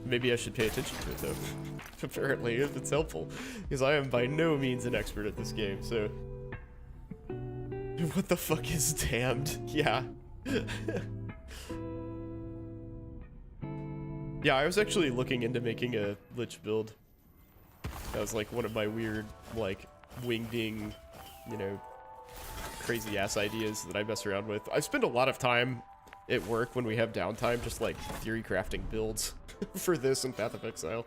Maybe I should pay attention to it though. Apparently, if it's helpful, because I am by no means an expert at this game. So, what the fuck is damned? Yeah. Yeah, I was actually looking into making a Lich build. That was like one of my weird, like, wingding, you know, crazy ass ideas that I mess around with. I spend a lot of time at work when we have downtime just like theory crafting builds for this and Path of Exile.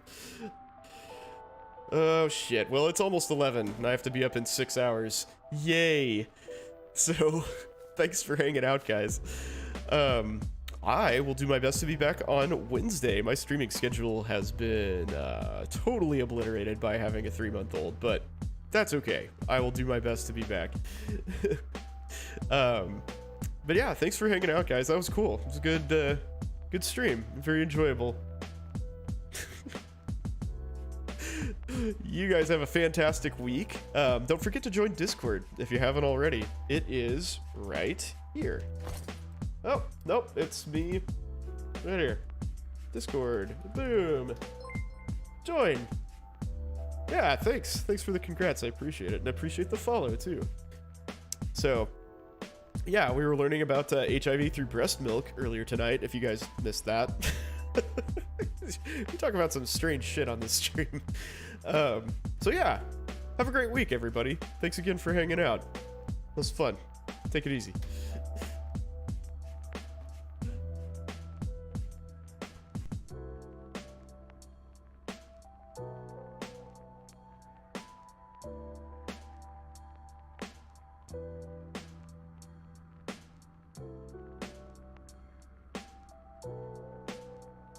Oh shit, well it's almost 11 and I have to be up in 6 hours. Yay! So, thanks for hanging out, guys. I will do my best to be back on Wednesday. My streaming schedule has been totally obliterated by having a 3-month-old, but that's okay. I will do my best to be back. But yeah, thanks for hanging out, guys. That was cool. It was a good stream. Very enjoyable. You guys have a fantastic week. Don't forget to join Discord if you haven't already. It is right here. Oh, nope, it's me Right here. Discord. Boom. Join. Yeah, thanks. Thanks for the congrats. I appreciate it. And I appreciate the follow, too. So, yeah, we were learning about HIV through breast milk earlier tonight, if you guys missed that. We talk about some strange shit on this stream. So, yeah. Have a great week, everybody. Thanks again for hanging out. It was fun. Take it easy.